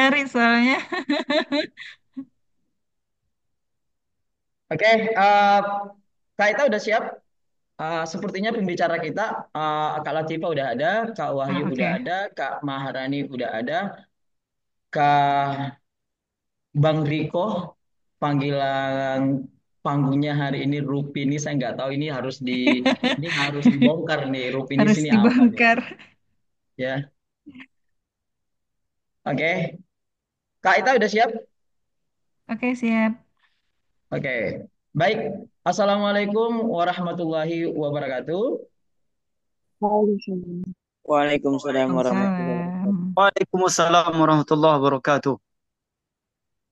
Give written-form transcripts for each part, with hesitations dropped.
nyari soalnya. Oke, Kak Ita udah siap? Sepertinya pembicara kita, Kak Latifah udah ada, Kak Wahyu Ah, udah oke. ada, Kak Maharani udah ada, Kak Bang Riko, panggilan panggungnya hari ini Rupini, saya nggak tahu ini harus dibongkar nih, Rupini Harus sini apa nih? dibongkar. Ya, oke. Kak Ita udah siap? Oke, siap. Oke, baik. Assalamualaikum warahmatullahi wabarakatuh. Waalaikumsalam. Waalaikumsalam warahmatullahi wabarakatuh. Waalaikumsalam. Waalaikumsalam warahmatullahi wabarakatuh.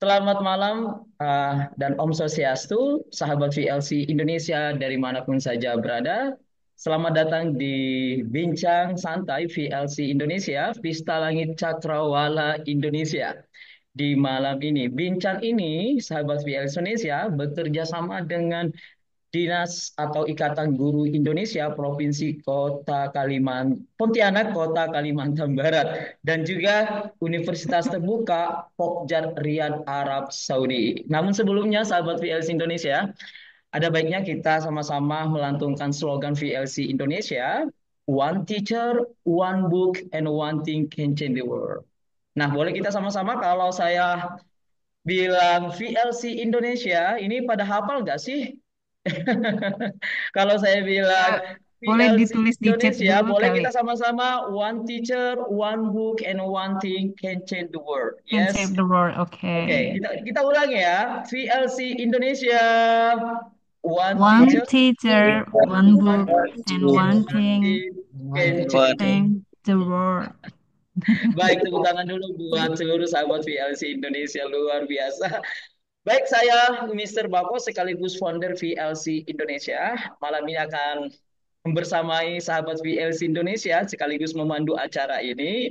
Selamat malam dan Om Swastiastu, sahabat VLC Indonesia dari manapun saja berada. Selamat datang di Bincang Santai VLC Indonesia, Vista Langit Cakrawala Indonesia. Di malam ini, bincang ini, sahabat VLC Indonesia bekerja sama dengan Dinas atau Ikatan Guru Indonesia Provinsi Kota Kalimantan Pontianak Kota Kalimantan Barat dan juga Universitas Terbuka Pokja Riyadh Arab Saudi. Namun sebelumnya sahabat VLC Indonesia, ada baiknya kita sama-sama melantunkan slogan VLC Indonesia, One Teacher, One Book, and One Thing Can Change the World. Nah, boleh kita sama-sama kalau saya bilang VLC Indonesia, ini pada hafal nggak sih? Kalau saya bilang Eh, Boleh PLC ditulis di chat Indonesia, dulu boleh kali. kita sama-sama one teacher, one book, and one thing can change the world. Can Yes. save the world. Oke, Oke. kita ulangi ya. VLC Indonesia, one teacher, One teacher, one one book, book, and and one one thing thing can change the world. change the world. Baik, tepuk tangan dulu buat seluruh sahabat VLC Indonesia luar biasa. Baik, saya Mister Bako sekaligus founder VLC Indonesia. Malam ini akan membersamai sahabat VLC Indonesia sekaligus memandu acara ini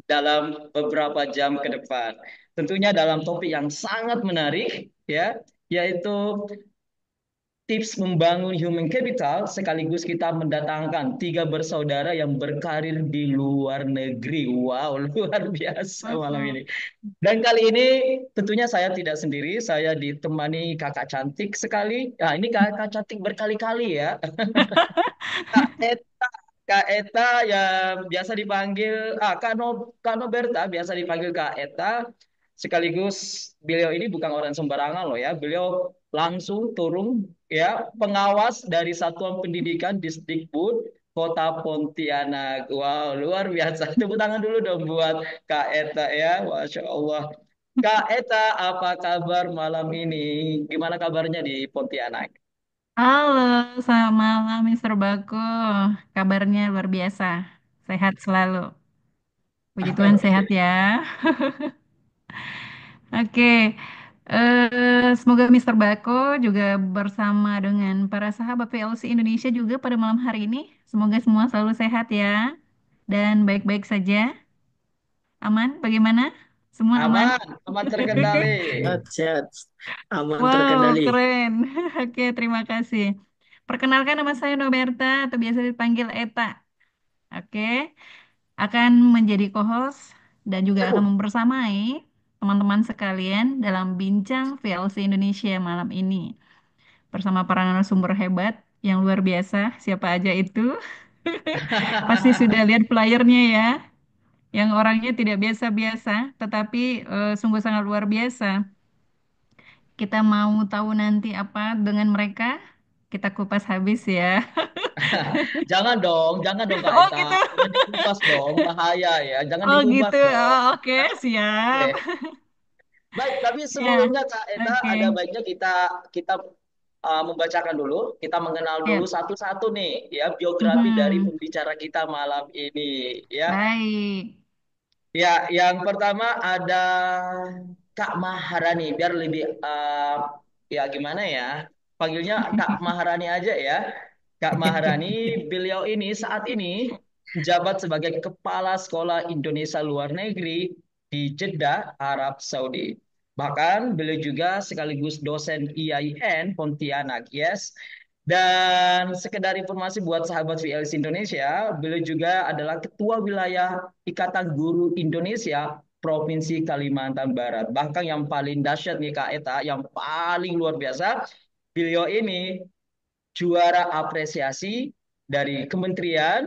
dalam beberapa jam ke depan. Tentunya dalam topik yang sangat menarik ya, yaitu tips membangun human capital sekaligus kita mendatangkan tiga bersaudara yang berkarir di luar negeri. Wow, luar biasa malam ini. Dan kali ini tentunya saya tidak sendiri, saya ditemani kakak cantik sekali. Nah, ini kakak cantik berkali-kali ya. Kak Eta, Kak Eta yang biasa dipanggil Kak Noberta biasa dipanggil Kak Eta. Sekaligus beliau ini bukan orang sembarangan loh ya. Beliau langsung turun ya pengawas dari Satuan Pendidikan Disdikbud Kota Pontianak. Wow, luar biasa. Tepuk tangan dulu dong buat Kak Eta ya. Masya Allah. Kak Eta, apa kabar malam ini? Gimana kabarnya di Pontianak? Halo, selamat malam Mister Bako. Kabarnya luar biasa. Sehat selalu. Puji Tuhan sehat Oke. ya. Oke. Semoga Mister Bako juga bersama dengan para sahabat PLC Indonesia juga pada malam hari ini. Semoga semua selalu sehat ya. Dan baik-baik saja. Aman? Bagaimana? Semua aman? Aman, aman terkendali. Sehat, sehat. Aman Wow, terkendali. keren. Oke, terima kasih. Perkenalkan nama saya Noberta atau biasa dipanggil Eta. Oke, akan menjadi co-host dan juga akan membersamai teman-teman sekalian dalam bincang VLC Indonesia malam ini bersama para narasumber hebat yang luar biasa. Siapa aja itu? Pasti sudah lihat flyernya ya, yang orangnya tidak biasa-biasa, tetapi sungguh sangat luar biasa. Kita mau tahu nanti apa dengan mereka? Kita kupas habis ya. Jangan dong Kak Oh Eta, gitu. jangan dikupas dong, bahaya ya, jangan Oh dikupas gitu. dong. Oh, oke, siap. Oke. Baik, tapi Ya, sebelumnya Kak Eta ada oke. baiknya kita kita membacakan dulu, kita mengenal dulu Siap. satu-satu nih ya biografi dari Mhm. pembicara kita malam ini ya. Baik. Ya, yang pertama ada Kak Maharani, biar lebih ya gimana ya, panggilnya Kak Maharani aja ya. Kak Maharani, beliau ini saat ini menjabat sebagai Kepala Sekolah Indonesia Luar Negeri di Jeddah, Arab Saudi. Bahkan beliau juga sekaligus dosen IAIN Pontianak, yes. Dan sekedar informasi buat sahabat VLC Indonesia, beliau juga adalah Ketua Wilayah Ikatan Guru Indonesia Provinsi Kalimantan Barat. Bahkan yang paling dahsyat nih Kak Eta, yang paling luar biasa, beliau ini juara apresiasi dari kementerian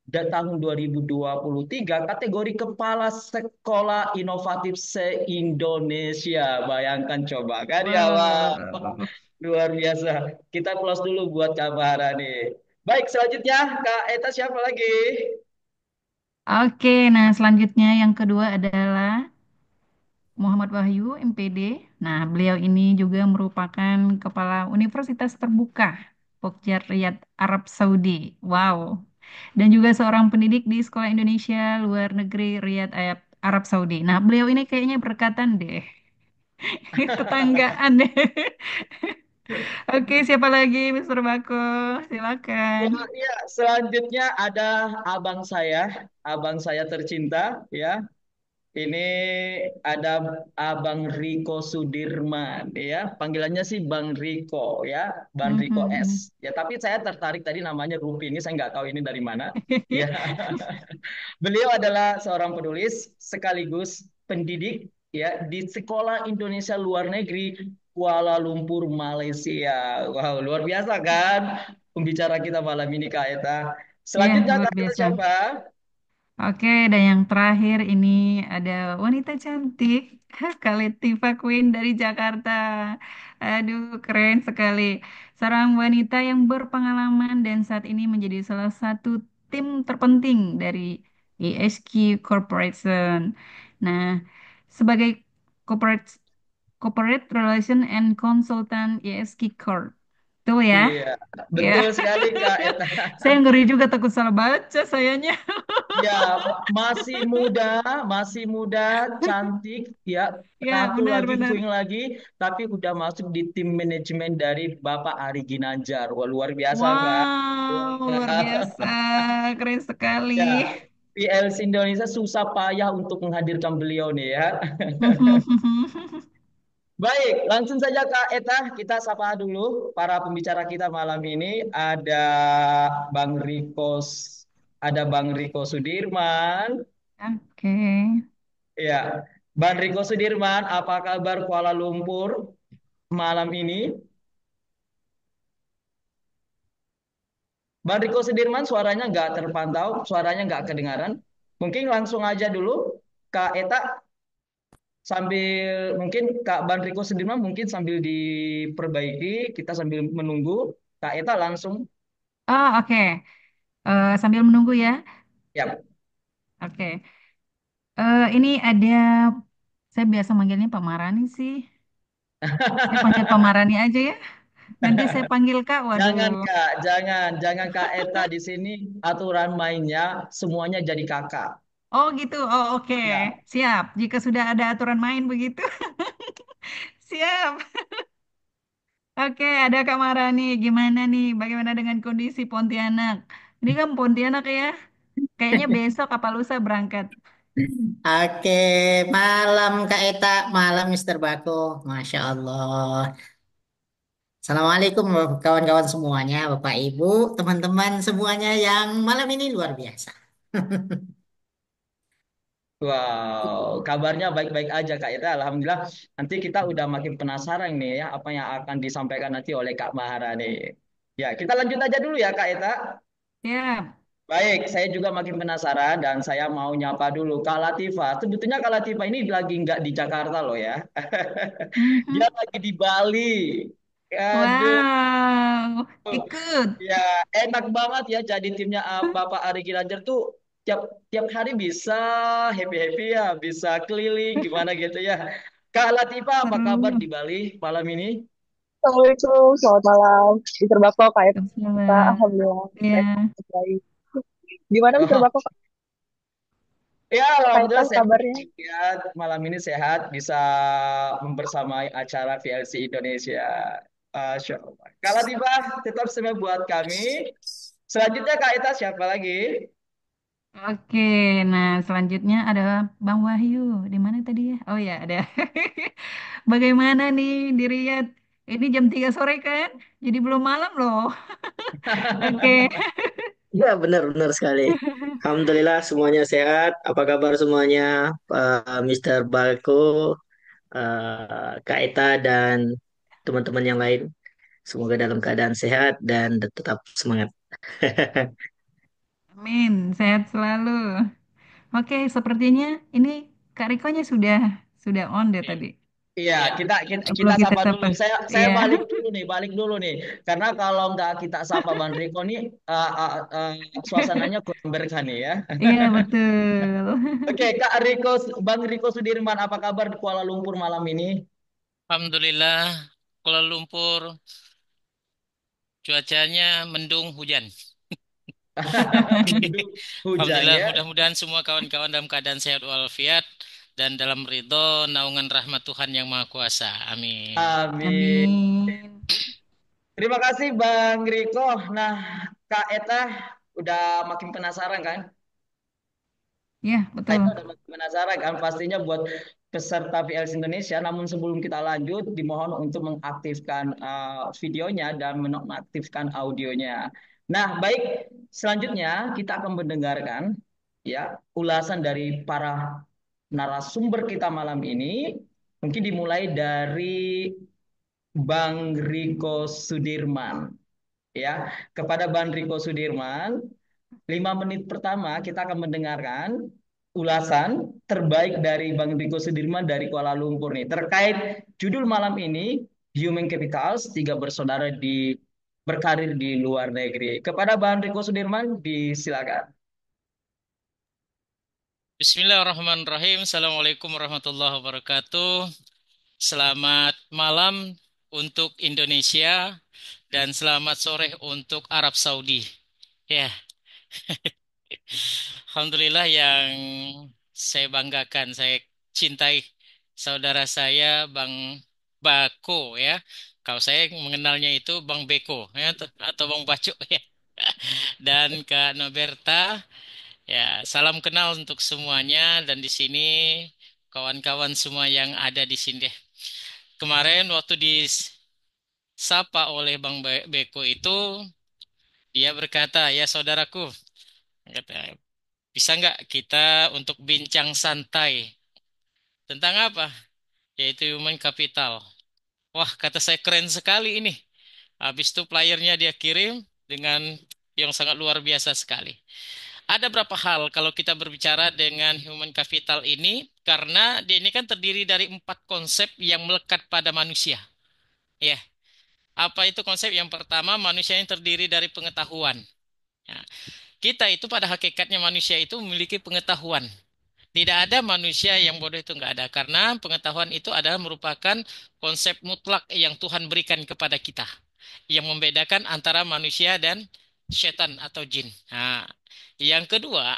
dan tahun 2023 kategori Kepala Sekolah Inovatif se-Indonesia. Bayangkan coba kan ya Allah. Wow. Luar biasa. Kita plus dulu buat Kak Maharani. Baik, selanjutnya Kak Eta siapa lagi? Oke, nah selanjutnya yang kedua adalah Muhammad Wahyu, MPD. Nah, beliau ini juga merupakan kepala Universitas Terbuka Pokja Riyadh, Arab Saudi. Wow. Dan juga seorang pendidik di Sekolah Indonesia Luar Negeri Riyadh, Arab Saudi. Nah, beliau ini kayaknya berkatan deh. Tetanggaan deh. Oke, siapa lagi, Mister Bako? Silakan. Wah, iya, selanjutnya ada abang saya tercinta, ya. Ini ada Abang Riko Sudirman, ya. Panggilannya sih Bang Riko, ya. Bang Riko Mhm. S. Ya, tapi saya tertarik tadi namanya Rupi ini, saya nggak tahu ini dari mana. Ya, beliau adalah seorang penulis sekaligus pendidik ya di Sekolah Indonesia Luar Negeri Kuala Lumpur, Malaysia. Wow, luar biasa kan pembicara kita malam ini Kak Eta. Iya, Selanjutnya luar Kak Eta biasa. siapa? Oke, dan yang terakhir ini ada wanita cantik, Kak Latifa Queen dari Jakarta. Aduh, keren sekali. Seorang wanita yang berpengalaman dan saat ini menjadi salah satu tim terpenting dari ESQ Corporation. Nah, sebagai corporate corporate relation and consultant ESQ Corp. Tuh ya. Iya, Ya. betul sekali Kak Eta. Saya ngeri juga takut salah baca sayanya. Ya, masih muda, cantik, ya, Ya, penatu lagi, benar-benar. queen lagi, tapi udah masuk di tim manajemen dari Bapak Ari Ginanjar. Wah, luar biasa, Kak. Wow, luar Wah. biasa. Keren sekali. Ya, PLC Indonesia susah payah untuk menghadirkan beliau nih ya. Baik, langsung saja Kak Eta, kita sapa dulu para pembicara kita malam ini. Bang Riko, ada Bang Riko Sudirman. Oke. Ya, Bang Riko Sudirman, apa kabar Kuala Lumpur malam ini? Bang Riko Sudirman, suaranya nggak terpantau, suaranya nggak kedengaran. Mungkin langsung aja dulu, Kak Eta, sambil mungkin Kak Bang Riko Sudirman mungkin sambil diperbaiki, kita sambil menunggu. Kak Eta langsung, Oh, oke. Sambil menunggu ya. ya. Oke. Ini ada, saya biasa manggilnya Pak Marani sih. Saya panggil Pak Marani aja ya. Nanti saya panggil Kak. Waduh. Jangan Kak, jangan Kak Eta di sini aturan mainnya semuanya jadi kakak. Oh gitu. Oh, oke. Ya, Siap. Jika sudah ada aturan main begitu. Siap. Oke, ada Kak Marani. Gimana nih? Bagaimana dengan kondisi Pontianak? Ini kan Pontianak ya. Kayaknya besok apa lusa berangkat. Oke, malam Kak Eta, malam Mister Bako, Masya Allah. Assalamualaikum kawan-kawan semuanya, Bapak Ibu, teman-teman semuanya yang malam ini luar biasa. wow, kabarnya baik-baik aja Kak Ira. Alhamdulillah. Nanti kita udah makin penasaran nih ya apa yang akan disampaikan nanti oleh Kak Maharani. Ya, kita lanjut aja dulu ya Kak Ita. Siap. Baik, saya juga makin penasaran dan saya mau nyapa dulu Kak Latifah. Sebetulnya Kak Latifah ini lagi nggak di Jakarta loh ya. Dia Mhm. lagi di Bali. Aduh, Wow, ikut. ya enak banget ya jadi timnya Bapak Ari Ginanjar tuh tiap tiap hari bisa happy happy ya, bisa keliling gimana gitu ya. Kak Latifah apa kabar Seru. di Bali malam ini? Assalamualaikum, selamat malam. Mister Bako, Kak Eta, Salam. Alhamdulillah, baik, Ya. baik. Gimana Mister Oh, Bako, ya Kak Eta alhamdulillah sehat kabarnya? ya. Malam ini sehat bisa membersamai acara VLC Indonesia. Masya Allah. Kak Latifah tetap semangat buat kami. Selanjutnya Kak Ita siapa lagi? Oke, nah selanjutnya ada Bang Wahyu. Di mana tadi ya? Oh ya, ada. Bagaimana nih di Riyadh? Ini jam 3 sore kan? Jadi belum malam loh. Oke. Ya, benar-benar sekali. Alhamdulillah semuanya sehat. Apa kabar semuanya, Pak Mr. Balko, Kak Eta, dan teman-teman yang lain? Semoga dalam keadaan sehat dan tetap semangat. Amin, sehat selalu. Oke, sepertinya ini Kak Rikonya sudah on deh tadi. Iya, Ya, kita Perlu kita sapa sapa. dulu. Saya Iya. balik dulu nih. Karena kalau nggak kita sapa Bang Riko nih, suasananya kurang berkah nih ya. Iya, betul. Oke, Bang Riko Sudirman, apa kabar di Kuala Lumpur malam ini? Alhamdulillah Kuala Lumpur cuacanya mendung hujan. Mendung hujan Alhamdulillah ya. mudah-mudahan semua kawan-kawan dalam keadaan sehat walafiat dan dalam ridho naungan rahmat Tuhan yang Maha Kuasa. Amin. Amin. Amin. Terima kasih Bang Riko. Nah, Kak Eta udah makin penasaran kan? Iya, Saya betul. udah makin penasaran kan pastinya buat peserta VLC Indonesia. Namun sebelum kita lanjut, dimohon untuk mengaktifkan videonya dan menonaktifkan audionya. Nah, baik. Selanjutnya kita akan mendengarkan ya ulasan dari para narasumber kita malam ini. Mungkin dimulai dari Bang Riko Sudirman. Ya, kepada Bang Riko Sudirman, 5 menit pertama kita akan mendengarkan ulasan terbaik dari Bang Riko Sudirman dari Kuala Lumpur nih terkait judul malam ini Human Capitals, tiga bersaudara di berkarir di luar negeri. Kepada Bang Riko Sudirman, disilakan. Bismillahirrahmanirrahim. Assalamualaikum warahmatullahi wabarakatuh. Selamat malam untuk Indonesia dan selamat sore untuk Arab Saudi. Ya, Alhamdulillah yang saya banggakan, saya cintai saudara saya Bang Bako ya. Kalau saya mengenalnya itu Bang Beko ya atau Bang Baco ya. Dan Kak Noberta ya, salam kenal untuk semuanya dan di sini kawan-kawan semua yang ada di sini deh. Kemarin waktu disapa oleh Bang Beko itu dia berkata, "Ya saudaraku, kata, bisa nggak kita untuk bincang santai tentang apa? Yaitu human capital." Wah, kata saya keren sekali ini. Habis itu playernya dia kirim dengan yang sangat luar biasa sekali. Ada berapa hal kalau kita berbicara dengan human capital ini, karena dia ini kan terdiri dari 4 konsep yang melekat pada manusia. Ya, apa itu konsep? Yang pertama, manusia yang terdiri dari pengetahuan. Ya, kita itu pada hakikatnya manusia itu memiliki pengetahuan. Tidak ada manusia yang bodoh itu nggak ada. Karena pengetahuan itu adalah merupakan konsep mutlak yang Tuhan berikan kepada kita. Yang membedakan antara manusia dan setan atau jin. Nah, yang kedua,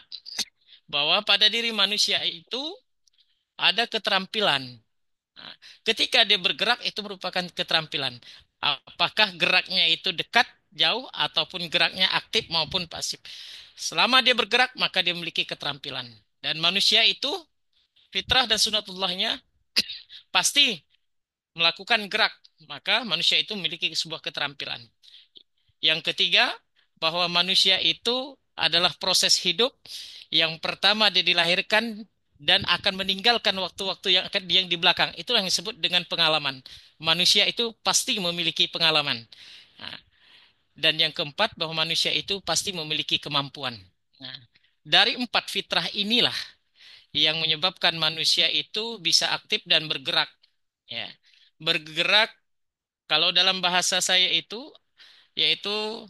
bahwa pada diri manusia itu ada keterampilan. Nah, ketika dia bergerak itu merupakan keterampilan. Apakah geraknya itu dekat, jauh, ataupun geraknya aktif maupun pasif. Selama dia bergerak, maka dia memiliki keterampilan. Dan manusia itu fitrah dan sunatullahnya pasti melakukan gerak, maka manusia itu memiliki sebuah keterampilan. Yang ketiga, bahwa manusia itu adalah proses hidup. Yang pertama dia dilahirkan dan akan meninggalkan waktu-waktu yang di belakang. Itulah yang disebut dengan pengalaman. Manusia itu pasti memiliki pengalaman. Nah, dan yang keempat, bahwa manusia itu pasti memiliki kemampuan. Nah, dari 4 fitrah inilah yang menyebabkan manusia itu bisa aktif dan bergerak. Ya. Bergerak kalau dalam bahasa saya itu yaitu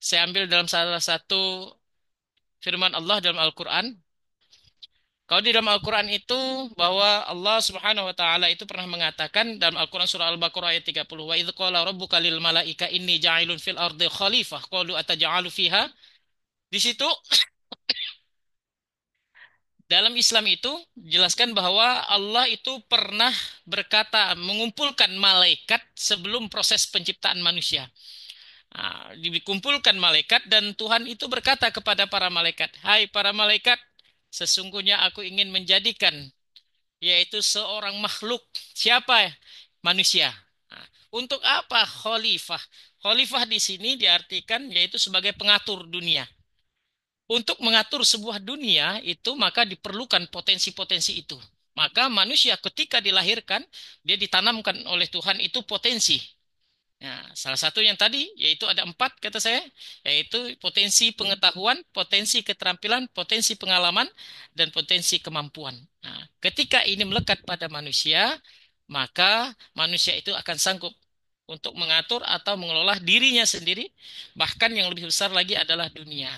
saya ambil dalam salah satu firman Allah dalam Al-Qur'an. Kalau di dalam Al-Qur'an itu bahwa Allah Subhanahu wa taala itu pernah mengatakan dalam Al-Qur'an surah Al-Baqarah ayat 30, "Wa idz qala rabbuka lil malaika inni ja'ilun fil ardi khalifah qalu ataj'alu fiha." Di situ dalam Islam itu jelaskan bahwa Allah itu pernah berkata mengumpulkan malaikat sebelum proses penciptaan manusia. Nah, dikumpulkan malaikat dan Tuhan itu berkata kepada para malaikat, "Hai para malaikat, sesungguhnya aku ingin menjadikan yaitu seorang makhluk. Siapa? Manusia. Nah, Untuk apa khalifah? Khalifah di sini diartikan yaitu sebagai pengatur dunia. Untuk mengatur sebuah dunia itu maka diperlukan potensi-potensi itu. Maka manusia ketika dilahirkan, dia ditanamkan oleh Tuhan itu potensi. Nah, salah satu yang tadi yaitu ada 4 kata saya, yaitu potensi pengetahuan, potensi keterampilan, potensi pengalaman, dan potensi kemampuan. Nah, ketika ini melekat pada manusia, maka manusia itu akan sanggup untuk mengatur atau mengelola dirinya sendiri, bahkan yang lebih besar lagi adalah dunia.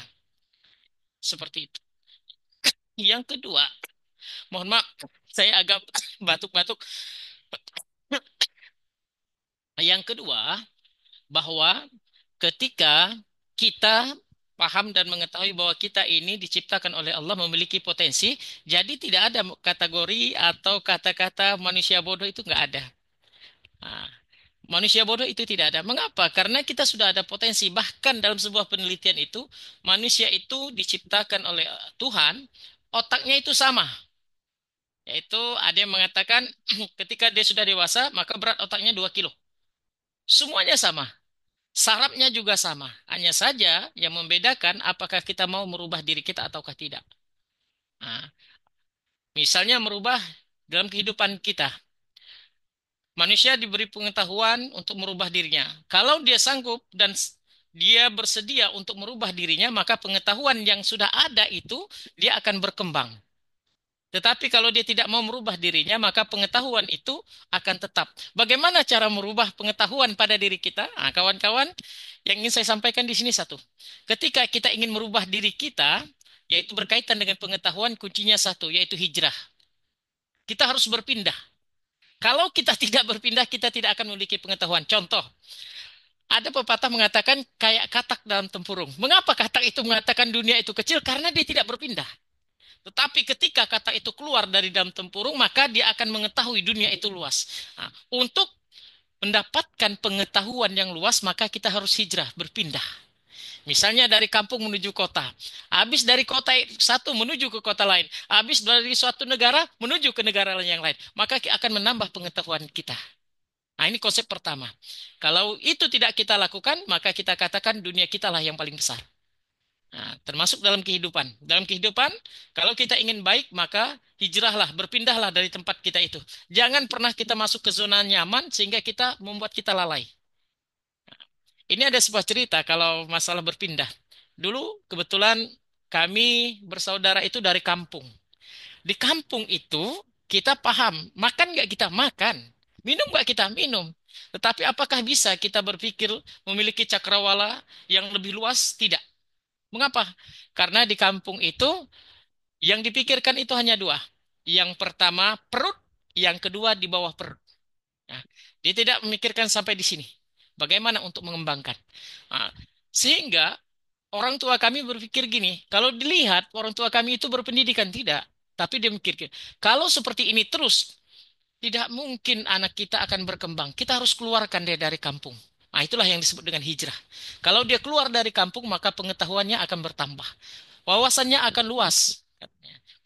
Seperti itu. Yang kedua, mohon maaf, saya agak batuk-batuk. Yang kedua, bahwa ketika kita paham dan mengetahui bahwa kita ini diciptakan oleh Allah memiliki potensi, jadi tidak ada kategori atau kata-kata manusia bodoh itu nggak ada. Nah, manusia bodoh itu tidak ada. Mengapa? Karena kita sudah ada potensi. Bahkan dalam sebuah penelitian itu, manusia itu diciptakan oleh Tuhan, otaknya itu sama. Yaitu ada yang mengatakan ketika dia sudah dewasa, maka berat otaknya 2 kilo. Semuanya sama. Sarafnya juga sama. Hanya saja yang membedakan apakah kita mau merubah diri kita ataukah tidak. Nah, misalnya merubah dalam kehidupan kita. Manusia diberi pengetahuan untuk merubah dirinya. Kalau dia sanggup dan dia bersedia untuk merubah dirinya, maka pengetahuan yang sudah ada itu dia akan berkembang. Tetapi kalau dia tidak mau merubah dirinya, maka pengetahuan itu akan tetap. Bagaimana cara merubah pengetahuan pada diri kita? Nah, kawan-kawan, yang ingin saya sampaikan di sini satu. Ketika kita ingin merubah diri kita, yaitu berkaitan dengan pengetahuan, kuncinya satu, yaitu hijrah. Kita harus berpindah. Kalau kita tidak berpindah, kita tidak akan memiliki pengetahuan. Contoh, ada pepatah mengatakan kayak katak dalam tempurung. Mengapa katak itu mengatakan dunia itu kecil? Karena dia tidak berpindah. Tetapi ketika kata itu keluar dari dalam tempurung, maka dia akan mengetahui dunia itu luas. Nah, untuk mendapatkan pengetahuan yang luas, maka kita harus hijrah, berpindah. Misalnya dari kampung menuju kota. Habis dari kota satu menuju ke kota lain. Habis dari suatu negara menuju ke negara yang lain. Maka akan menambah pengetahuan kita. Nah, ini konsep pertama. Kalau itu tidak kita lakukan, maka kita katakan dunia kita lah yang paling besar. Nah, termasuk dalam kehidupan. Dalam kehidupan, kalau kita ingin baik, maka hijrahlah, berpindahlah dari tempat kita itu. Jangan pernah kita masuk ke zona nyaman sehingga kita membuat kita lalai. Ini ada sebuah cerita kalau masalah berpindah. Dulu kebetulan kami bersaudara itu dari kampung. Di kampung itu kita paham, makan nggak kita makan, minum nggak kita minum. Tetapi apakah bisa kita berpikir memiliki cakrawala yang lebih luas? Tidak. Mengapa? Karena di kampung itu yang dipikirkan itu hanya dua. Yang pertama perut, yang kedua di bawah perut. Nah, dia tidak memikirkan sampai di sini. Bagaimana untuk mengembangkan. Nah, sehingga orang tua kami berpikir gini, kalau dilihat orang tua kami itu berpendidikan tidak. Tapi dia mikir, kalau seperti ini terus, tidak mungkin anak kita akan berkembang. Kita harus keluarkan dia dari kampung. Nah, itulah yang disebut dengan hijrah. Kalau dia keluar dari kampung, maka pengetahuannya akan bertambah. Wawasannya akan luas.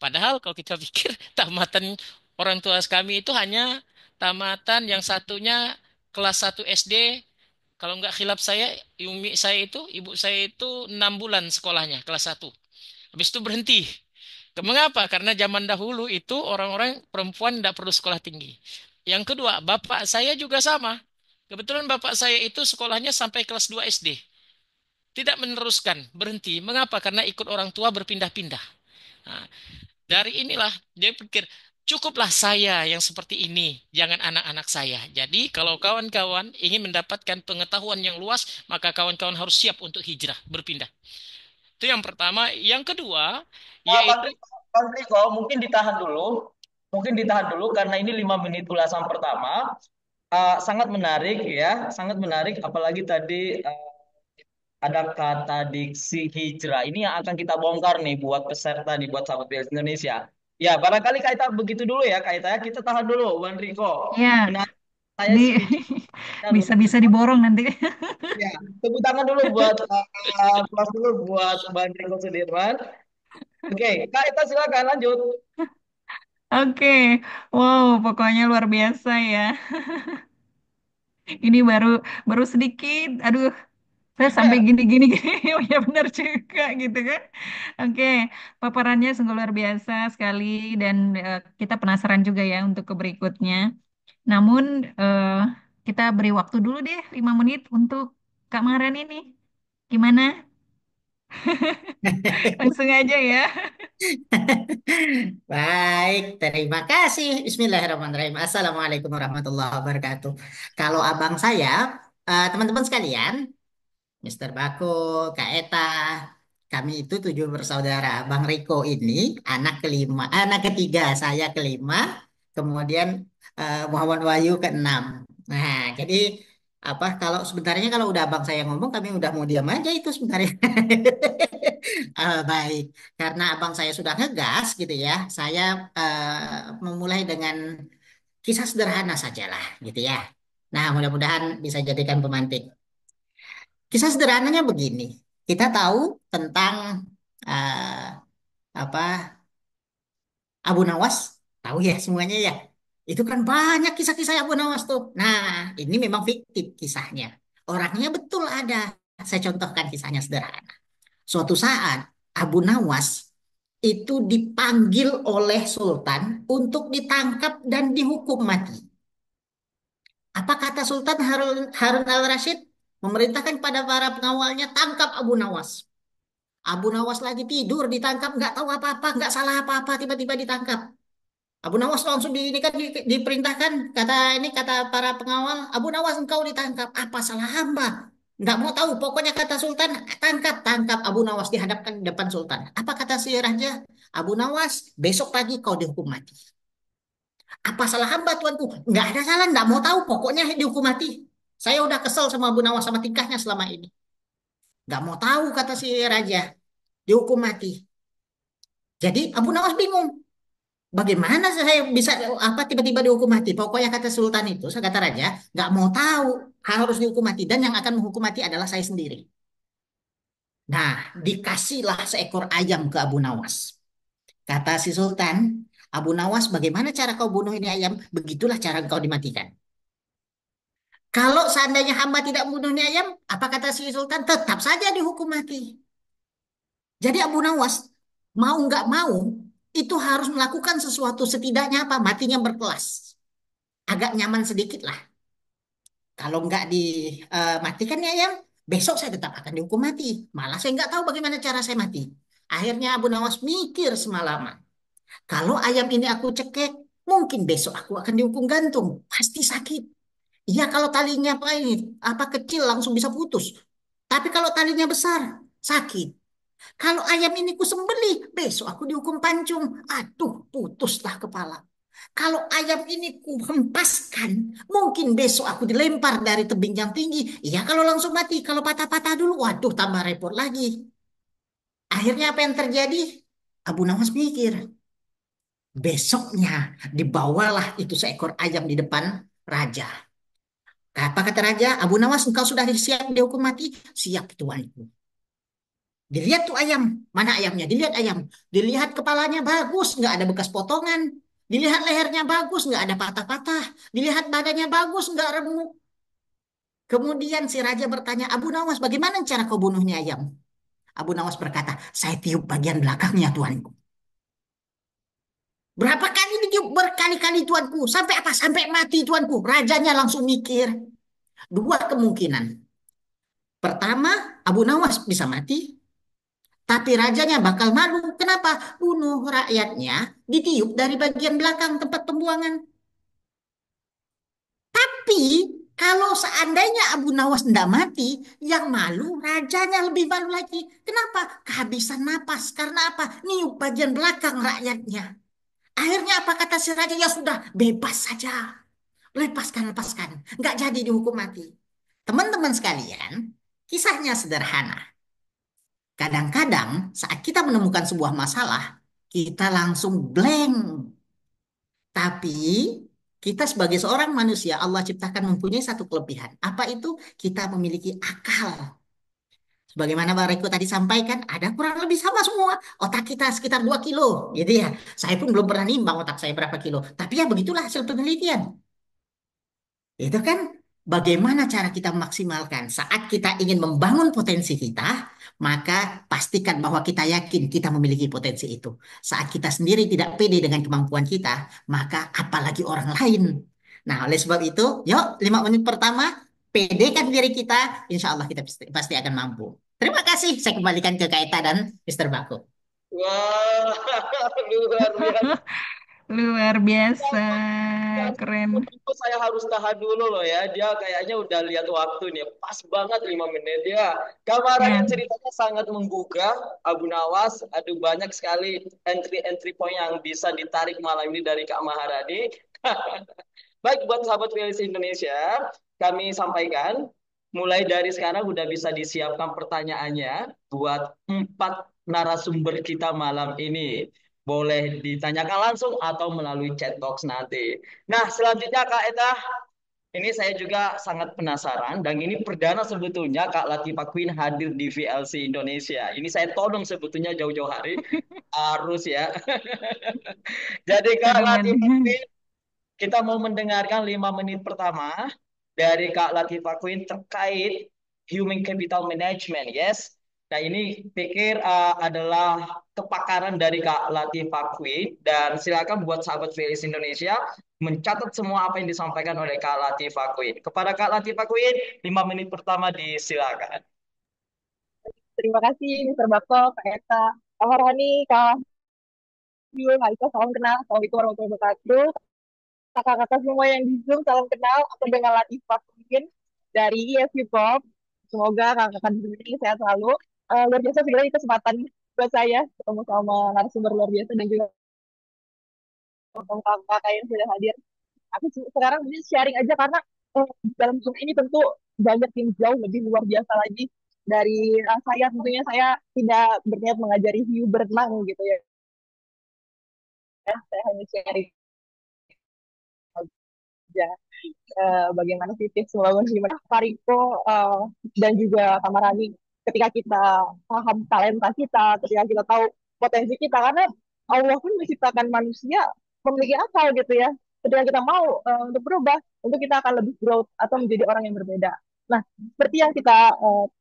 Padahal kalau kita pikir, tamatan orang tua kami itu hanya tamatan yang satunya kelas 1 SD. Kalau nggak khilaf saya, ibu saya itu 6 bulan sekolahnya, kelas 1. Habis itu berhenti. Mengapa? Karena zaman dahulu itu orang-orang perempuan tidak perlu sekolah tinggi. Yang kedua, bapak saya juga sama. Kebetulan bapak saya itu sekolahnya sampai kelas 2 SD. Tidak meneruskan, berhenti. Mengapa? Karena ikut orang tua berpindah-pindah. Nah, dari inilah dia pikir, cukuplah saya yang seperti ini, jangan anak-anak saya. Jadi kalau kawan-kawan ingin mendapatkan pengetahuan yang luas, maka kawan-kawan harus siap untuk hijrah, berpindah. Itu yang pertama. Yang kedua, Bang yaitu Riko, Bang Riko, mungkin ditahan dulu. Mungkin ditahan dulu karena ini 5 menit ulasan pertama. Sangat menarik ya, sangat menarik. Apalagi tadi ada kata diksi hijrah. Ini yang akan kita bongkar nih buat peserta nih, buat sahabat BLS Indonesia. Ya, barangkali Kaita begitu dulu ya, Kaita ya. Kita tahan dulu, Bang Riko. Ya, Menarik. Saya ini setuju. bisa-bisa diborong nanti. Ya, tepuk tangan dulu buat kelas dulu buat Bang Riko Sudirman. Oke, Kaita silakan lanjut. Oke, wow, pokoknya luar biasa ya. Ini baru baru sedikit. Aduh, saya sampai gini-gini gini. Oh ya benar juga gitu kan. Oke, paparannya sungguh luar biasa sekali dan kita penasaran juga ya untuk ke berikutnya. Namun eh, kita beri waktu dulu deh 5 menit untuk Kak Maran ini. Gimana? Langsung aja ya. Baik, terima kasih. Bismillahirrahmanirrahim. Assalamualaikum warahmatullahi wabarakatuh. Kalau abang saya, teman-teman sekalian, Mister Bako, Kak Eta, kami itu 7 bersaudara. Bang Riko ini anak ketiga, saya kelima, kemudian Muhammad Wahyu keenam. Nah, jadi apa kalau sebenarnya kalau udah abang saya ngomong, kami udah mau diam aja itu sebenarnya. Baik, karena abang saya sudah ngegas gitu ya, saya memulai dengan kisah sederhana sajalah gitu ya. Nah, mudah-mudahan bisa jadikan pemantik. Kisah sederhananya begini. Kita tahu tentang eh, apa Abu Nawas, tahu ya semuanya ya. Itu kan banyak kisah-kisah Abu Nawas tuh. Nah, ini memang fiktif kisahnya. Orangnya betul ada. Saya contohkan kisahnya sederhana. Suatu saat Abu Nawas itu dipanggil oleh Sultan untuk ditangkap dan dihukum mati. Apa kata Sultan Harun al-Rashid? Memerintahkan pada para pengawalnya tangkap Abu Nawas. Abu Nawas lagi tidur, ditangkap, nggak tahu apa-apa, nggak salah apa-apa, tiba-tiba ditangkap. Abu Nawas langsung ini kan diperintahkan, kata para pengawal, Abu Nawas engkau ditangkap, apa salah hamba? Nggak mau tahu, pokoknya kata Sultan, tangkap, tangkap Abu Nawas dihadapkan di depan Sultan. Apa kata si raja? Abu Nawas, besok pagi kau dihukum mati. Apa salah hamba tuanku? Nggak ada salah, nggak mau tahu, pokoknya dihukum mati. Saya udah kesel sama Abu Nawas sama tingkahnya selama ini. Nggak mau tahu kata si raja, dihukum mati. Jadi Abu Nawas bingung. Bagaimana saya bisa apa tiba-tiba dihukum mati? Pokoknya kata Sultan itu, saya kata Raja, nggak mau tahu harus dihukum mati dan yang akan menghukum mati adalah saya sendiri. Nah, dikasihlah seekor ayam ke Abu Nawas. Kata si Sultan, Abu Nawas, bagaimana cara kau bunuh ini ayam? Begitulah cara kau dimatikan. Kalau seandainya hamba tidak membunuh ini ayam, apa kata si Sultan? Tetap saja dihukum mati. Jadi Abu Nawas mau nggak mau itu harus melakukan sesuatu setidaknya apa? Matinya berkelas. Agak nyaman sedikit lah. Kalau nggak dimatikan ya ayam, besok saya tetap akan dihukum mati. Malah saya nggak tahu bagaimana cara saya mati. Akhirnya Abu Nawas mikir semalaman. Kalau ayam ini aku cekek, mungkin besok aku akan dihukum gantung. Pasti sakit. Iya kalau talinya apa ini, apa kecil langsung bisa putus. Tapi kalau talinya besar, sakit. Kalau ayam ini ku sembelih, besok aku dihukum pancung. Aduh, putuslah kepala. Kalau ayam ini ku hempaskan, mungkin besok aku dilempar dari tebing yang tinggi. Iya, kalau langsung mati. Kalau patah-patah dulu, waduh, tambah repot lagi. Akhirnya apa yang terjadi? Abu Nawas mikir. Besoknya dibawalah itu seekor ayam di depan raja. Apa kata raja? Abu Nawas, engkau sudah siap dihukum mati? Siap, tuanku. Dilihat tuh ayam. Mana ayamnya? Dilihat ayam. Dilihat kepalanya bagus, nggak ada bekas potongan. Dilihat lehernya bagus, nggak ada patah-patah. Dilihat badannya bagus, nggak remuk. Kemudian si raja bertanya, Abu Nawas, bagaimana cara kau bunuhnya ayam? Abu Nawas berkata, saya tiup bagian belakangnya, tuanku. Berapa kali ditiup? Berkali-kali, tuanku. Sampai apa? Sampai mati, tuanku. Rajanya langsung mikir. Dua kemungkinan. Pertama, Abu Nawas bisa mati. Tapi rajanya bakal malu. Kenapa? Bunuh rakyatnya ditiup dari bagian belakang tempat pembuangan. Tapi kalau seandainya Abu Nawas tidak mati, yang malu rajanya lebih malu lagi. Kenapa? Kehabisan napas. Karena apa? Niup bagian belakang rakyatnya. Akhirnya apa kata si raja? Ya sudah, bebas saja. Lepaskan, lepaskan. Nggak jadi dihukum mati. Teman-teman sekalian, kisahnya sederhana. Kadang-kadang saat kita menemukan sebuah masalah, kita langsung blank. Tapi kita sebagai seorang manusia, Allah ciptakan mempunyai satu kelebihan. Apa itu? Kita memiliki akal. Sebagaimana Bang Reko tadi sampaikan, ada kurang lebih sama semua. Otak kita sekitar 2 kilo, gitu ya. Saya pun belum pernah nimbang otak saya berapa kilo. Tapi ya begitulah hasil penelitian. Itu kan. bagaimana cara kita maksimalkan saat kita ingin membangun potensi kita, maka pastikan bahwa kita yakin kita memiliki potensi itu. Saat kita sendiri tidak pede dengan kemampuan kita, maka apalagi orang lain. Nah, oleh sebab itu, yuk 5 menit pertama, pedekan diri kita, insya Allah kita pasti akan mampu. Terima kasih, saya kembalikan ke Kaita dan Mr. Bako. Wah, luar biasa. Luar biasa, Yang keren. itu saya harus tahan dulu loh ya. Dia kayaknya udah lihat waktu nih. Pas banget 5 menit ya. Kamarnya Ya, ceritanya sangat menggugah, Abu Nawas. Aduh, banyak sekali entry-entry point yang bisa ditarik malam ini dari Kak Maharani. Baik, buat sahabat VLC Indonesia, kami sampaikan mulai dari sekarang udah bisa disiapkan pertanyaannya buat 4 narasumber kita malam ini. Boleh ditanyakan langsung atau melalui chat box nanti. Nah, selanjutnya Kak Eta, ini saya juga sangat penasaran dan ini perdana sebetulnya Kak Latifah Queen hadir di VLC Indonesia. Ini saya todong sebetulnya jauh-jauh hari. Harus ya. Jadi Kak Latifah todongan. Queen, kita mau mendengarkan 5 menit pertama dari Kak Latifah Queen terkait Human Capital Management, yes. Nah ini pikir adalah kepakaran dari Kak Latifah Queen dan silakan buat sahabat VLS Indonesia mencatat semua apa yang disampaikan oleh Kak Latifah Queen. Kepada Kak Latifah Queen, 5 menit pertama disilakan. Terima kasih, Mr. Bako, Kak Eta, Kak Farhani, Kak Yul, Kak Ika, salam kenal. Assalamualaikum warahmatullahi wabarakatuh. Kakak-kakak semua yang di Zoom, salam kenal. Aku dengan Latifah Queen dari ESG Pop. Semoga kakak-kakak di Zoom ini sehat selalu. Luar biasa segala itu kesempatan buat saya ketemu sama narasumber luar biasa dan juga ketemu kakak-kakak yang sudah hadir. Aku sekarang ini sharing aja karena dalam Zoom ini tentu banyak yang jauh lebih luar biasa lagi dari saya. Tentunya saya tidak berniat mengajari hiu berenang gitu ya. Saya hanya sharing aja bagaimana sih tips membangun human Fariko dan juga Kamarani ketika kita paham talenta kita, ketika kita tahu potensi kita karena Allah pun menciptakan manusia memiliki akal gitu ya. Ketika kita mau untuk berubah, untuk kita akan lebih growth atau menjadi orang yang berbeda. Nah, seperti yang kita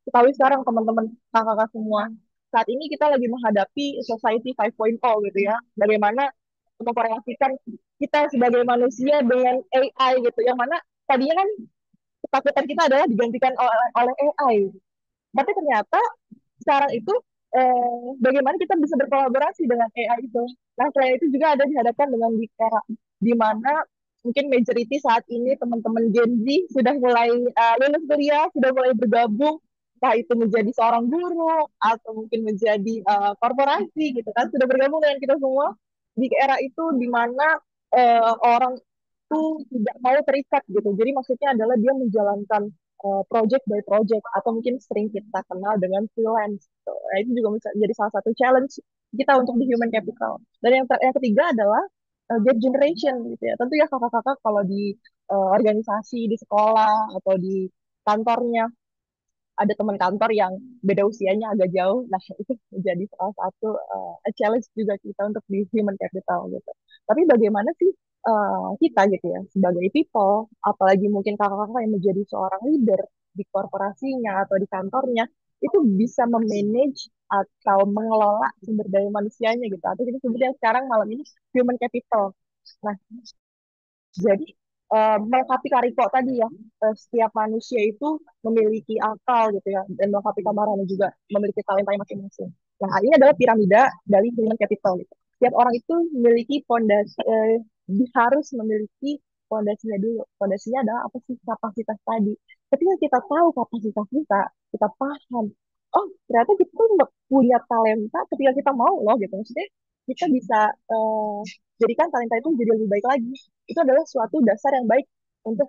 ketahui sekarang teman-teman kakak-kakak semua, saat ini kita lagi menghadapi society 5.0 gitu ya. Bagaimana memkorelasikan kita sebagai manusia dengan AI gitu, yang mana tadinya kan ketakutan kita adalah digantikan oleh AI. Tapi ternyata sekarang itu bagaimana kita bisa berkolaborasi dengan AI itu. Nah, selain itu juga ada dihadapkan dengan di era di mana mungkin majority saat ini teman-teman Gen Z sudah mulai lulus kuliah, sudah mulai bergabung, entah itu menjadi seorang guru atau mungkin menjadi korporasi gitu kan, sudah bergabung dengan kita semua di era itu di mana orang itu tidak mau terikat gitu. Jadi maksudnya adalah dia menjalankan project by project atau mungkin sering kita kenal dengan freelance. Gitu. Nah, itu juga bisa jadi salah satu challenge kita untuk di human capital. Dan yang ketiga adalah gap generation gitu ya. Tentu ya kakak-kakak kalau di organisasi, di sekolah atau di kantornya ada teman kantor yang beda usianya agak jauh. Nah, itu menjadi salah satu challenge juga kita untuk di human capital gitu. Tapi bagaimana sih kita gitu ya sebagai people, apalagi mungkin kakak-kakak yang menjadi seorang leader di korporasinya atau di kantornya, itu bisa memanage atau mengelola sumber daya manusianya gitu. Atau kita sebutnya sekarang malam ini human capital. Nah, jadi melengkapi Kariko tadi ya, setiap manusia itu memiliki akal gitu ya, dan melengkapi Kamarana juga memiliki talenta masing-masing. Nah, ini adalah piramida dari human capital gitu. Setiap orang itu memiliki fondasi, harus memiliki fondasinya dulu. Fondasinya adalah apa sih kapasitas tadi. Ketika kita tahu kapasitas kita paham, oh ternyata kita tuh punya talenta ketika kita mau loh gitu. Maksudnya kita bisa jadikan talenta itu menjadi lebih baik lagi. Itu adalah suatu dasar yang baik untuk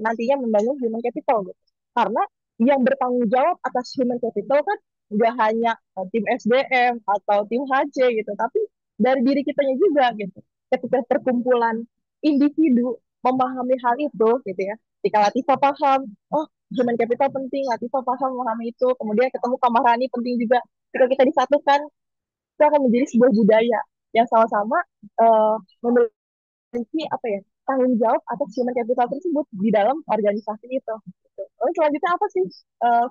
nantinya membangun human capital gitu. Karena yang bertanggung jawab atas human capital kan nggak hanya tim SDM atau tim HC gitu, tapi dari diri kitanya juga gitu. Ketika perkumpulan individu memahami hal itu gitu ya. Ketika Latifah paham, oh human capital penting, Latifah paham memahami itu, kemudian ketemu Kamarani penting juga. Ketika kita disatukan, itu akan menjadi sebuah budaya yang sama-sama memiliki apa ya tanggung jawab atas human capital tersebut di dalam organisasi itu. Gitu. Lalu selanjutnya apa sih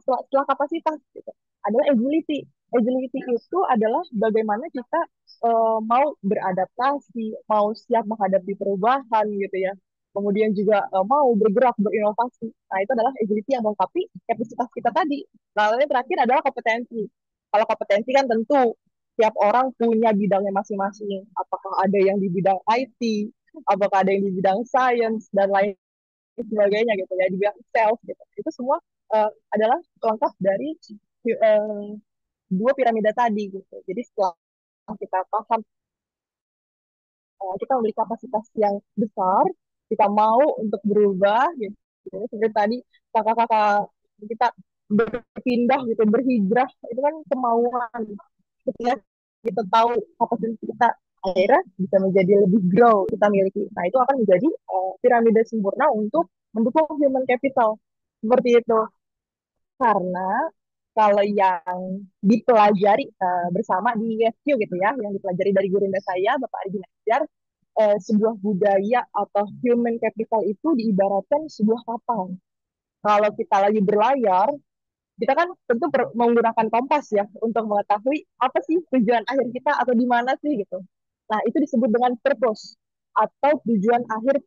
setelah kapasitas? Gitu. Adalah agility. Agility itu adalah bagaimana kita mau beradaptasi, mau siap menghadapi perubahan gitu ya. Kemudian juga mau bergerak berinovasi. Nah, itu adalah agility yang melengkapi kapasitas kita tadi. Lalu yang terakhir adalah kompetensi. Kalau kompetensi kan tentu tiap orang punya bidangnya masing-masing. Apakah ada yang di bidang IT, apakah ada yang di bidang science dan lain sebagainya gitu ya, di bidang sales gitu. Itu semua adalah lengkap dari uh, dua piramida tadi gitu. Jadi setelah kita paham, kita memiliki kapasitas yang besar, kita mau untuk berubah gitu. Seperti tadi kakak-kakak kita berpindah gitu, berhijrah, itu kan kemauan. Ketika kita tahu kapasitas kita, akhirnya bisa menjadi lebih grow kita miliki. Nah, itu akan menjadi piramida sempurna untuk mendukung human capital. Seperti itu. Karena kalau yang dipelajari bersama di USQ gitu ya, yang dipelajari dari gurunda saya, Bapak Ardi Najar, sebuah budaya atau human capital itu diibaratkan sebuah kapal. Kalau kita lagi berlayar, kita kan tentu menggunakan kompas ya untuk mengetahui apa sih tujuan akhir kita atau di mana sih gitu. Nah, itu disebut dengan purpose atau tujuan akhir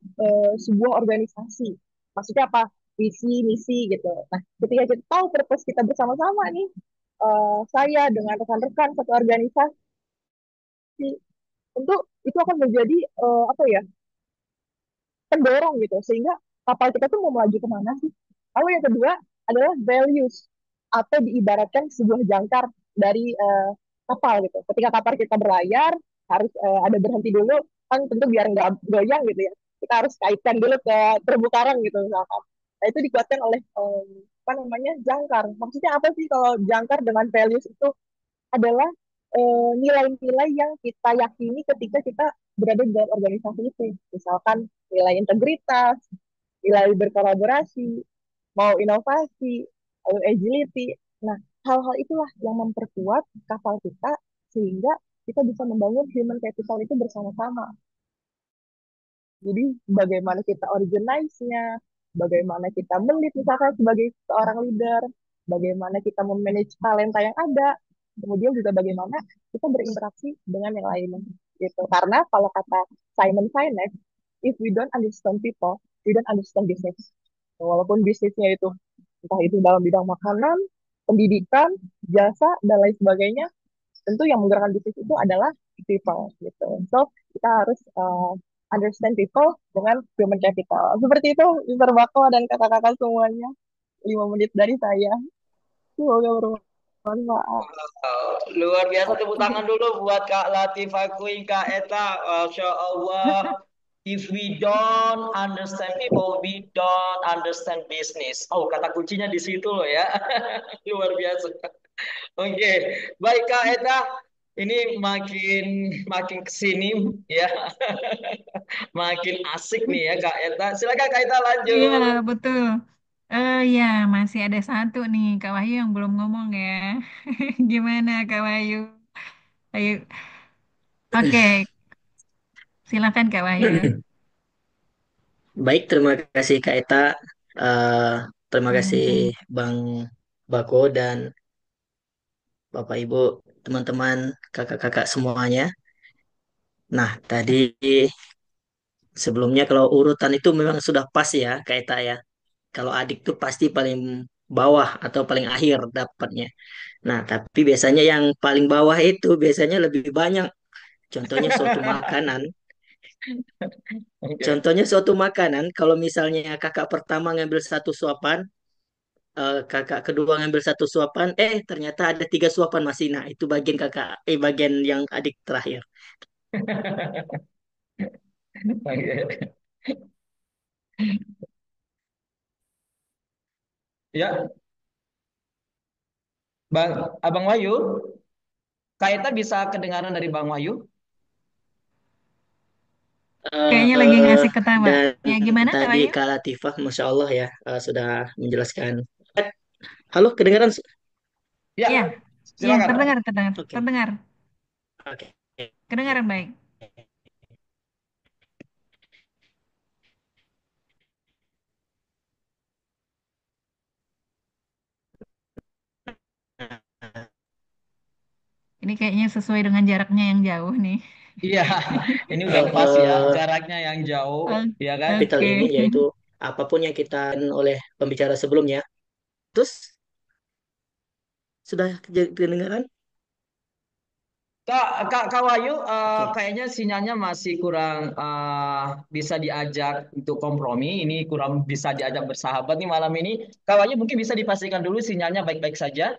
sebuah organisasi. Maksudnya apa? Visi, misi gitu. Nah, ketika kita tahu purpose kita bersama-sama nih, saya dengan rekan-rekan satu organisasi, tentu itu akan menjadi apa ya, pendorong gitu sehingga kapal kita tuh mau melaju kemana sih. Lalu yang kedua adalah values atau diibaratkan sebuah jangkar dari kapal gitu. Ketika kapal kita berlayar harus ada berhenti dulu kan tentu biar nggak goyang gitu ya. Kita harus kaitkan dulu ke terumbu karang gitu misalkan. Nah, itu dikuatkan oleh apa namanya jangkar. Maksudnya apa sih kalau jangkar dengan values itu adalah nilai-nilai yang kita yakini ketika kita berada di dalam organisasi itu. Misalkan nilai integritas, nilai berkolaborasi, mau inovasi, mau agility. Nah, hal-hal itulah yang memperkuat kapal kita sehingga kita bisa membangun human capital itu bersama-sama. Jadi bagaimana kita organize-nya, bagaimana kita melit misalkan sebagai seorang leader, bagaimana kita memanage talenta yang ada, kemudian juga bagaimana kita berinteraksi dengan yang lain gitu. Karena kalau kata Simon Sinek, if we don't understand people, we don't understand business. Walaupun bisnisnya itu entah itu dalam bidang makanan, pendidikan, jasa dan lain sebagainya, tentu yang menggerakkan bisnis itu adalah people gitu. So kita harus understand people dengan human capital. Seperti itu, Mr. Bako dan kakak-kakak semuanya. 5 menit dari saya. Semoga bermanfaat. Luar biasa, tepuk tangan dulu buat Kak Latifah Queen, Kak Eta. Masya Allah. If we don't understand people, we don't understand business. Oh, kata kuncinya di situ loh ya. Luar biasa. Oke, baik Kak Eta. Ini makin makin kesini ya, makin asik nih ya Kak Eta. Silakan Kak Eta Iya, lanjut. betul. Ya, masih ada satu nih, Kak Wahyu yang belum ngomong ya. Gimana, Kak Wahyu? Ayo, oke, silakan Kak Wahyu. Baik, terima kasih Kak Eta. Eh, terima kasih Sama-sama. Bang Bako dan Bapak Ibu, teman-teman, kakak-kakak semuanya. Nah, tadi sebelumnya kalau urutan itu memang sudah pas ya Kak Eta ya. Kalau adik tuh pasti paling bawah atau paling akhir dapatnya. Nah, tapi biasanya yang paling bawah itu biasanya lebih banyak. Contohnya suatu makanan. Oke. Contohnya suatu makanan, kalau misalnya kakak pertama ngambil satu suapan, kakak kedua ngambil satu suapan, ternyata ada tiga suapan masih. Nah, itu bagian kakak, bagian yang adik terakhir. Oke. Ya, Bang Abang Wahyu, Kak Eta bisa kedengaran dari Bang Wahyu? Kayaknya lagi Eh, ngasih ketawa. dan Ya, gimana Kak tadi Wahyu? Kak Latifah, Masya Allah ya, sudah menjelaskan. Halo, kedengaran? Ya, Ya, ya, silakan. terdengar, terdengar, Oke, terdengar, oke. kedengaran baik. Ini kayaknya sesuai dengan jaraknya yang jauh nih. Iya, ini udah Eh, pas ya eh, jaraknya yang jauh, ya kan? Kapital Oke. ini yaitu apapun yang kita oleh pembicara sebelumnya. Terus sudah kedengaran? Kak Wahyu, Oke. kayaknya sinyalnya masih kurang bisa diajak untuk kompromi. Ini kurang bisa diajak bersahabat nih malam ini. Kak Wahyu mungkin bisa dipastikan dulu sinyalnya baik-baik saja,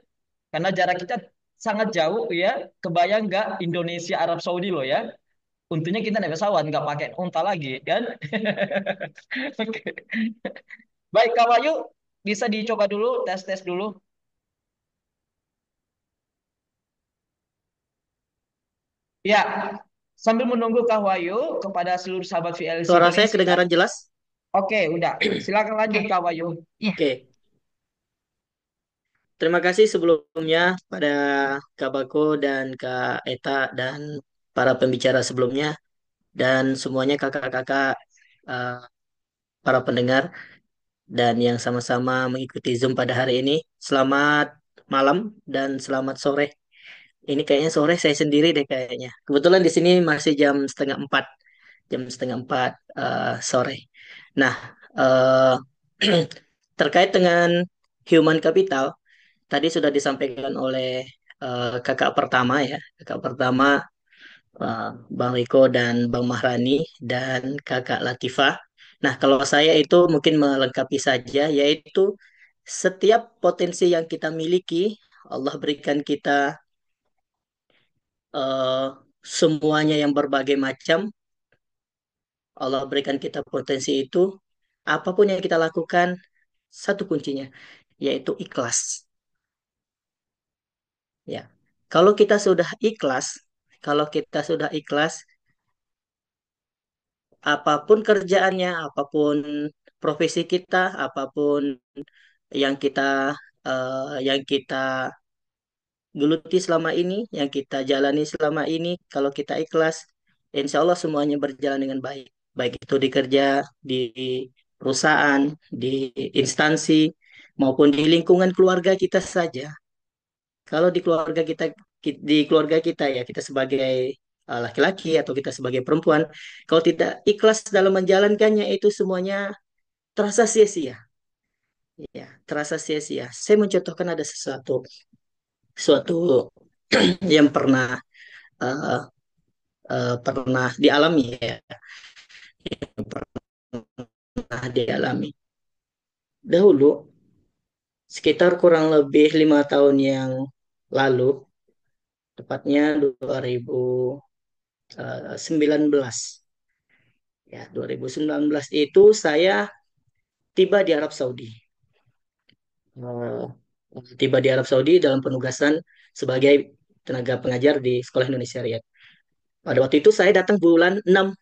karena jarak kita sangat jauh ya. Kebayang nggak Indonesia Arab Saudi loh ya? Untungnya kita naik pesawat, nggak pakai unta lagi kan? Oke. Baik Kak Wahyu, bisa dicoba dulu, tes-tes dulu. Ya, sambil menunggu Kak Wahyu kepada seluruh sahabat VLC Suara saya Indonesia. kedengaran jelas? Oke, udah. Silakan lanjut Oke. Kak Wahyu. Ya. Oke. Terima kasih sebelumnya pada Kak Bako dan Kak Eta dan para pembicara sebelumnya dan semuanya kakak-kakak, eh, para pendengar dan yang sama-sama mengikuti Zoom pada hari ini. Selamat malam dan selamat sore. Ini kayaknya sore saya sendiri deh kayaknya. Kebetulan di sini masih jam setengah empat sore. Nah, eh, terkait dengan human capital, tadi sudah disampaikan oleh kakak pertama ya, kakak pertama, Bang Riko dan Bang Mahrani dan kakak Latifah. Nah, kalau saya itu mungkin melengkapi saja, yaitu setiap potensi yang kita miliki, Allah berikan kita eh, semuanya yang berbagai macam. Allah berikan kita potensi itu, apapun yang kita lakukan, satu kuncinya, yaitu ikhlas. Ya, kalau kita sudah ikhlas, kalau kita sudah ikhlas, apapun kerjaannya, apapun profesi kita, apapun yang kita geluti selama ini, yang kita jalani selama ini, kalau kita ikhlas, insya Allah semuanya berjalan dengan baik. Baik itu di kerja, di perusahaan, di instansi, maupun di lingkungan keluarga kita saja. Kalau di keluarga kita ya, kita sebagai laki-laki atau kita sebagai perempuan, kalau tidak ikhlas dalam menjalankannya, itu semuanya terasa sia-sia. Ya, terasa sia-sia. Saya mencontohkan ada suatu yang uh, pernah dialami ya, pernah dialami. Dahulu, sekitar kurang lebih 5 tahun yang lalu, tepatnya 2019. Ya, 2019 itu saya tiba di Arab Saudi. Eh, Tiba di Arab Saudi dalam penugasan sebagai tenaga pengajar di Sekolah Indonesia Riyadh. Pada waktu itu saya datang bulan 6,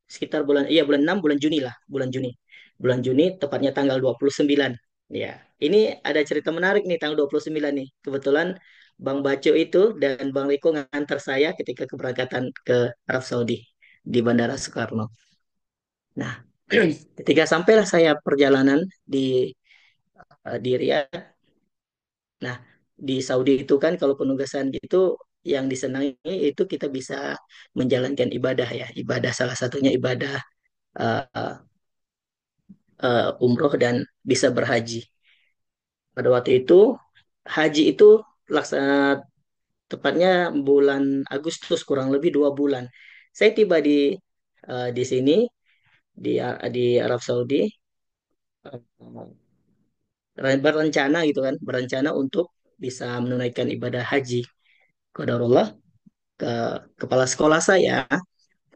sekitar bulan 6, bulan Juni lah, bulan Juni. Bulan Juni tepatnya tanggal 29. Ya, ini ada cerita menarik nih tanggal 29 nih. Kebetulan Bang Baco itu dan Bang Riko ngantar saya ketika keberangkatan ke Arab Saudi di Bandara Soekarno. Nah, ketika sampailah saya perjalanan di Riyadh. Nah, di Saudi itu kan kalau penugasan gitu yang disenangi itu kita bisa menjalankan ibadah ya. Ibadah salah satunya ibadah uh, umroh dan bisa berhaji. Pada waktu itu haji itu laksana tepatnya bulan Agustus kurang lebih 2 bulan. Saya tiba di sini di Arab Saudi, uh, berencana untuk bisa menunaikan ibadah haji. Qadarullah, ke kepala sekolah saya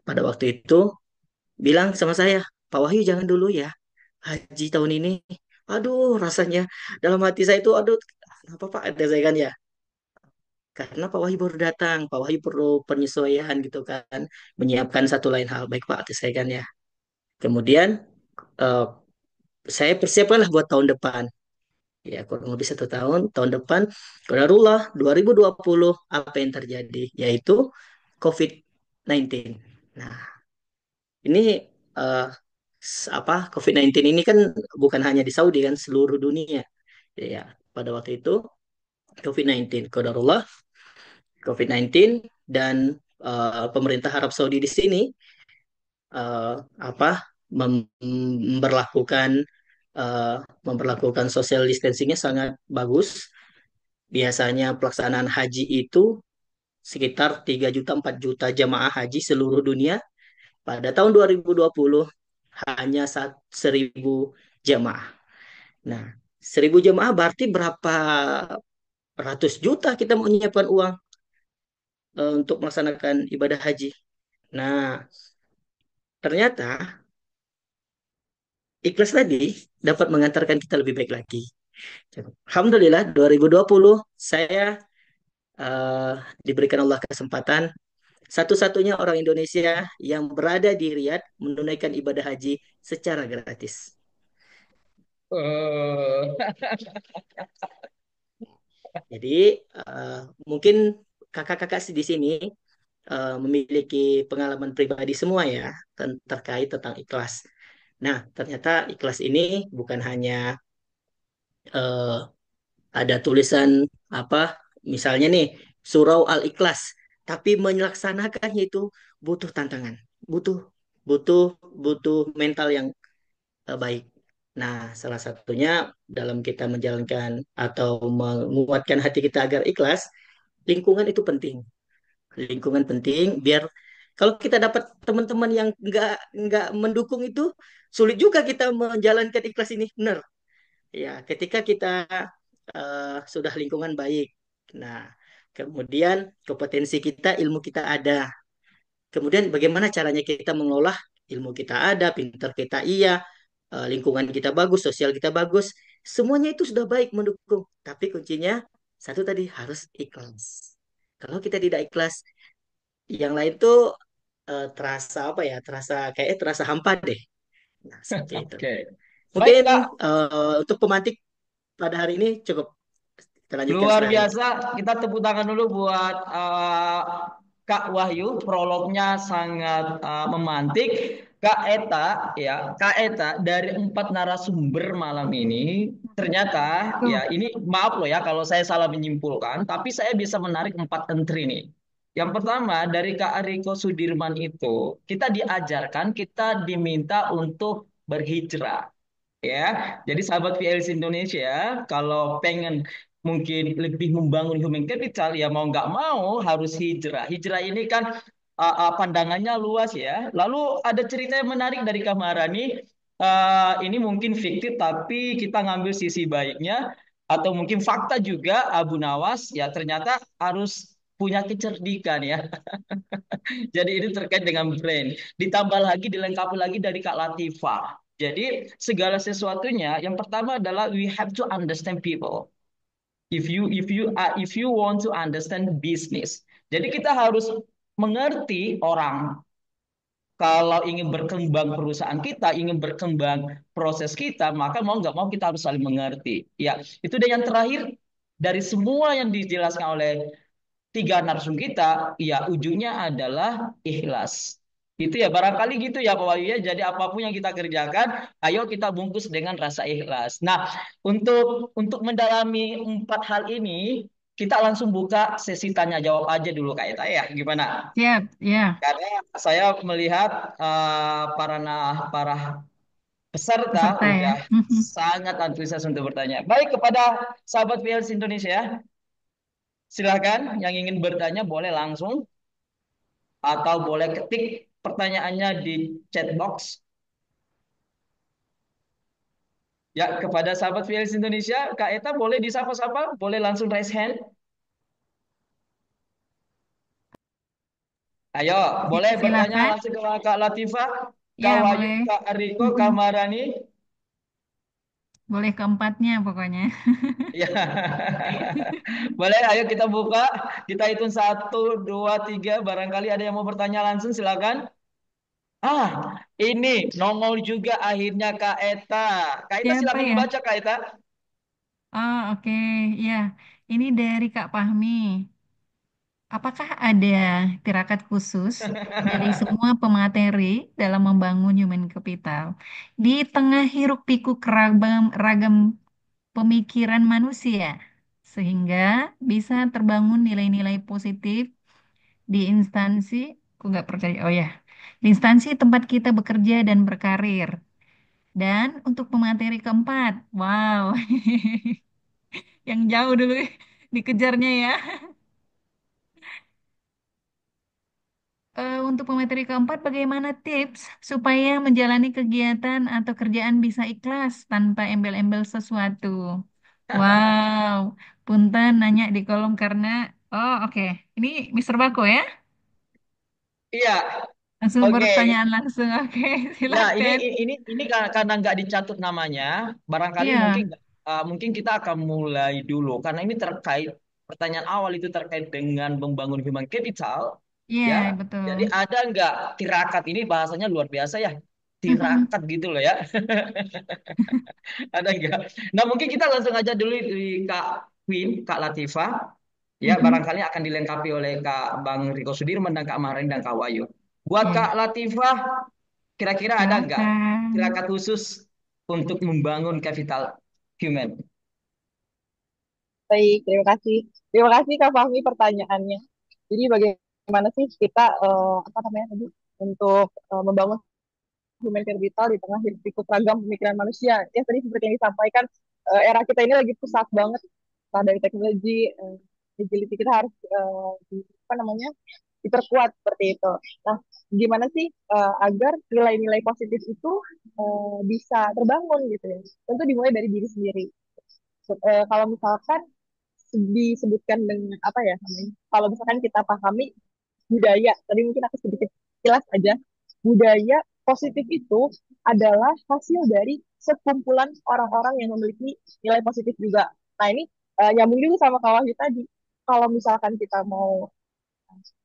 pada waktu itu bilang sama saya, Pak Wahyu jangan dulu ya haji tahun ini. Aduh, rasanya dalam hati saya itu, aduh, kenapa Pak? Ada saya kan ya. Karena Pak Wahyu baru datang, Pak Wahyu perlu penyesuaian gitu kan, menyiapkan satu lain hal. Baik Pak, kata saya kan ya. Kemudian eh, saya persiapkanlah buat tahun depan. Ya, kurang lebih 1 tahun. Tahun depan, qadarullah 2020 apa yang terjadi? Yaitu COVID-19. Nah, ini eh, COVID-19 ini kan bukan hanya di Saudi kan, seluruh dunia. Ya, pada waktu itu COVID-19, qadarullah. COVID-19 dan pemerintah Arab Saudi di sini eh, apa memberlakukan eh, memberlakukan social distancingnya sangat bagus. Biasanya pelaksanaan haji itu sekitar 3 juta 4 juta jamaah haji seluruh dunia. Pada tahun 2020 hanya 1.000 jamaah. Nah, 1.000 jamaah berarti berapa ratus juta kita mau menyiapkan uang untuk melaksanakan ibadah haji. Nah, ternyata ikhlas tadi dapat mengantarkan kita lebih baik lagi. Alhamdulillah 2020 saya eh, diberikan Allah kesempatan satu-satunya orang Indonesia yang berada di Riyadh menunaikan ibadah haji secara gratis. Oh. Jadi eh, mungkin kakak-kakak di sini memiliki pengalaman pribadi semua ya terkait tentang ikhlas. Nah, ternyata ikhlas ini bukan hanya eh, ada tulisan apa, misalnya nih Surau Al-Ikhlas, tapi melaksanakannya itu butuh tantangan, butuh butuh butuh mental yang baik. Nah, salah satunya dalam kita menjalankan atau menguatkan hati kita agar ikhlas, lingkungan itu penting. Lingkungan penting biar kalau kita dapat teman-teman yang nggak mendukung itu sulit juga kita menjalankan ikhlas ini benar. Ya, ketika kita sudah lingkungan baik. Nah, kemudian kompetensi kita, ilmu kita ada. Kemudian bagaimana caranya kita mengolah ilmu kita ada, pintar kita iya, lingkungan kita bagus, sosial kita bagus. Semuanya itu sudah baik mendukung. Tapi kuncinya satu tadi harus ikhlas. Kalau kita tidak ikhlas, yang lain tuh terasa apa ya? Terasa hampa deh. Nah, seperti itu. Oke. Baik, Mungkin Kak. untuk pemantik pada hari ini cukup. Kita lanjutkan Luar setelah ini. biasa. Kita tepuk tangan dulu buat Kak Wahyu. Prolognya sangat memantik. Kak Eta, ya, Kak Eta dari 4 narasumber malam ini, ternyata ya Tuh. ini maaf loh ya kalau saya salah menyimpulkan, tapi saya bisa menarik 4 entry nih. Yang pertama dari Kak Riko Sudirman itu, kita diajarkan, kita diminta untuk berhijrah. Ya, jadi sahabat PLC Indonesia, kalau pengen mungkin lebih membangun human capital, ya mau nggak mau harus hijrah. Hijrah ini kan pandangannya luas ya. Lalu ada cerita yang menarik dari Kamarani. Ini mungkin fiktif, tapi kita ngambil sisi baiknya, atau mungkin fakta juga. Abu Nawas ya ternyata harus punya kecerdikan ya. Jadi ini terkait dengan brain. Ditambah lagi, dilengkapi lagi dari Kak Latifah. Jadi segala sesuatunya yang pertama adalah we have to understand people. If you want to understand business. Jadi kita harus mengerti orang. Kalau ingin berkembang perusahaan kita, ingin berkembang proses kita, maka mau nggak mau kita harus saling mengerti. Ya, itu dan yang terakhir dari semua yang dijelaskan oleh 3 narsum kita, ya ujungnya adalah ikhlas. Itu ya barangkali gitu ya Pak Wahyu ya. Jadi apapun yang kita kerjakan, ayo kita bungkus dengan rasa ikhlas. Nah, untuk mendalami 4 hal ini, kita langsung buka sesi tanya jawab aja dulu Kak Eta ya. Gimana? Siap, ya. Karena saya melihat para peserta Peserta ya. udah sangat antusias untuk bertanya. Baik kepada sahabat PLC Indonesia, silakan yang ingin bertanya boleh langsung atau boleh ketik pertanyaannya di chat box. Ya, kepada sahabat VLC Indonesia, Kak Eta boleh disapa-sapa, boleh langsung raise hand. Ayo, boleh bertanya Silakan. langsung ke Kak Latifah, Kak Ya, Wahyu, boleh. Kak Riko, Kak Marani. Boleh keempatnya pokoknya. Ya, boleh. Ayo kita buka, kita hitung 1, 2, 3. Barangkali ada yang mau bertanya langsung, silakan. Ini nongol juga akhirnya Kak Eta. Kak Eta Siapa silakan ya? dibaca Kak Eta. Oh, oke. Ya, ini dari Kak Fahmi. Apakah ada tirakat khusus dari semua pemateri dalam membangun human capital di tengah hiruk pikuk ragam pemikiran manusia? sehingga bisa terbangun nilai-nilai positif di instansi, aku nggak percaya, oh ya, di instansi tempat kita bekerja dan berkarir. Dan untuk pemateri keempat, wow, yang jauh dulu dikejarnya ya. Untuk pemateri keempat, bagaimana tips supaya menjalani kegiatan atau kerjaan bisa ikhlas tanpa embel-embel sesuatu? Wow, punten nanya di kolom karena, oh oke, ini Mister Bako ya? Iya, Langsung oke. pertanyaan langsung, oke, Ya, ini silakan. ini karena nggak dicatut namanya, barangkali Iya, mungkin kita akan mulai dulu karena ini terkait pertanyaan awal itu terkait dengan membangun human capital, iya ya. betul. Jadi ada nggak tirakat ini bahasanya luar biasa ya, tirakat gitu loh ya. Ada nggak? Nah, mungkin kita langsung aja dulu di Kak Queen, Kak Latifah. Ya, Mm-mm. barangkali akan dilengkapi oleh Kak Bang Riko Sudirman dan Kak Mahren dan Kak Wahyu. Buat Iya, Kak Latifah, kira-kira ada nggak silakan. tirakat khusus untuk membangun capital human? Baik, terima kasih. Terima kasih Kak Fahmi pertanyaannya. Jadi bagaimana sih kita apa namanya tadi untuk membangun human capital di tengah hiruk pikuk ragam pemikiran manusia. Ya tadi seperti yang disampaikan, era kita ini lagi pesat banget. Entah dari teknologi, agility kita harus apa namanya diperkuat seperti itu. Nah, gimana sih agar nilai-nilai positif itu bisa terbangun gitu ya? Tentu dimulai dari diri sendiri. Kalau misalkan disebutkan dengan apa ya namanya? Kalau misalkan kita pahami budaya, tadi mungkin aku sedikit jelas aja. Budaya positif itu adalah hasil dari sekumpulan orang-orang yang memiliki nilai positif juga. Nah ini nyambung juga sama Kak Wahyu tadi. Kalau misalkan kita mau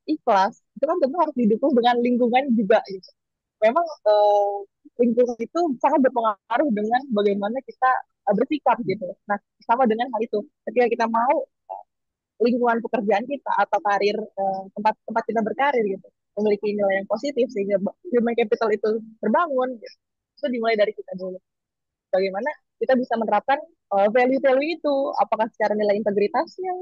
ikhlas, itu kan tentu harus didukung dengan lingkungan juga gitu. Memang lingkungan itu sangat berpengaruh dengan bagaimana kita bersikap gitu. Nah, sama dengan hal itu. Ketika kita mau lingkungan pekerjaan kita atau karir tempat tempat kita berkarir gitu memiliki nilai yang positif sehingga human capital itu terbangun gitu. Itu dimulai dari kita dulu. Bagaimana kita bisa menerapkan value-value itu, apakah secara nilai integritasnya,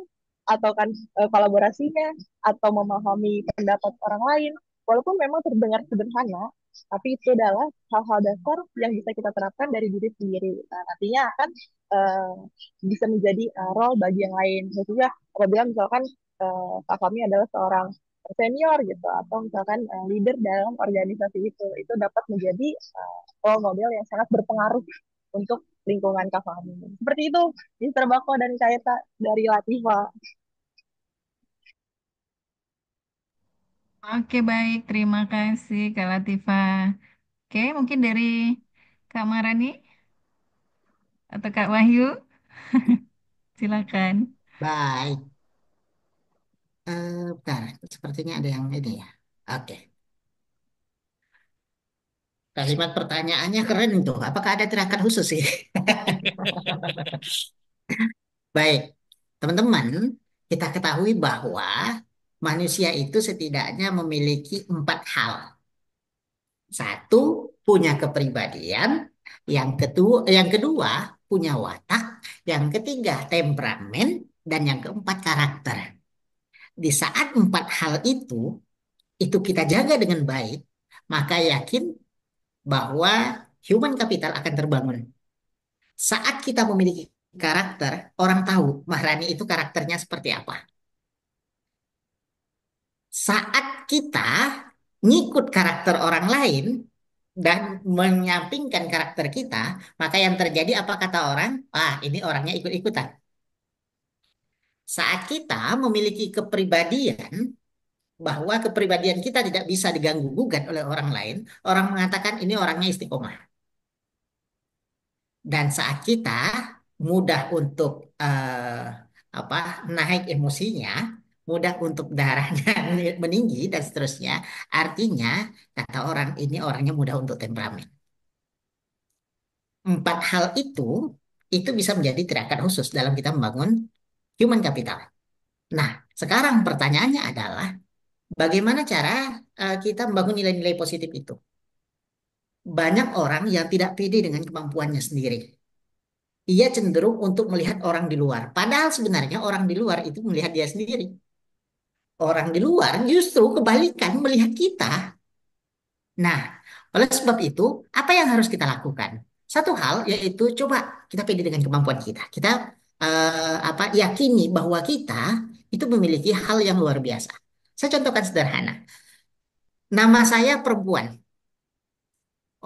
atau kan kolaborasinya, atau memahami pendapat orang lain. Walaupun memang terdengar sederhana, tapi itu adalah hal-hal dasar yang bisa kita terapkan dari diri sendiri. Nah, nantinya akan uh, bisa menjadi role bagi yang lain. Dan juga apabila misalkan Pak Fahmi adalah seorang senior gitu, atau misalkan leader dalam organisasi itu dapat menjadi role model yang sangat berpengaruh untuk lingkungan Kak Fahmi. Seperti itu, Mister Bako dan Kaeta dari Latifa. Oke, baik. Terima kasih, Kak Latifah. Oke, mungkin dari Kak Marani atau Kak Wahyu, silakan. Baik. Bentar, sepertinya ada yang ini ya. Oke. Kalimat pertanyaannya keren itu. Apakah ada tirakat khusus sih? Baik, teman-teman, kita ketahui bahwa manusia itu setidaknya memiliki 4 hal. Satu, punya kepribadian. Yang kedua, punya watak. Yang ketiga, temperamen. Dan yang keempat, karakter. Di saat 4 hal itu kita jaga dengan baik, maka yakin bahwa human capital akan terbangun. Saat kita memiliki karakter, orang tahu Mahrani itu karakternya seperti apa. Saat kita ngikut karakter orang lain dan menyampingkan karakter kita, maka yang terjadi apa kata orang? Ah, ini orangnya ikut-ikutan. Saat kita memiliki kepribadian, bahwa kepribadian kita tidak bisa diganggu gugat oleh orang lain, orang mengatakan ini orangnya istiqomah. Dan saat kita mudah untuk apa naik emosinya, mudah untuk darahnya meninggi dan seterusnya, artinya kata orang ini orangnya mudah untuk temperamen. 4 hal itu bisa menjadi tirakat khusus dalam kita membangun human capital. Nah, sekarang pertanyaannya adalah bagaimana cara kita membangun nilai-nilai positif itu? Banyak orang yang tidak pede dengan kemampuannya sendiri. ia cenderung untuk melihat orang di luar. Padahal sebenarnya orang di luar itu melihat dia sendiri. Orang di luar justru kebalikan melihat kita. Nah, oleh sebab itu, apa yang harus kita lakukan? Satu hal yaitu coba kita pede dengan kemampuan kita. Kita yakini bahwa kita itu memiliki hal yang luar biasa. Saya contohkan sederhana. Nama saya perempuan.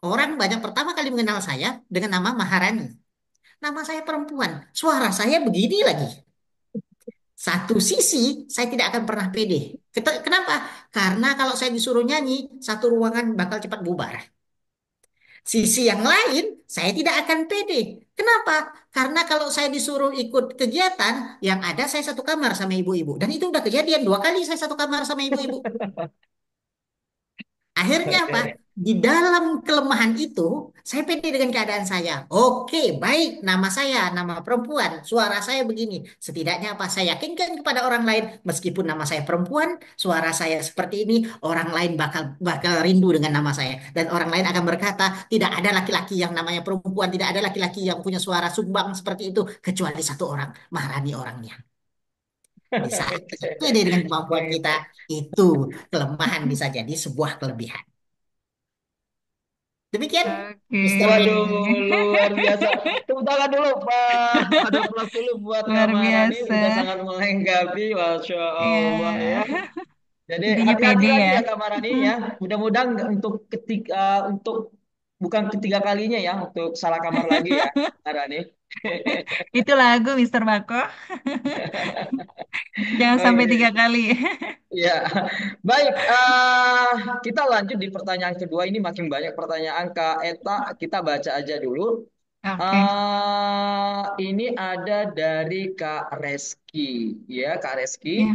Orang banyak pertama kali mengenal saya dengan nama Maharani. Nama saya perempuan. Suara saya begini lagi. Satu sisi, saya tidak akan pernah pede. Kenapa? Karena kalau saya disuruh nyanyi, satu ruangan bakal cepat bubar. Sisi yang lain, saya tidak akan pede. Kenapa? Karena kalau saya disuruh ikut kegiatan, yang ada saya satu kamar sama ibu-ibu. Dan itu udah kejadian 2 kali saya satu kamar sama ibu-ibu. Akhirnya apa? Oke. Di dalam kelemahan itu, saya pede dengan keadaan saya. Oke, baik, nama saya, nama perempuan, suara saya begini. Setidaknya apa? Saya yakinkan kepada orang lain, meskipun nama saya perempuan, suara saya seperti ini, orang lain bakal bakal rindu dengan nama saya. Dan orang lain akan berkata, tidak ada laki-laki yang namanya perempuan, tidak ada laki-laki yang punya suara sumbang seperti itu, kecuali satu orang, Maharani orangnya. Di saat kita pede dengan kemampuan Baik, kita, baik. itu kelemahan bisa jadi sebuah kelebihan. Demikian, Oke. Mr. B. Waduh, luar biasa. Tepuk tangan dulu, Pak. Ada plus dulu buat Kak Luar Maharani. biasa. Udah sangat melengkapi. Masya Allah ya. Ya, Jadi intinya hati-hati pede lagi ya. ya Kak Maharani ya. Mudah-mudahan nggak untuk bukan ketiga kalinya ya. Untuk salah kamar lagi ya, Maharani. Itu lagu Mister Bako. Jangan sampai Oke. 3 kali. Ya, baik. Kita lanjut di pertanyaan kedua. Ini makin banyak pertanyaan Kak Eta. Kita baca aja dulu. Oke. Ini ada dari Kak Reski, ya Kak Reski. Ya,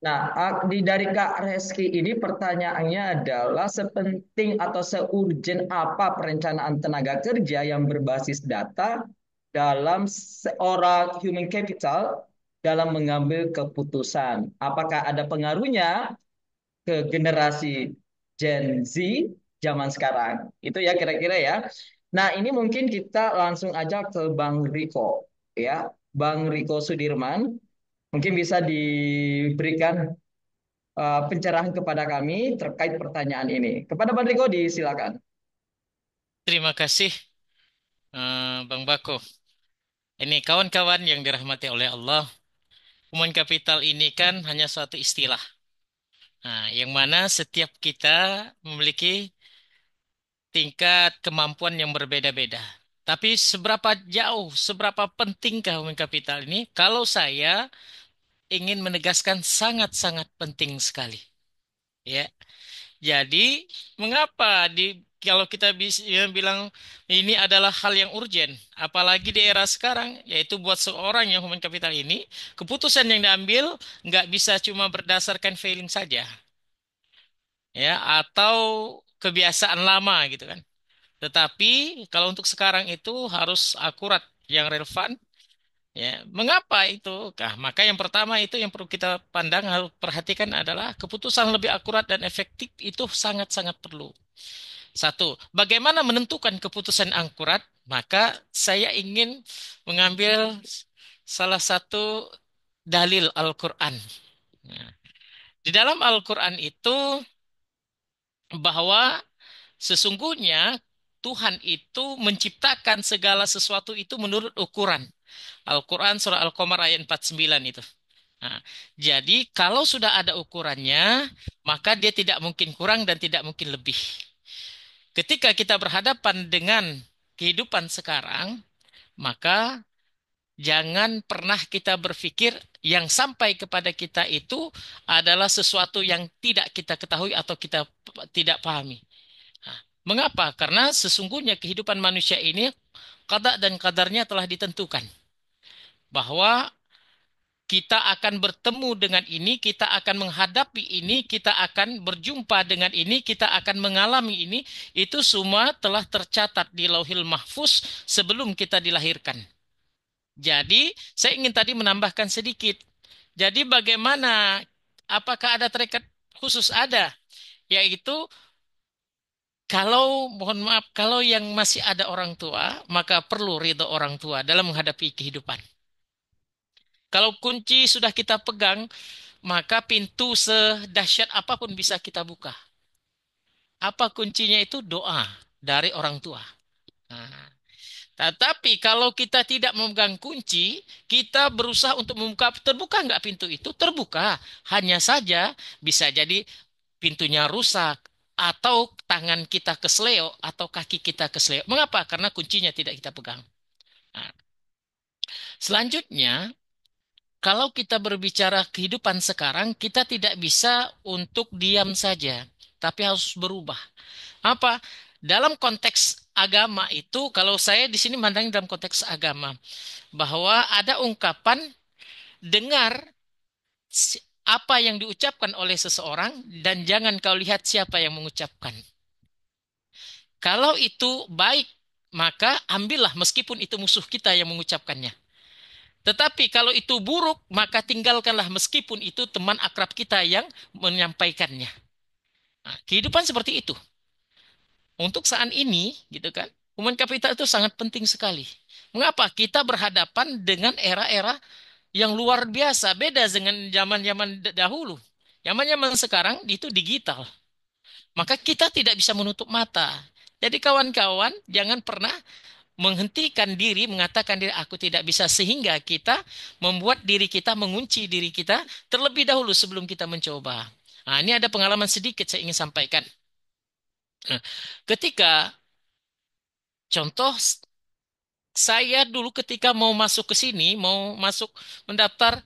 Nah, dari Kak Reski ini pertanyaannya adalah sepenting atau seurgent apa perencanaan tenaga kerja yang berbasis data dalam seorang human capital dalam mengambil keputusan? Apakah ada pengaruhnya ke generasi Gen Z zaman sekarang? Itu ya kira-kira ya. Nah, ini mungkin kita langsung aja ke Bang Riko, ya. Bang Riko Sudirman, mungkin bisa diberikan pencerahan kepada kami terkait pertanyaan ini. Kepada Bang Riko disilakan. Terima kasih, Bang Bako. Ini kawan-kawan yang dirahmati oleh Allah. Human capital ini kan hanya suatu istilah. Nah, yang mana setiap kita memiliki tingkat kemampuan yang berbeda-beda. Tapi seberapa jauh, seberapa pentingkah human capital ini? Kalau saya ingin menegaskan sangat-sangat penting sekali. Ya, jadi mengapa kalau kita bisa bilang ini adalah hal yang urgent, apalagi di era sekarang, yaitu buat seorang yang human capital ini, keputusan yang diambil nggak bisa cuma berdasarkan feeling saja, ya, atau kebiasaan lama gitu kan. Tetapi kalau untuk sekarang itu harus akurat, yang relevan. Ya, mengapa itu? Nah, maka yang pertama itu yang perlu kita pandang, harus perhatikan adalah keputusan lebih akurat dan efektif itu sangat-sangat perlu. Satu, bagaimana menentukan keputusan akurat? Maka saya ingin mengambil salah satu dalil Al-Quran. Nah, di dalam Al-Quran itu bahwa sesungguhnya Tuhan itu menciptakan segala sesuatu itu menurut ukuran. Al-Quran surah Al-Qamar ayat 49 itu. Nah, jadi kalau sudah ada ukurannya, maka dia tidak mungkin kurang dan tidak mungkin lebih. Ketika kita berhadapan dengan kehidupan sekarang, maka jangan pernah kita berpikir yang sampai kepada kita itu adalah sesuatu yang tidak kita ketahui atau kita tidak pahami. Nah, mengapa? Karena sesungguhnya kehidupan manusia ini qada dan qadarnya telah ditentukan. Bahwa kita akan bertemu dengan ini, kita akan menghadapi ini, kita akan berjumpa dengan ini, kita akan mengalami ini. Itu semua telah tercatat di Lauhil Mahfuz sebelum kita dilahirkan. Jadi, saya ingin tadi menambahkan sedikit. Jadi, apakah ada terikat khusus? Ada, yaitu Kalau, mohon maaf, kalau yang masih ada orang tua, maka perlu ridho orang tua dalam menghadapi kehidupan. Kalau kunci sudah kita pegang, maka pintu sedahsyat apapun bisa kita buka. Apa kuncinya itu? Doa dari orang tua. Nah, tetapi kalau kita tidak memegang kunci, kita berusaha untuk membuka, terbuka nggak pintu itu? Terbuka. Hanya saja bisa jadi pintunya rusak, atau tangan kita kesleo, atau kaki kita kesleo. Mengapa? Karena kuncinya tidak kita pegang. Nah, selanjutnya, kalau kita berbicara kehidupan sekarang, kita tidak bisa untuk diam saja, tapi harus berubah. Apa? Dalam konteks agama itu, kalau saya di sini mandang dalam konteks agama, bahwa ada ungkapan dengar apa yang diucapkan oleh seseorang dan jangan kau lihat siapa yang mengucapkan. Kalau itu baik, maka ambillah meskipun itu musuh kita yang mengucapkannya. Tetapi kalau itu buruk, maka tinggalkanlah meskipun itu teman akrab kita yang menyampaikannya. Nah, kehidupan seperti itu. Untuk saat ini, gitu kan, human capital itu sangat penting sekali. Mengapa? Kita berhadapan dengan era-era yang luar biasa, beda dengan zaman-zaman dahulu. Zaman-zaman sekarang itu digital. Maka kita tidak bisa menutup mata. Jadi kawan-kawan, jangan pernah menghentikan diri, mengatakan diri aku tidak bisa, sehingga kita membuat diri kita, mengunci diri kita terlebih dahulu sebelum kita mencoba. Nah, ini ada pengalaman sedikit saya ingin sampaikan. Nah, ketika contoh saya dulu ketika mau masuk ke sini, mau masuk mendaftar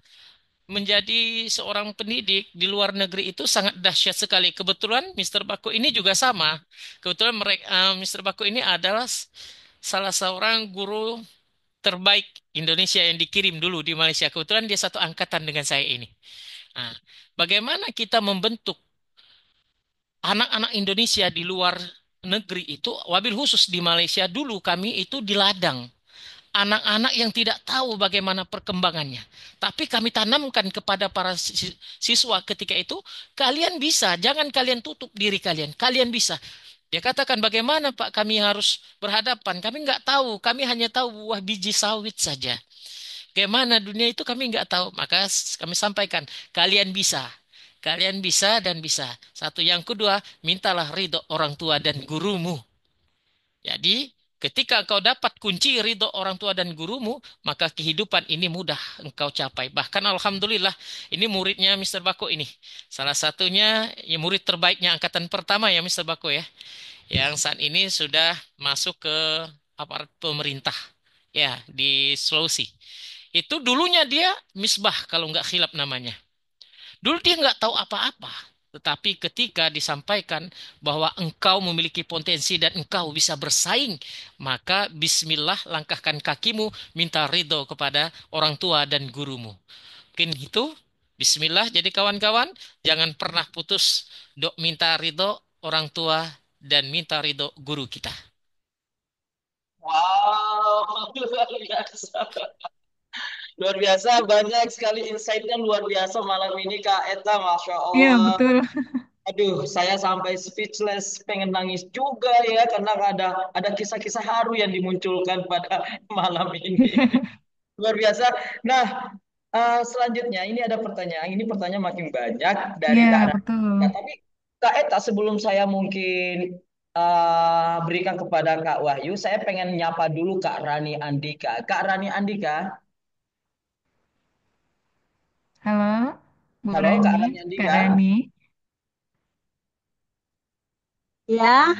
menjadi seorang pendidik di luar negeri itu sangat dahsyat sekali. Kebetulan Mr. Bako ini juga sama. Kebetulan mereka, Mr. Bako ini adalah salah seorang guru terbaik Indonesia yang dikirim dulu di Malaysia. Kebetulan dia satu angkatan dengan saya ini. Nah, bagaimana kita membentuk anak-anak Indonesia di luar negeri itu, wabil khusus di Malaysia dulu kami itu di ladang. Anak-anak yang tidak tahu bagaimana perkembangannya. Tapi kami tanamkan kepada para siswa ketika itu, kalian bisa, jangan kalian tutup diri kalian, kalian bisa. Dia katakan, bagaimana Pak kami harus berhadapan? Kami nggak tahu, kami hanya tahu buah biji sawit saja. Bagaimana dunia itu kami nggak tahu. Maka kami sampaikan, kalian bisa. Kalian bisa dan bisa. Satu, yang kedua, mintalah ridho orang tua dan gurumu. Jadi, ketika engkau dapat kunci ridho orang tua dan gurumu, maka kehidupan ini mudah engkau capai. Bahkan Alhamdulillah, ini muridnya Mr. Bako ini. Salah satunya, ya murid terbaiknya angkatan pertama ya Mr. Bako ya. Yang saat ini sudah masuk ke aparat pemerintah ya di Sulawesi. Itu dulunya dia Misbah kalau nggak khilaf namanya. Dulu dia nggak tahu apa-apa. Tetapi ketika disampaikan bahwa engkau memiliki potensi dan engkau bisa bersaing, maka bismillah langkahkan kakimu, minta ridho kepada orang tua dan gurumu. Mungkin itu, bismillah. Jadi kawan-kawan, jangan pernah putus dok minta ridho orang tua dan minta ridho guru kita. Wow, luar biasa. Luar biasa, banyak sekali insight-nya luar biasa malam ini Kak Eta, Masya Iya, Allah. betul. Aduh, saya sampai speechless, pengen nangis juga ya, karena ada kisah-kisah haru yang dimunculkan pada malam ini. Luar biasa. Nah, selanjutnya ini ada pertanyaan. Ini pertanyaan makin banyak dari Iya, Kak Rani. betul. Ya, tapi Kak Eta, sebelum saya mungkin berikan kepada Kak Wahyu, saya pengen nyapa dulu Kak Rani Andika. Kak Rani Andika, Halo, Bu halo Rani, Kak Rani Kak Andika. Rani. Ya,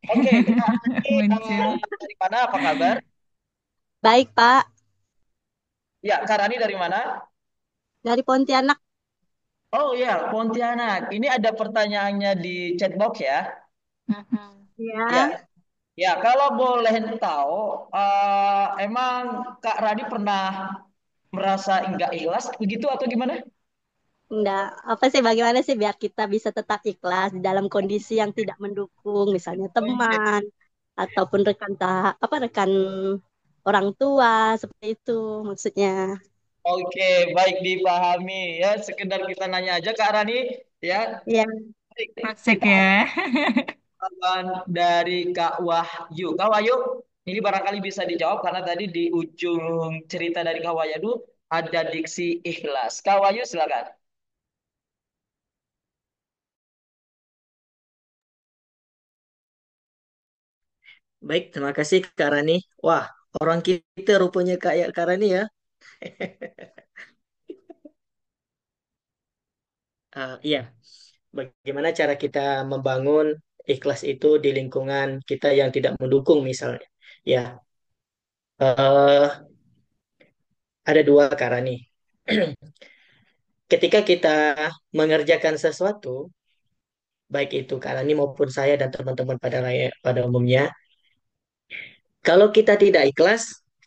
Oke, Kak Rani Muncul. dari mana? Apa kabar? baik Pak. Ya, Kak Rani dari mana? Dari Pontianak. Oh ya, Pontianak. Ini ada pertanyaannya di chatbox ya. Mm-mm. Ya, Ya, ya. Kalau boleh tahu, emang Kak Rani pernah merasa enggak ikhlas begitu atau gimana? enggak. Apa sih bagaimana sih biar kita bisa tetap ikhlas di dalam kondisi yang tidak mendukung, misalnya Oke, teman ataupun rekan orang tua seperti itu maksudnya. oke, baik dipahami ya. Sekedar kita nanya aja Kak Rani, ya. Ya, Baik, Cross check kita ya. jawaban dari Kak Wahyu. Kak Wahyu, ini barangkali bisa dijawab karena tadi di ujung cerita dari Kak Wahyu ada diksi ikhlas. Kak Wahyu silakan. Baik, terima kasih Kak Rani. Wah, orang kita rupanya kayak Kak Rani ya. Iya, bagaimana cara kita membangun ikhlas itu di lingkungan kita yang tidak mendukung misalnya. Ya, eh, ada dua Kak Rani. Ketika kita mengerjakan sesuatu, baik itu Kak Rani maupun saya dan teman-teman pada umumnya, kalau kita tidak ikhlas,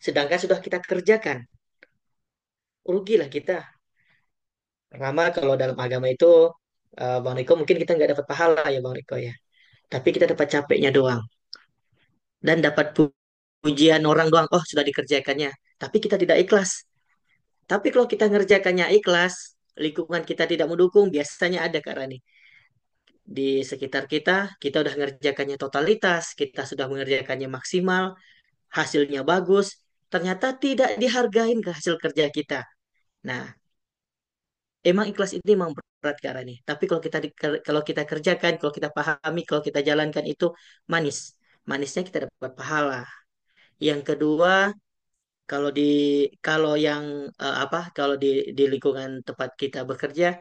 sedangkan sudah kita kerjakan, rugilah kita. Pertama, kalau dalam agama itu, Bang Riko, mungkin kita nggak dapat pahala ya Bang Riko ya. Tapi kita dapat capeknya doang. Dan dapat pujian orang doang, oh sudah dikerjakannya. Tapi kita tidak ikhlas. Tapi kalau kita ngerjakannya ikhlas, lingkungan kita tidak mendukung, biasanya ada Kak Rani. Di sekitar kita udah ngerjakannya totalitas, kita sudah mengerjakannya maksimal, hasilnya bagus, ternyata tidak dihargain ke hasil kerja kita. Nah, emang ikhlas ini emang berat Kak Rani. Tapi kalau kita kerjakan, kalau kita pahami, kalau kita jalankan itu manis. Manisnya kita dapat pahala. Yang kedua, kalau di kalau yang kalau di lingkungan tempat kita bekerja,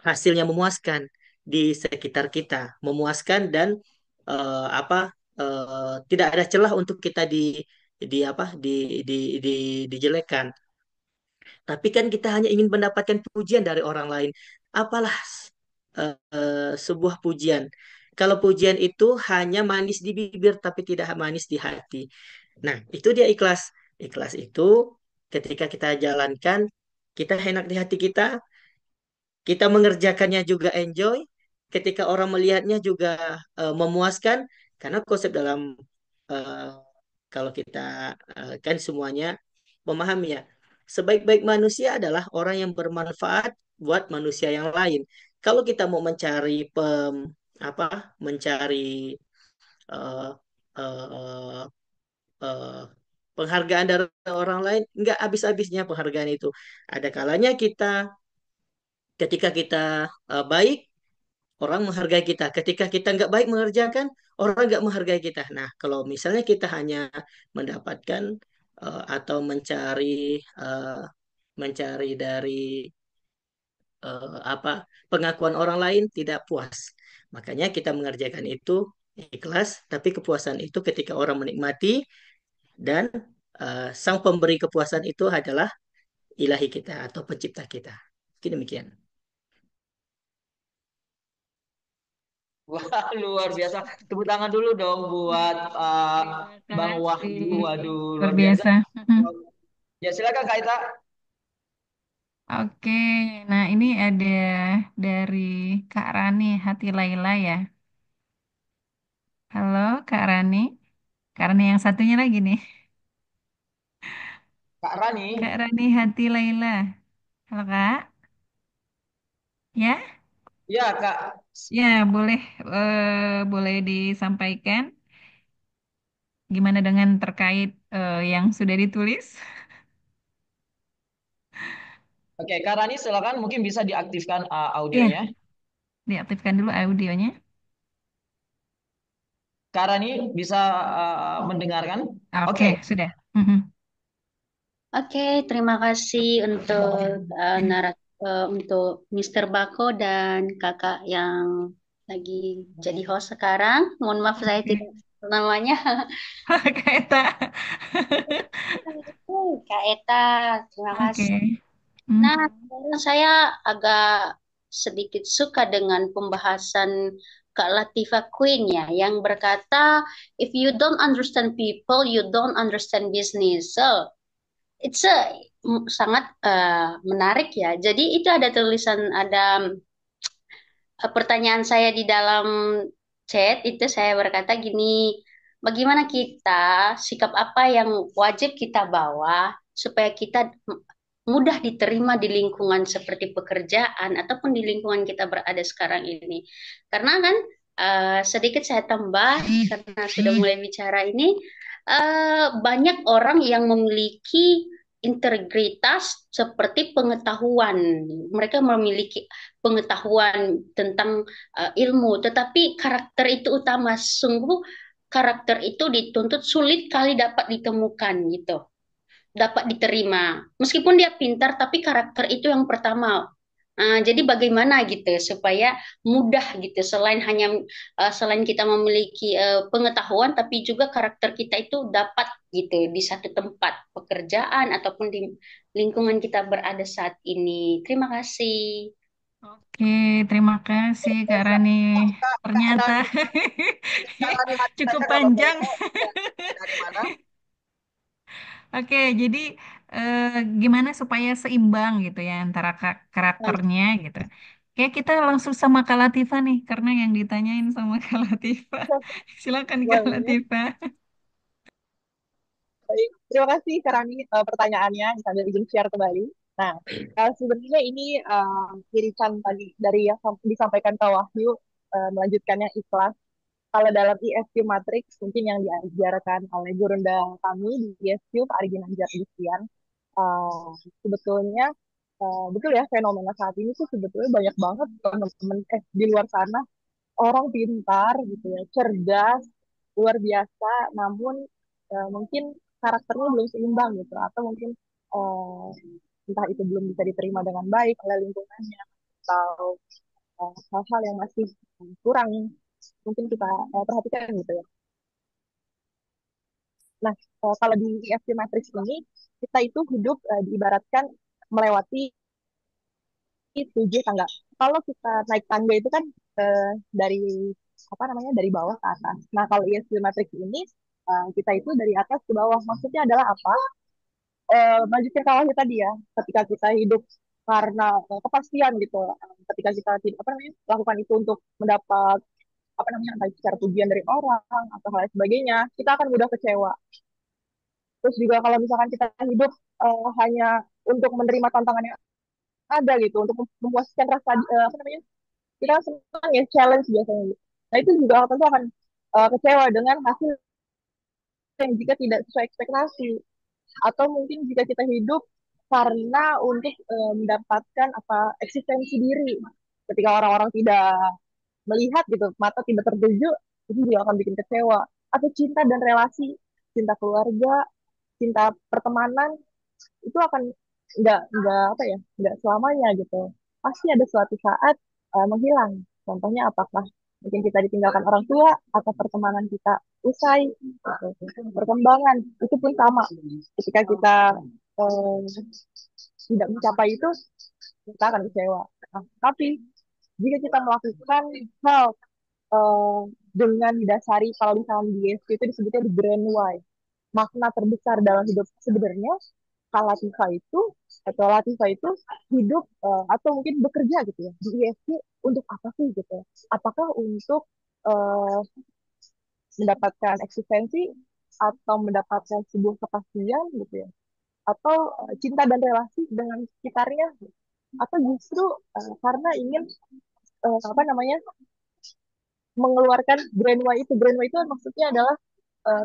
hasilnya memuaskan di sekitar kita, memuaskan dan tidak ada celah untuk kita di apa di dijelekan. Tapi kan kita hanya ingin mendapatkan pujian dari orang lain. Apalah sebuah pujian. Kalau pujian itu hanya manis di bibir tapi tidak manis di hati. Nah, itu dia ikhlas. Ikhlas itu ketika kita jalankan, kita enak di hati kita mengerjakannya juga enjoy, ketika orang melihatnya juga memuaskan, karena konsep dalam eh, kalau kita kan semuanya memahami ya, sebaik-baik manusia adalah orang yang bermanfaat buat manusia yang lain. Kalau kita mau mencari eh, eh, eh, penghargaan dari orang lain, nggak habis-habisnya penghargaan itu. Ada kalanya ketika kita baik, orang menghargai kita. Ketika kita nggak baik mengerjakan, orang nggak menghargai kita. Nah, kalau misalnya kita hanya mendapatkan atau eh, mencari dari apa pengakuan orang lain tidak puas. Makanya kita mengerjakan itu ikhlas, tapi kepuasan itu ketika orang menikmati dan sang pemberi kepuasan itu adalah ilahi kita atau pencipta kita. Mungkin demikian. Wah, luar biasa. Tepuk tangan dulu dong buat Terima Bang kasih. Wahyu. Waduh, Luar luar biasa. biasa. Ya, silakan Kak Ita. Oke, nah ini ada dari Kak Rani Hati Laila ya. Halo Kak Rani. Kak Rani yang satunya lagi nih. Kak Rani. Kak Rani Hati Laila. Halo Kak. Ya, Ya, Kak. ya boleh disampaikan gimana dengan terkait yang sudah ditulis? Oke, Kak Rani silakan mungkin bisa diaktifkan Iya, audionya. diaktifkan dulu audionya. Kak Rani bisa mendengarkan? Oke, Oke. sudah. Mhm. Oke, terima kasih untuk untuk Mr. Bako dan kakak yang lagi jadi host sekarang. Mohon maaf saya Oke. tidak tahu namanya. Kak Eta. Kak Eta, terima Oke. kasih. Nah, Mhm. sekarang saya agak sedikit suka dengan pembahasan Kak Latifah Queen ya, yang berkata, if you don't understand people, you don't understand business. So, it's sangat menarik ya. Jadi itu ada tulisan, ada pertanyaan saya di dalam chat itu saya berkata gini, bagaimana kita, sikap apa yang wajib kita bawa supaya kita mudah diterima di lingkungan seperti pekerjaan ataupun di lingkungan kita berada sekarang ini. Karena kan Sedikit saya tambah karena sudah mulai bicara ini, banyak orang yang memiliki integritas seperti pengetahuan. Mereka memiliki pengetahuan tentang ilmu, tetapi karakter itu utama. Sungguh karakter itu dituntut sulit kali dapat ditemukan gitu, dapat diterima. Meskipun dia pintar, tapi karakter itu yang pertama. Jadi bagaimana gitu supaya mudah gitu, selain kita memiliki pengetahuan, tapi juga karakter kita itu dapat gitu di satu tempat pekerjaan ataupun di lingkungan kita berada saat ini. Terima kasih. Oke, terima kasih Kak Rani. Kak Ternyata Rani, Kak Rani mati cukup saya kalau boleh panjang. tahu dari mana? Oke, jadi gimana supaya seimbang gitu ya antara Baik, karakternya gitu. Oke, kita langsung sama Kak Latifa nih, karena yang ditanyain sama Kak Latifa. Silakan Kak boleh. Latifa. Baik, terima kasih Kak Rani pertanyaannya, sambil izin share kembali. Nah, sebenarnya ini irisan tadi dari yang disampaikan Kak Wahyu, melanjutkannya ikhlas. Kalau dalam ISQ Matrix, mungkin yang diajarkan oleh gurunda kami di ISQ, Pak Argi Nanjar Christian, uh, sebetulnya betul ya, fenomena saat ini tuh sebetulnya banyak banget teman-teman di luar sana orang pintar gitu ya, cerdas, luar biasa, namun mungkin karakternya belum seimbang gitu, atau mungkin entah itu belum bisa diterima dengan baik oleh lingkungannya, atau hal-hal yang masih kurang mungkin kita perhatikan gitu ya. Nah, kalau di EFT Matrix ini, kita itu hidup diibaratkan melewati 7 tangga. Kalau kita naik tangga itu kan dari apa namanya, dari bawah ke atas. Nah, kalau ESG matrix ini kita itu dari atas ke bawah. Maksudnya adalah apa? Lanjutin kalau tadi ya, ketika kita hidup karena kepastian gitu. Ketika kita tidak apa namanya, lakukan itu untuk mendapat apa namanya, entah itu secara pujian dari orang atau hal lain sebagainya, kita akan mudah kecewa. Terus juga kalau misalkan kita hidup hanya untuk menerima tantangan yang ada gitu, untuk memuaskan rasa apa namanya, kita senang ya challenge biasanya gitu. Nah itu juga tentu akan kecewa dengan hasil yang jika tidak sesuai ekspektasi, atau mungkin jika kita hidup karena untuk mendapatkan apa, eksistensi diri, ketika orang-orang tidak melihat gitu, mata tidak tertuju, itu juga akan bikin kecewa. Atau cinta dan relasi, cinta keluarga, cinta pertemanan, itu akan nggak apa ya, nggak selamanya gitu, pasti ada suatu saat menghilang. Contohnya apakah mungkin kita ditinggalkan orang tua, atau pertemanan kita usai gitu. Perkembangan itu pun sama, ketika kita eh, tidak mencapai itu, kita akan kecewa. Nah, tapi jika kita melakukan hal eh, dengan didasari, kalau misalnya di ESP itu disebutnya the grand why, makna terbesar dalam hidup sebenarnya, Kak Latifa itu atau Latifa itu hidup atau mungkin bekerja gitu ya di ISG untuk apa sih gitu? Apakah untuk eh, mendapatkan eksistensi, atau mendapatkan sebuah kepastian gitu ya, atau cinta dan relasi dengan sekitarnya, atau justru karena ingin apa namanya, mengeluarkan grand why itu. Grand why itu maksudnya adalah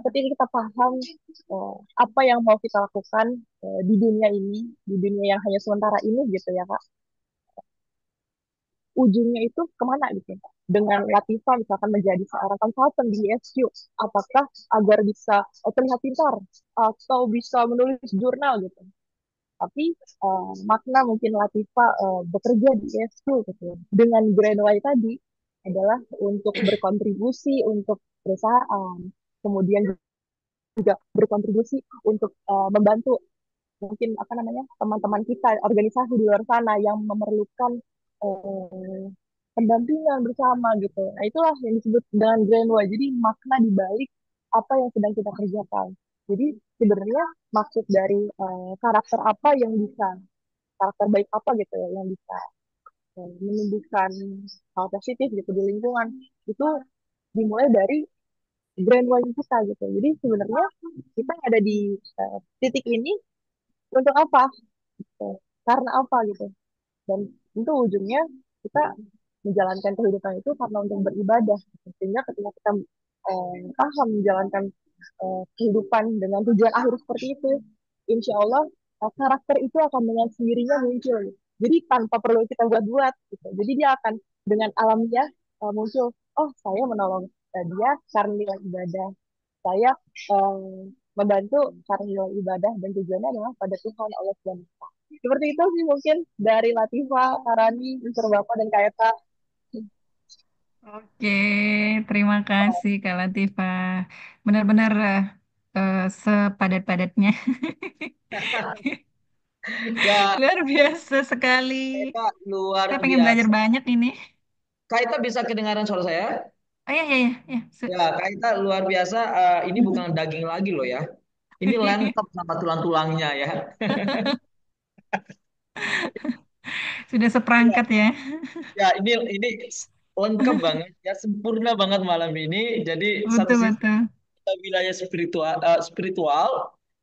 ketika kita paham apa yang mau kita lakukan di dunia ini, di dunia yang hanya sementara ini gitu ya Kak, ujungnya itu kemana gitu. Dengan Latifa misalkan menjadi seorang konsultan di ESQ, apakah agar bisa terlihat pintar, atau bisa menulis jurnal gitu. Tapi makna mungkin Latifa bekerja di ESQ gitu ya, dengan Grand Why tadi adalah untuk berkontribusi untuk perusahaan, kemudian juga berkontribusi untuk membantu mungkin apa namanya, teman-teman kita organisasi di luar sana yang memerlukan eh, pendampingan bersama gitu. Nah itulah yang disebut dengan grand why. Jadi makna di balik apa yang sedang kita kerjakan. Jadi sebenarnya maksud dari karakter apa yang bisa, karakter baik apa gitu ya, yang bisa menumbuhkan hal positif gitu di lingkungan, itu dimulai dari grand why kita gitu. Jadi sebenarnya kita ada di titik ini untuk apa? Gitu. Karena apa gitu. Dan itu ujungnya kita menjalankan kehidupan itu karena untuk beribadah. Sehingga ketika kita paham menjalankan kehidupan dengan tujuan akhir seperti itu, insya Allah karakter itu akan dengan sendirinya muncul. Jadi tanpa perlu kita buat-buat gitu. Jadi dia akan dengan alamiah muncul. Oh, saya menolong dia karena nilai ibadah. Saya membantu karena nilai ibadah dan tujuannya adalah pada Tuhan Allah SWT. Seperti itu sih mungkin dari Latifa, Karani, Mr. Bapak, dan Kayeta. Oke, terima kasih Kak Latifah. Benar-benar sepadat-padatnya. Ya, Luar biasa sekali. Kaita luar Saya pengen belajar biasa. banyak ini. Kaita bisa kedengaran suara saya? Oh iya, iya, iya. Iya. Ya, Kaita luar biasa. Ini bukan daging lagi loh ya. Ini lengkap sama tulang-tulangnya ya. Sudah Ya, seperangkat ya. ya, ini lengkap banget ya, sempurna banget malam ini. Jadi satu sisi Betul-betul. ada wilayah spiritual,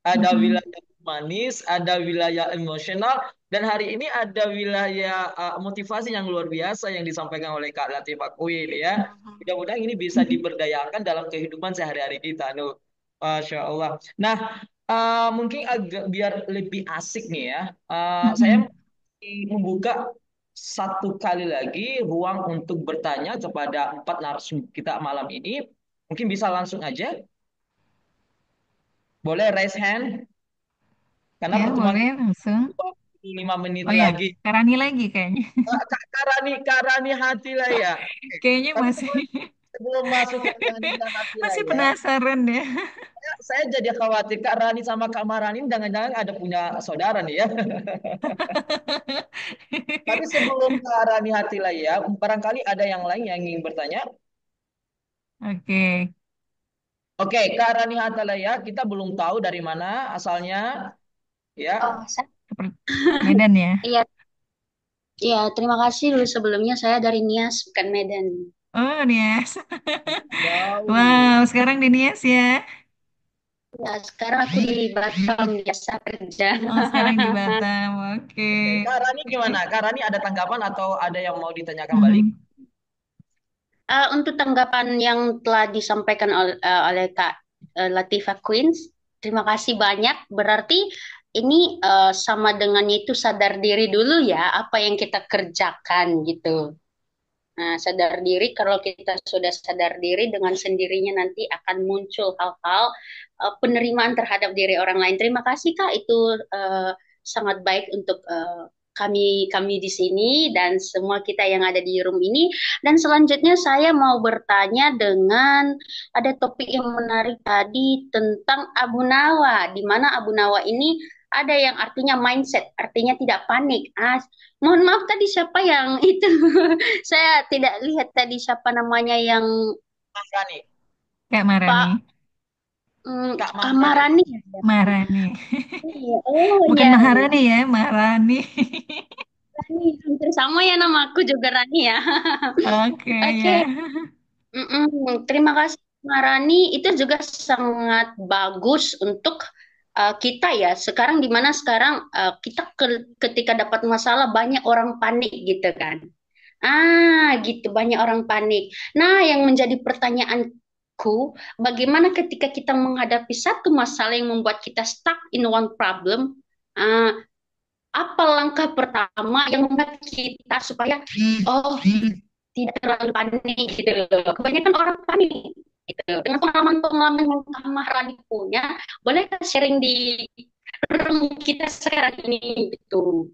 ada Mm-mm. wilayah manis, ada wilayah emosional, dan hari ini ada wilayah motivasi yang luar biasa yang disampaikan oleh Kak Latifah Kuil ya. Mudah-mudahan ini bisa diberdayakan dalam kehidupan sehari-hari kita. Nuh. Masya Allah. Nah, mungkin agak biar lebih asik nih ya. Saya Mm-mm. membuka satu kali lagi ruang untuk bertanya kepada empat narasumber kita malam ini. Mungkin bisa langsung aja. Boleh raise hand karena Ya, pertemuan boleh kita langsung. 25 menit Oh ya, lagi. Karani lagi kayaknya. Karani hati lah ya. Oke. Kayaknya Tapi masih sebelum masuk ke Rani dan hati lah masih ya, penasaran ya. saya jadi khawatir Kak Rani sama Kak Marani jangan-jangan ada punya saudara nih ya. Tapi sebelum Kak Rani hati lah ya, barangkali ada yang lain yang ingin bertanya. Oke. Oke, Kak Rani Hatalaya, kita belum tahu dari mana asalnya, ya. Oh, Seperti Medan ya. iya, iya, terima kasih dulu sebelumnya saya dari Nias, bukan Medan. Oh, Nias. Jauh. Wow, sekarang di Nias ya. Ya, sekarang aku di Batam biasa kerja. Oh, sekarang di Batam. Oke. Oke, Kak Rani gimana? Kak Rani ada tanggapan atau ada yang mau ditanyakan balik? Mhm. Untuk tanggapan yang telah disampaikan oleh Kak Latifah Queens, terima kasih banyak. Berarti ini sama dengan itu sadar diri dulu ya, apa yang kita kerjakan gitu. Nah, sadar diri, kalau kita sudah sadar diri, dengan sendirinya nanti akan muncul hal-hal penerimaan terhadap diri orang lain. Terima kasih Kak, itu sangat baik untuk kami kami di sini dan semua kita yang ada di room ini. Dan selanjutnya saya mau bertanya dengan ada topik yang menarik tadi tentang Abu Nawa, di mana Abu Nawa ini ada yang artinya mindset, artinya tidak panik. Mohon maaf tadi siapa yang itu? Saya tidak lihat tadi siapa namanya yang Mahrani. Kak Marani. Pak Kak Mahrani. Marani. Maharani. Iya. Oh Bukan ya, Maharani ya, Maharani. Rani. Hampir sama ya nama aku juga Rani ya. Oke Oke, ya. Terima kasih Marani. Itu juga sangat bagus untuk kita ya. Sekarang di mana sekarang kita ketika dapat masalah banyak orang panik gitu kan. Gitu, banyak orang panik. Nah, yang menjadi pertanyaanku, bagaimana ketika kita menghadapi satu masalah yang membuat kita stuck in one problem? Ah, apa langkah pertama yang membuat kita supaya, oh, tidak terlalu panik gitu loh. Kebanyakan orang panik gitu. Dengan pengalaman-pengalaman yang Kak Mahrani punya, bolehkah sharing di room kita sekarang ini gitu.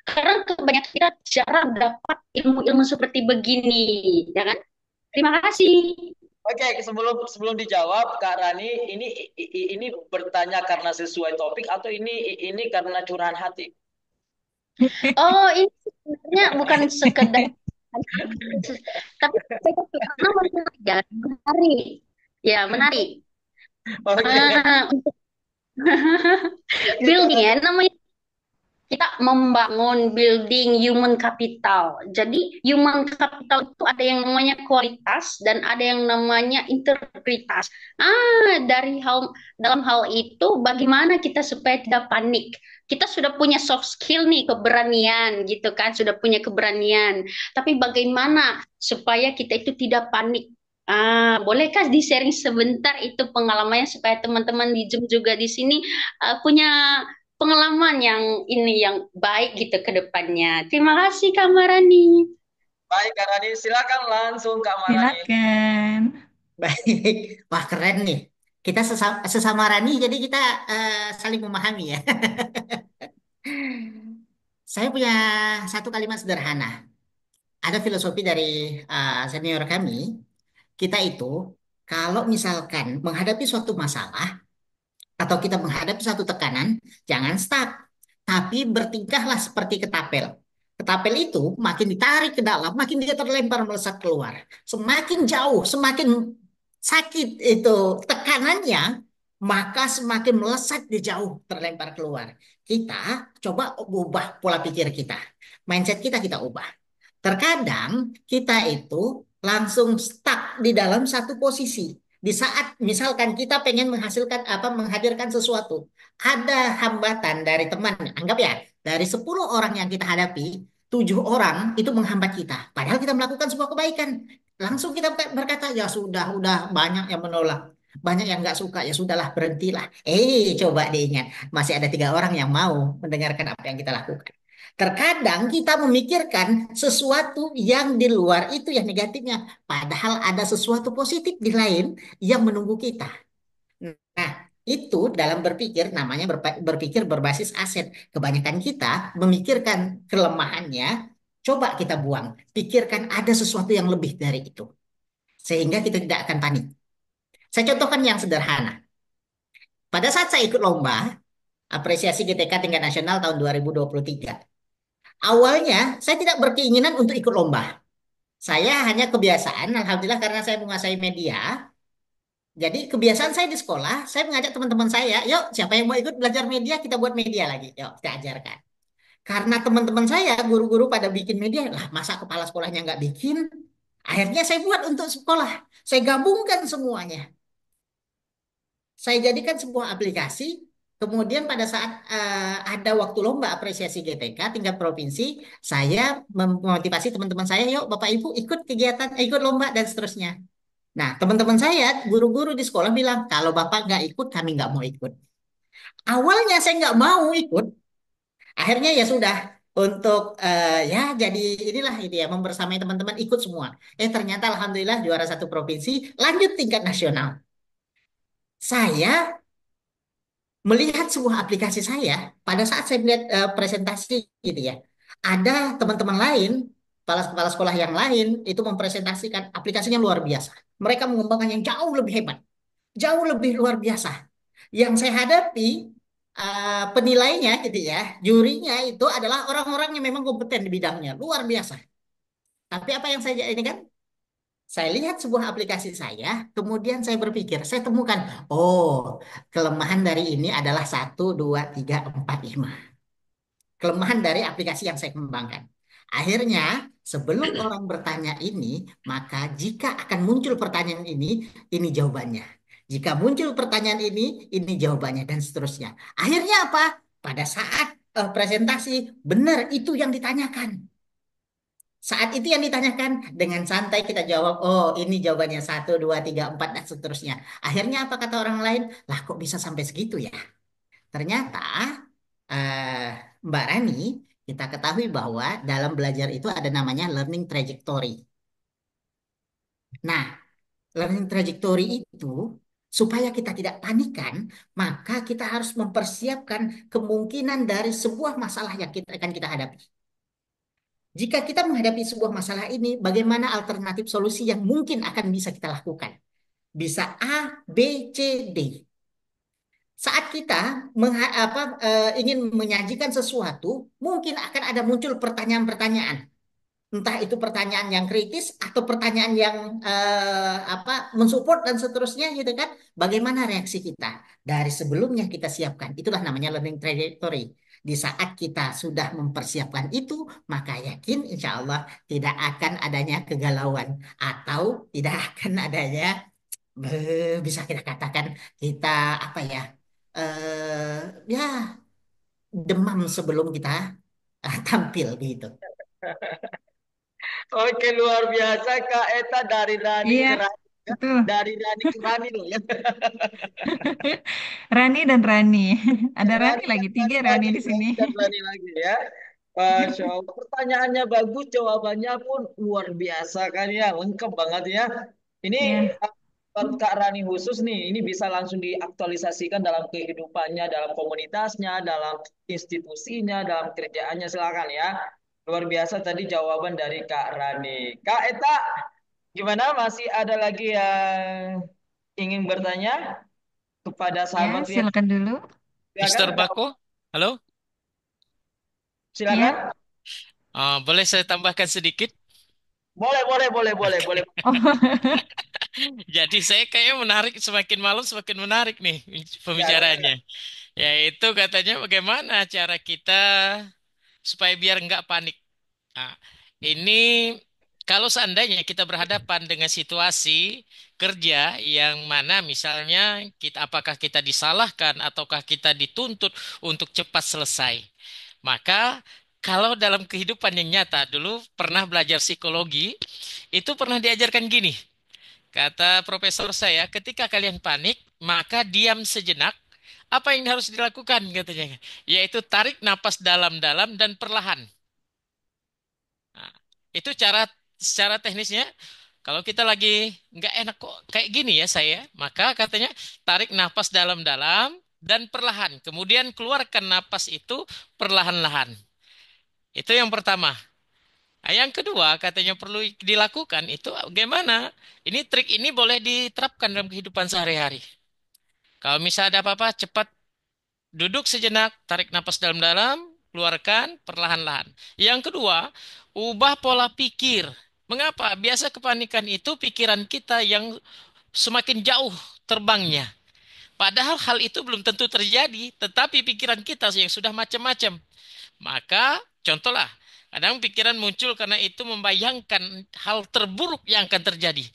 Karena kebanyakan kita jarang dapat ilmu-ilmu seperti begini, ya kan? Terima kasih. Oke, sebelum sebelum dijawab, Kak Rani, ini bertanya karena sesuai topik atau ini karena curahan hati? Oh, ini sebenarnya bukan sekedar tapi karena menarik ya, menarik. Ya, menarik. Oke. Untuk building ya, namanya kita membangun building human capital. Jadi human capital itu ada yang namanya kualitas dan ada yang namanya integritas. Dalam hal itu bagaimana kita supaya tidak panik? Kita sudah punya soft skill nih, keberanian gitu kan, sudah punya keberanian. Tapi bagaimana supaya kita itu tidak panik? Bolehkah di-sharing sebentar itu pengalamannya supaya teman-teman di Zoom juga di sini punya pengalaman yang ini yang baik gitu ke depannya. Terima kasih Kak Marani. Baik, Kak Rani, silakan langsung Kak Marani. Silakan. Baik, wah keren nih. Kita sesama Rani, jadi kita saling memahami ya. Saya punya satu kalimat sederhana. Ada filosofi dari senior kami. Kita itu kalau misalkan menghadapi suatu masalah atau kita menghadapi suatu tekanan, jangan stuck, tapi bertingkahlah seperti ketapel. Ketapel itu makin ditarik ke dalam, makin dia terlempar melesat keluar. Semakin jauh, semakin sakit itu tekanannya, maka semakin melesat dia jauh terlempar keluar. Kita coba ubah pola pikir kita. Mindset kita ubah. Terkadang kita itu langsung stuck di dalam satu posisi. Di saat misalkan kita pengen menghasilkan apa menghadirkan sesuatu, ada hambatan dari teman, anggap ya, dari 10 orang yang kita hadapi, 7 orang itu menghambat kita. Padahal kita melakukan sebuah kebaikan. Langsung kita berkata, ya sudah, udah banyak yang menolak. Banyak yang nggak suka, ya sudahlah, berhentilah. Coba diingat, masih ada 3 orang yang mau mendengarkan apa yang kita lakukan. Terkadang kita memikirkan sesuatu yang di luar itu yang negatifnya, padahal ada sesuatu positif di lain yang menunggu kita. Nah, itu dalam berpikir namanya berpikir berbasis aset. Kebanyakan kita memikirkan kelemahannya, coba kita buang. Pikirkan ada sesuatu yang lebih dari itu. Sehingga kita tidak akan panik. Saya contohkan yang sederhana. Pada saat saya ikut lomba, apresiasi GTK tingkat nasional tahun 2023. Awalnya, saya tidak berkeinginan untuk ikut lomba. Saya hanya kebiasaan, alhamdulillah karena saya menguasai media. Jadi kebiasaan saya di sekolah, saya mengajak teman-teman saya, yuk siapa yang mau ikut belajar media, kita buat media lagi. Yuk, kita ajarkan. Karena teman-teman saya, guru-guru pada bikin media, lah masa kepala sekolahnya nggak bikin? Akhirnya saya buat untuk sekolah. Saya gabungkan semuanya. Saya jadikan sebuah aplikasi. Kemudian pada saat ada waktu lomba apresiasi GTK tingkat provinsi, saya memotivasi teman-teman saya, yuk Bapak Ibu ikut kegiatan, ikut lomba dan seterusnya. Nah, teman-teman saya, guru-guru di sekolah bilang, kalau Bapak nggak ikut, kami nggak mau ikut. Awalnya saya nggak mau ikut, akhirnya ya sudah, untuk ya jadi inilah ini ya, membersamai teman-teman ikut semua. Ternyata Alhamdulillah juara satu provinsi, lanjut tingkat nasional. Saya melihat sebuah aplikasi saya pada saat saya melihat presentasi gitu ya. Ada teman-teman lain, kepala-kepala sekolah yang lain itu mempresentasikan aplikasinya luar biasa. Mereka mengembangkan yang jauh lebih hebat, jauh lebih luar biasa. Yang saya hadapi penilainya gitu ya, jurinya itu adalah orang-orang yang memang kompeten di bidangnya, luar biasa. Tapi apa yang saya ini kan? Saya lihat sebuah aplikasi saya, kemudian saya berpikir, saya temukan, oh, kelemahan dari ini adalah satu, dua, tiga, empat, lima. Kelemahan dari aplikasi yang saya kembangkan. Akhirnya, sebelum orang bertanya ini, maka jika akan muncul pertanyaan ini jawabannya. Jika muncul pertanyaan ini jawabannya, dan seterusnya. Akhirnya apa? Pada saat presentasi, benar itu yang ditanyakan. Saat itu yang ditanyakan, dengan santai kita jawab, oh ini jawabannya satu, dua, tiga, empat, dan seterusnya. Akhirnya apa kata orang lain? Lah kok bisa sampai segitu ya? Ternyata eh, Mbak Rani, kita ketahui bahwa dalam belajar itu ada namanya learning trajectory. Nah, learning trajectory itu supaya kita tidak panikan, maka kita harus mempersiapkan kemungkinan dari sebuah masalah yang akan kita hadapi. Jika kita menghadapi sebuah masalah ini, bagaimana alternatif solusi yang mungkin akan bisa kita lakukan? Bisa A, B, C, D. Saat kita ingin menyajikan sesuatu, mungkin akan ada muncul pertanyaan-pertanyaan. entah itu pertanyaan yang kritis atau pertanyaan yang apa mensupport dan seterusnya gitu kan. Bagaimana reaksi kita dari sebelumnya kita siapkan. Itulah namanya learning trajectory. Di saat kita sudah mempersiapkan itu, maka yakin insya Allah tidak akan adanya kegalauan atau tidak akan adanya bisa kita katakan kita apa ya ya demam sebelum kita tampil gitu. Oke, luar biasa Kak Eta dari Rani Iya, ke Rani. Ya. betul. Dari Rani ke Rani loh ya. Rani dan Rani. Ada Rani Rani lagi, dan tiga Rani Rani lagi, di sini. Rani dan Rani lagi ya. Masya Allah. Pertanyaannya bagus, jawabannya pun luar biasa kan ya, lengkap banget ya. Ini Ya, buat Kak Rani khusus nih, ini bisa langsung diaktualisasikan dalam kehidupannya, dalam komunitasnya, dalam institusinya, dalam kerjaannya, silakan ya. Luar biasa tadi jawaban dari Kak Rani. Kak Eta, gimana? Masih ada lagi yang ingin bertanya kepada ya, sahabat Via? silakan dulu. Silakan, Mister Bako, halo? Ya. silakan. Boleh saya tambahkan sedikit? Boleh, boleh, boleh, boleh, boleh. Oh, Jadi saya kayaknya menarik, semakin malam semakin menarik nih Ya, silakan. pembicaraannya. Yaitu katanya bagaimana cara kita supaya biar nggak panik. Nah, ini kalau seandainya kita berhadapan dengan situasi kerja yang mana misalnya kita apakah kita disalahkan ataukah kita dituntut untuk cepat selesai. Maka kalau dalam kehidupan yang nyata dulu pernah belajar psikologi, itu pernah diajarkan gini. Kata profesor saya, ketika kalian panik, maka diam sejenak. Apa yang harus dilakukan katanya? Yaitu tarik napas dalam-dalam dan perlahan. Nah, itu secara teknisnya. Kalau kita lagi nggak enak kok kayak gini ya saya, maka katanya tarik napas dalam-dalam dan perlahan. Kemudian keluarkan napas itu perlahan-lahan. Itu yang pertama. Nah, yang kedua katanya perlu dilakukan itu bagaimana? Ini trik ini boleh diterapkan dalam kehidupan sehari-hari. Kalau misalnya ada apa-apa, cepat duduk sejenak, tarik napas dalam-dalam, keluarkan perlahan-lahan. Yang kedua, ubah pola pikir. Mengapa? Biasa kepanikan itu pikiran kita yang semakin jauh terbangnya. Padahal hal itu belum tentu terjadi, tetapi pikiran kita yang sudah macam-macam. Maka, contohlah, kadang pikiran muncul karena itu membayangkan hal terburuk yang akan terjadi.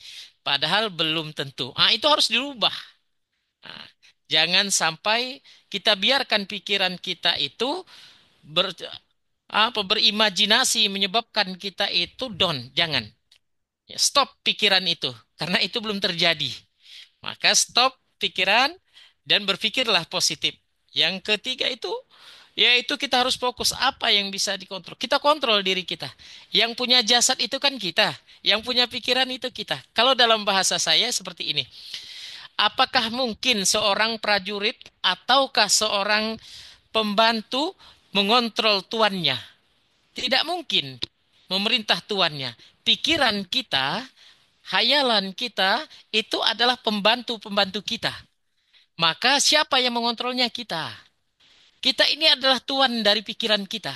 Padahal belum tentu. Itu harus dirubah. Nah, jangan sampai kita biarkan pikiran kita itu ber, berimajinasi menyebabkan kita itu down. Jangan. Ya, stop pikiran itu. Karena itu belum terjadi. Maka stop pikiran dan berpikirlah positif. Yang ketiga itu, yaitu kita harus fokus apa yang bisa dikontrol. Kita kontrol diri kita. Yang punya jasad itu kan kita. Yang punya pikiran itu kita. Kalau dalam bahasa saya seperti ini. Apakah mungkin seorang prajurit ataukah seorang pembantu mengontrol tuannya? Tidak mungkin memerintah tuannya. Pikiran kita, hayalan kita itu adalah pembantu-pembantu kita. Maka siapa yang mengontrolnya? Kita. Kita ini adalah tuan dari pikiran kita.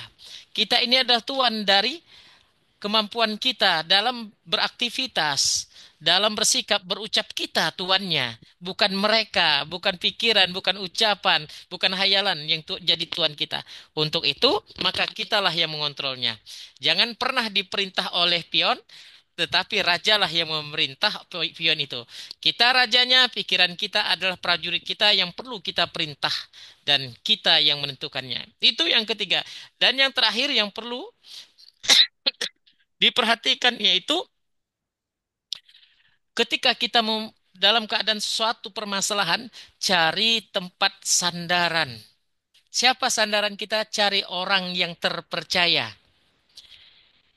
Kita ini adalah tuan dari kemampuan kita dalam beraktivitas, dalam bersikap, berucap kita tuannya. Bukan mereka, bukan pikiran, bukan ucapan, bukan hayalan yang jadi tuan kita. Untuk itu, maka kitalah yang mengontrolnya. Jangan pernah diperintah oleh pion, tetapi rajalah yang memerintah pion itu. Kita rajanya, pikiran kita adalah prajurit kita yang perlu kita perintah. Dan kita yang menentukannya. Itu yang ketiga. Dan yang terakhir yang perlu diperhatikan yaitu ketika kita dalam keadaan suatu permasalahan, cari tempat sandaran. Siapa sandaran kita? Cari orang yang terpercaya.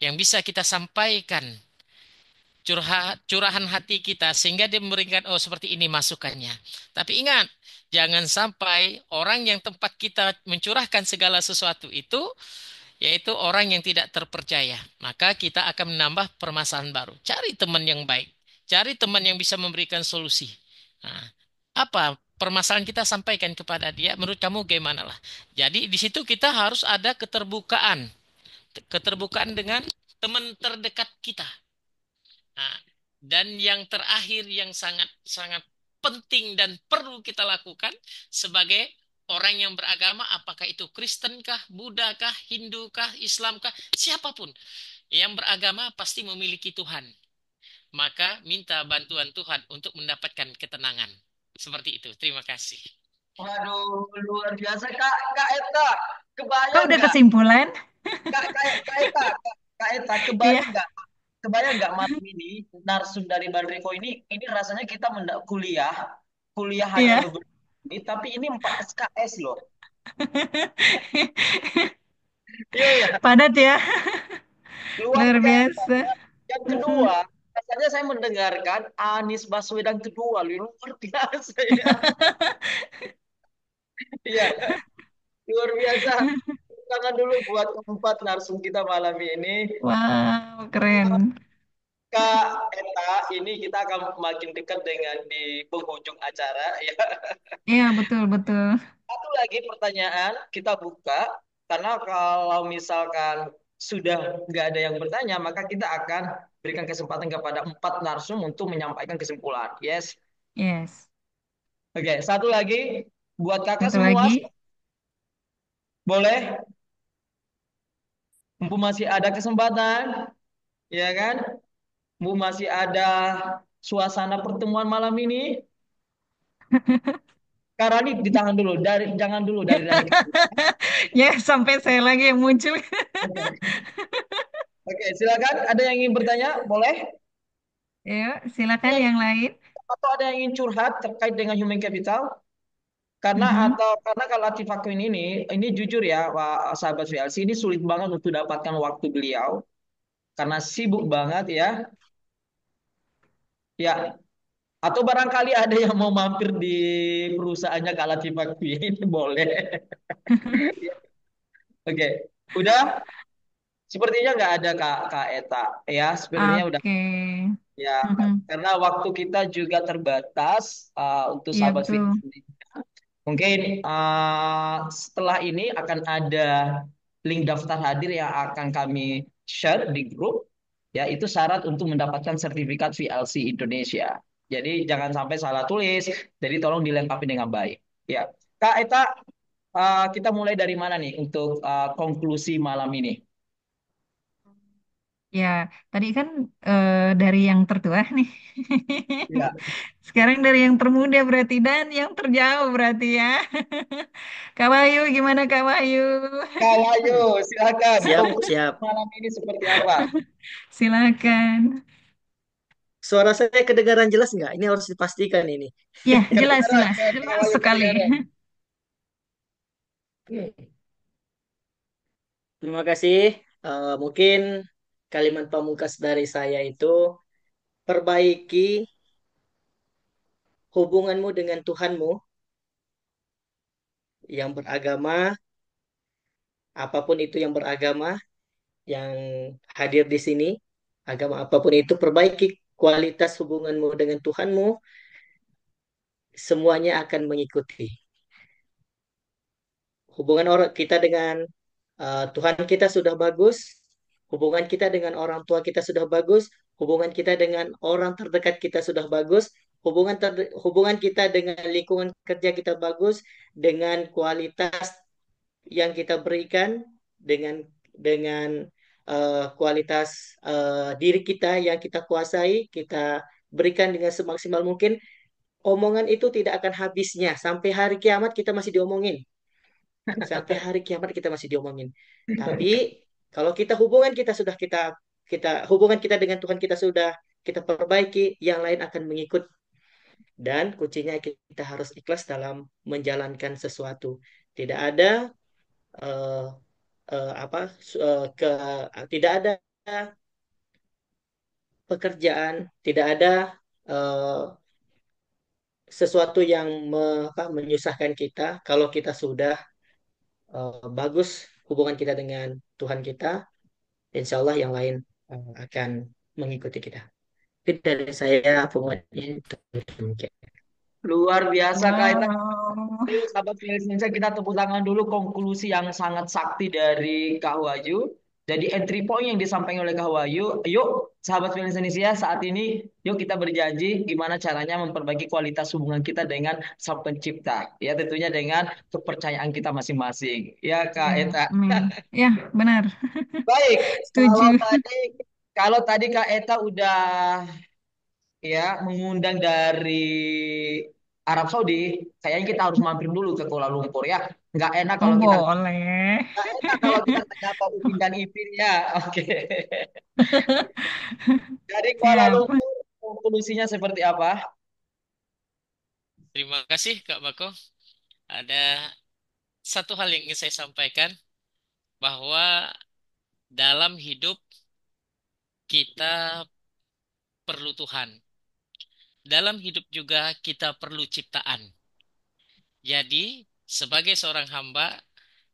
Yang bisa kita sampaikan curahan hati kita sehingga dia memberikan seperti ini masukannya. Tapi ingat, jangan sampai orang yang tempat kita mencurahkan segala sesuatu itu yaitu orang yang tidak terpercaya. Maka kita akan menambah permasalahan baru. Cari teman yang baik. Cari teman yang bisa memberikan solusi. Nah, apa permasalahan kita sampaikan kepada dia, menurut kamu gimana lah. Jadi di situ kita harus ada keterbukaan. Keterbukaan dengan teman terdekat kita. Nah, dan yang terakhir yang sangat-sangat penting dan perlu kita lakukan sebagai orang yang beragama, apakah itu Kristen kah, Buddha kah, Hindu kah, Islam kah, siapapun yang beragama pasti memiliki Tuhan. Maka minta bantuan Tuhan untuk mendapatkan ketenangan. Seperti itu. Terima kasih. Waduh, luar biasa Kak Eta. Kok Kebayang udah nggak? kesimpulan? Kak Eta, Iya, kebayang nggak? Kebayang nggak malam ini narsum dari Bang Riko ini rasanya kita kuliah hanya iya. beberapa menit, tapi ini 4 SKS loh. Iya ya, Padat ya, luar luar biasa. biasa. Yang Mm-mm. kedua, rasanya saya mendengarkan Anies Baswedan kedua, luar biasa ya. Iya, luar biasa. Tangan dulu buat keempat narsum kita malam ini. Wow, keren. Kak Eta, ini kita akan makin dekat dengan di penghujung acara ya. Iya, betul, betul. Satu lagi pertanyaan kita buka, karena kalau misalkan sudah nggak ada yang bertanya, maka kita akan berikan kesempatan kepada 4 narsum untuk menyampaikan kesimpulan. Yes. Yes. Oke, satu lagi buat kakak Satu semua, lagi. boleh, mumpung masih ada kesempatan, ya kan? Mumpung masih ada suasana pertemuan malam ini. Kak Rani ditahan dulu, jangan dulu dari Rani. Ya, sampai saya lagi yang muncul. Oke, oke, silakan. Ada yang ingin bertanya? Boleh. Yuk, silakan yang lain. Atau ada yang ingin curhat terkait dengan human capital? Mhm. Karena kalau Latif Akuin ini jujur ya, sahabat VLC, ini sulit banget untuk dapatkan waktu beliau karena sibuk banget ya. Ya, atau barangkali ada yang mau mampir di perusahaannya Kak Latif Akuin, boleh. Oke, udah. Sepertinya nggak ada Kak Eta. Ya, sepertinya udah. Oke. Ya, Mhm. karena waktu kita juga terbatas untuk Iya, sahabat betul. VLC. Mungkin setelah ini akan ada link daftar hadir yang akan kami share di grup. Ya, itu syarat untuk mendapatkan sertifikat VLC Indonesia. Jadi jangan sampai salah tulis. Jadi tolong dilengkapi dengan baik. Ya, Kak Eta, kita mulai dari mana nih untuk konklusi malam ini? Ya, tadi kan dari yang tertua nih. Ya, Sekarang dari yang termuda berarti dan yang terjauh berarti ya. Kak Wahyu, gimana Kak Wahyu? Kak Wahyu, silakan. Siap, Konklusi siap. malam ini seperti apa? Silakan. Suara saya kedengaran jelas nggak? Ini harus dipastikan ini. Ya, jelas, Kedengaran, jelas, Kak jelas Wahyu sekali. kedengaran. Oke. Terima kasih. Mungkin kalimat pamungkas dari saya itu perbaiki hubunganmu dengan Tuhanmu yang beragama, apapun itu yang beragama, yang hadir di sini, agama apapun itu, perbaiki kualitas hubunganmu dengan Tuhanmu, semuanya akan mengikuti. Hubungan orang kita dengan Tuhan kita sudah bagus, hubungan kita dengan orang tua kita sudah bagus, hubungan kita dengan orang terdekat kita sudah bagus, hubungan kita dengan lingkungan kerja kita bagus, dengan kualitas yang kita berikan, dengan kualitas diri kita yang kita kuasai, kita berikan dengan semaksimal mungkin. Omongan itu tidak akan habisnya sampai hari kiamat kita masih diomongin. Sampai hari kiamat kita masih diomongin. Tapi kalau kita hubungan kita dengan Tuhan kita sudah kita perbaiki, yang lain akan mengikut. Dan kuncinya kita harus ikhlas dalam menjalankan sesuatu. Tidak ada eh, eh, apa ke tidak ada pekerjaan, tidak ada eh, sesuatu yang menyusahkan kita kalau kita sudah bagus hubungan kita dengan Tuhan kita. Insya Allah yang lain akan mengikuti kita. Itu dari saya pokoknya itu demikian. Luar biasa Kak Eta. Wow. Sahabat Indonesia, kita tepuk tangan dulu konklusi yang sangat sakti dari Kak Wahyu. Jadi entry point yang disampaikan oleh Kak Wahyu, yuk sahabat freelance Indonesia saat ini, yuk kita berjanji gimana caranya memperbaiki kualitas hubungan kita dengan Sang Pencipta. Ya tentunya dengan kepercayaan kita masing-masing. Ya Kak Ya, Eta. amin. Ya, benar. Baik, kalau Setuju. tadi kalau tadi Kak Eta udah ya mengundang dari Arab Saudi, kayaknya kita harus mampir dulu ke Kuala Lumpur ya. Nggak enak Oh, kalau kita boleh. nggak enak kalau kita nggak nyapa Upin dan Ipin ya. Oke. Dari Kuala Siap. Lumpur, konklusinya seperti apa? Terima kasih Kak Bako. Ada satu hal yang ingin saya sampaikan bahwa dalam hidup kita perlu Tuhan. Dalam hidup juga kita perlu ciptaan. Jadi, sebagai seorang hamba,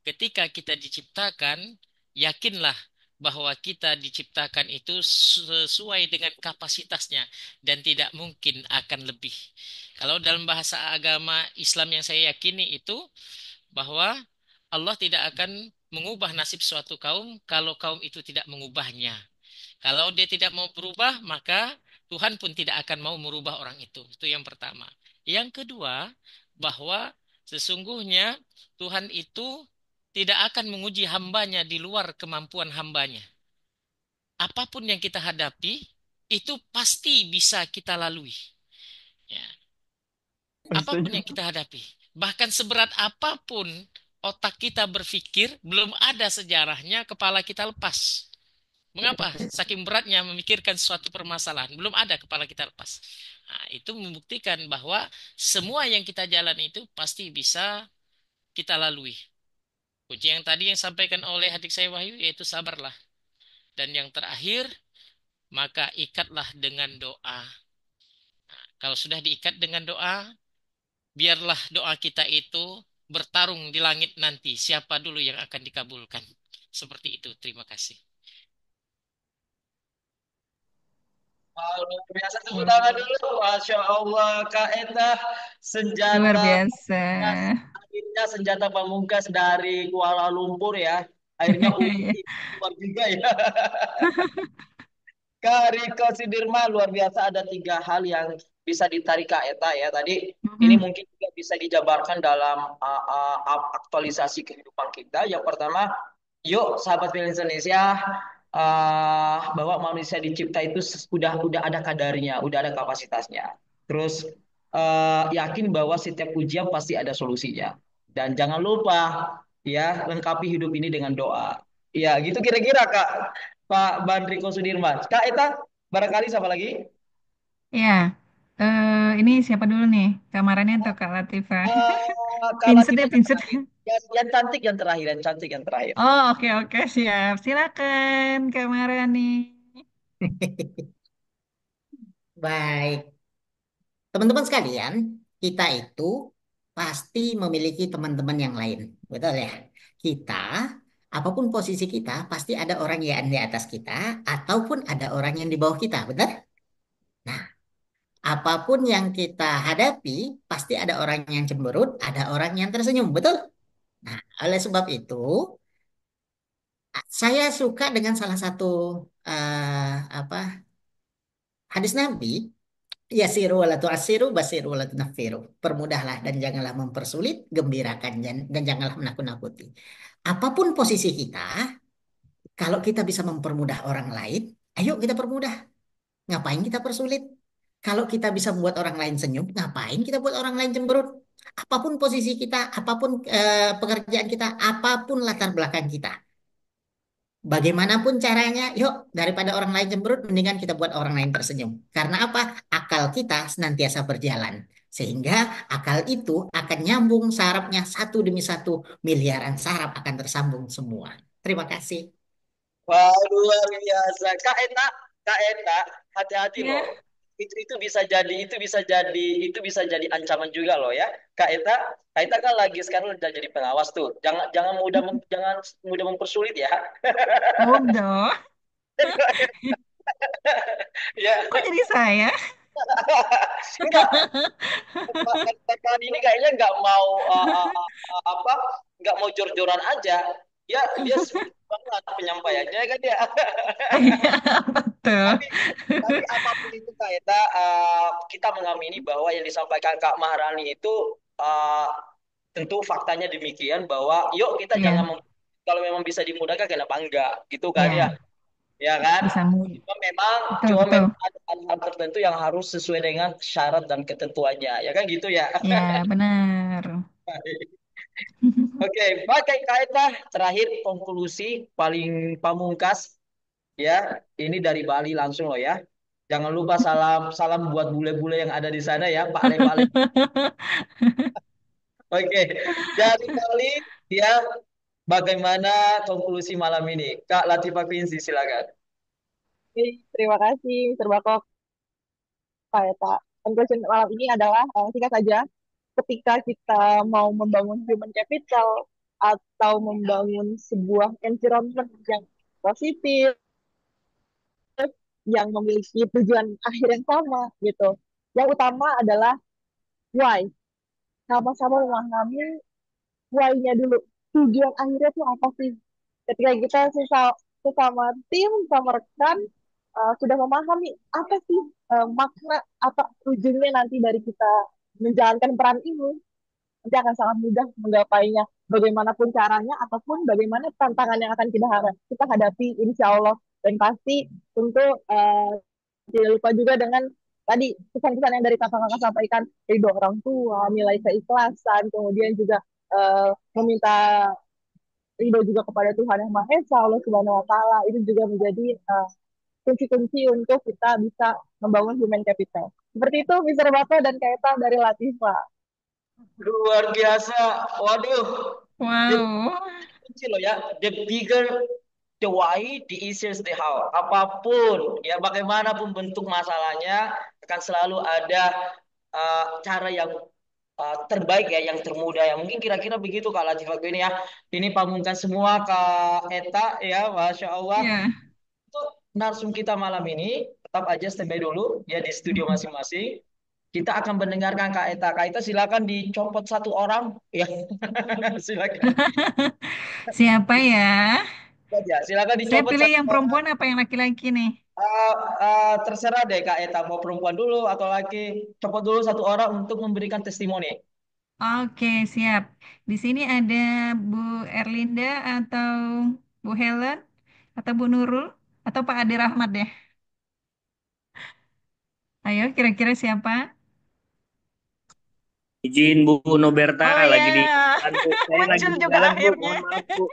ketika kita diciptakan, yakinlah bahwa kita diciptakan itu sesuai dengan kapasitasnya dan tidak mungkin akan lebih. Kalau dalam bahasa agama Islam yang saya yakini itu bahwa Allah tidak akan mengubah nasib suatu kaum kalau kaum itu tidak mengubahnya. Kalau dia tidak mau berubah, maka Tuhan pun tidak akan mau merubah orang itu. Itu yang pertama. Yang kedua, bahwa sesungguhnya Tuhan itu tidak akan menguji hambanya di luar kemampuan hambanya. Apapun yang kita hadapi, itu pasti bisa kita lalui. Ya. Apapun yang kita hadapi. Bahkan seberat apapun otak kita berpikir, belum ada sejarahnya kepala kita lepas. Mengapa? Saking beratnya memikirkan suatu permasalahan. Belum ada kepala kita lepas. Nah, itu membuktikan bahwa semua yang kita jalan itu pasti bisa kita lalui. Kunci yang tadi yang sampaikan oleh adik saya Wahyu yaitu sabarlah. Dan yang terakhir, maka ikatlah dengan doa. Kalau sudah diikat dengan doa, biarlah doa kita itu bertarung di langit nanti. Siapa dulu yang akan dikabulkan. Seperti itu. Terima kasih. Luar biasa tepuk tangan Wah, dulu. Masya Allah, Kak Eta, luar senjata biasa. akhirnya senjata pamungkas dari Kuala Lumpur ya. Akhirnya keluar juga ya. Kak Riko Sudirman luar biasa ada tiga hal yang bisa ditarik Kak Eta ya tadi ini Mm-mm. mungkin juga bisa dijabarkan dalam aktualisasi kehidupan kita. Yang pertama, yuk sahabat film Indonesia bahwa manusia dicipta itu udah ada kadarnya, udah ada kapasitasnya. Terus yakin bahwa setiap ujian pasti ada solusinya. Dan jangan lupa ya lengkapi hidup ini dengan doa. Ya gitu kira-kira Kak. Pak Bandriko Sudirman. Kak Eta, barangkali siapa lagi? Ya, ini siapa dulu nih? Kamarannya atau Kak Latifa? Kak Pinset ya, Latifah yang pinset. terakhir. Yang cantik yang terakhir, yang cantik yang terakhir. Oh, oke, oke, siap. Silakan, Kak Marani. Baik, teman-teman sekalian, kita itu pasti memiliki teman-teman yang lain. Betul ya? Kita, apapun posisi kita, pasti ada orang yang di atas kita, ataupun ada orang yang di bawah kita. Benar? Nah, apapun yang kita hadapi, pasti ada orang yang cemberut, ada orang yang tersenyum. Betul? Nah, oleh sebab itu, saya suka dengan salah satu apa hadis Nabi. Yasiru wala tu'assiru, basiru wala tunaffiru. Permudahlah dan janganlah mempersulit, gembirakan dan janganlah menakut-nakuti. Apapun posisi kita, kalau kita bisa mempermudah orang lain, ayo kita permudah. Ngapain kita persulit? Kalau kita bisa membuat orang lain senyum, ngapain kita buat orang lain cemberut? Apapun posisi kita, apapun pekerjaan kita, apapun latar belakang kita. Bagaimanapun caranya, yuk daripada orang lain cemberut, mendingan kita buat orang lain tersenyum. Karena apa? Akal kita senantiasa berjalan. Sehingga akal itu akan nyambung sarafnya satu demi satu, miliaran saraf akan tersambung semua. Terima kasih. Wah, luar biasa. Kak Eta, hati-hati loh. Ya, Itu bisa jadi ancaman juga loh ya. Kak Eta kan lagi sekarang udah jadi pengawas tuh. Jangan jangan mudah mempersulit ya. udah. Ya. Kok jadi saya? Enggak, Kak ini kayaknya nggak mau apa? Nggak mau jor-joran aja. Ya, dia smooth banget penyampaiannya kan ya. Iya, betul. Tapi tapi apapun itu Kak Eta, kita mengamini bahwa yang disampaikan Kak Maharani itu eh, tentu faktanya demikian bahwa yuk kita jangan Iya, kalau memang bisa dimudahkan kenapa enggak gitu kan ya. iya, Ya kan? bisa mudah. Cuma memang Betul, cuma betul. memang ada hal tertentu yang harus sesuai dengan syarat dan ketentuannya. Ya kan gitu ya. Ya, benar. Oke, pakai kaitan terakhir konklusi paling pamungkas ya. Ini dari Bali langsung loh ya. Jangan lupa salam salam buat bule-bule yang ada di sana ya, Pak Le Pak Le. Oke, dari Bali ya bagaimana konklusi malam ini? Kak Latifah Quincy silakan. Oke, terima kasih, Mr. Bako. Pak Eta. Conclusion malam ini adalah singkat saja, ketika kita mau membangun human capital atau membangun sebuah environment yang positif, yang memiliki tujuan akhir yang sama gitu. Yang utama adalah why. Sama-sama memahami why-nya dulu. Tujuan akhirnya itu apa sih? Ketika kita sesama tim, sama rekan, sudah memahami apa sih makna atau ujungnya nanti dari kita menjalankan peran ini, nanti akan sangat mudah menggapainya. Bagaimanapun caranya ataupun bagaimana tantangan yang akan kita hadapi, insya Allah. Dan pasti tentu tidak lupa juga dengan tadi pesan-pesan yang dari kakak-kakak sampaikan, ridho orang tua, nilai keikhlasan, kemudian juga meminta ridho juga kepada Tuhan Yang Maha Esa, Allah Subhanahu Wa Taala. Itu juga menjadi kunci-kunci untuk kita bisa membangun human capital. Seperti itu, Mr. Bato dan Kaita dari Latifa. Luar biasa. Waduh. The Wow. kunci loh ya. The bigger the why, the easier the how. Apapun ya bagaimanapun bentuk masalahnya akan selalu ada cara yang terbaik ya, yang termudah ya. Mungkin kira-kira begitu Kak Latifah ini ya. Ini pamungkas semua Kak Eta ya, Masya Allah. Ya. Untuk narsum kita malam ini, tetap aja standby dulu ya di studio masing-masing. Kita akan mendengarkan Kak Eta. Kak Eta silakan dicopot satu orang ya. Silakan. Siapa ya? Ya, silakan Saya dicopot pilih satu yang orang. perempuan apa yang laki-laki nih? Terserah deh Kak Eta mau perempuan dulu atau laki. Copot dulu satu orang untuk memberikan testimoni. Oke, siap. Di sini ada Bu Erlinda atau Bu Helen atau Bu Nurul atau Pak Adi Rahmat deh. Ayo, kira-kira siapa? Izin Bu Noberta Oh lagi di ya, jalan Bu. Saya lagi muncul di juga jalan Bu. akhirnya. Mohon maaf Bu.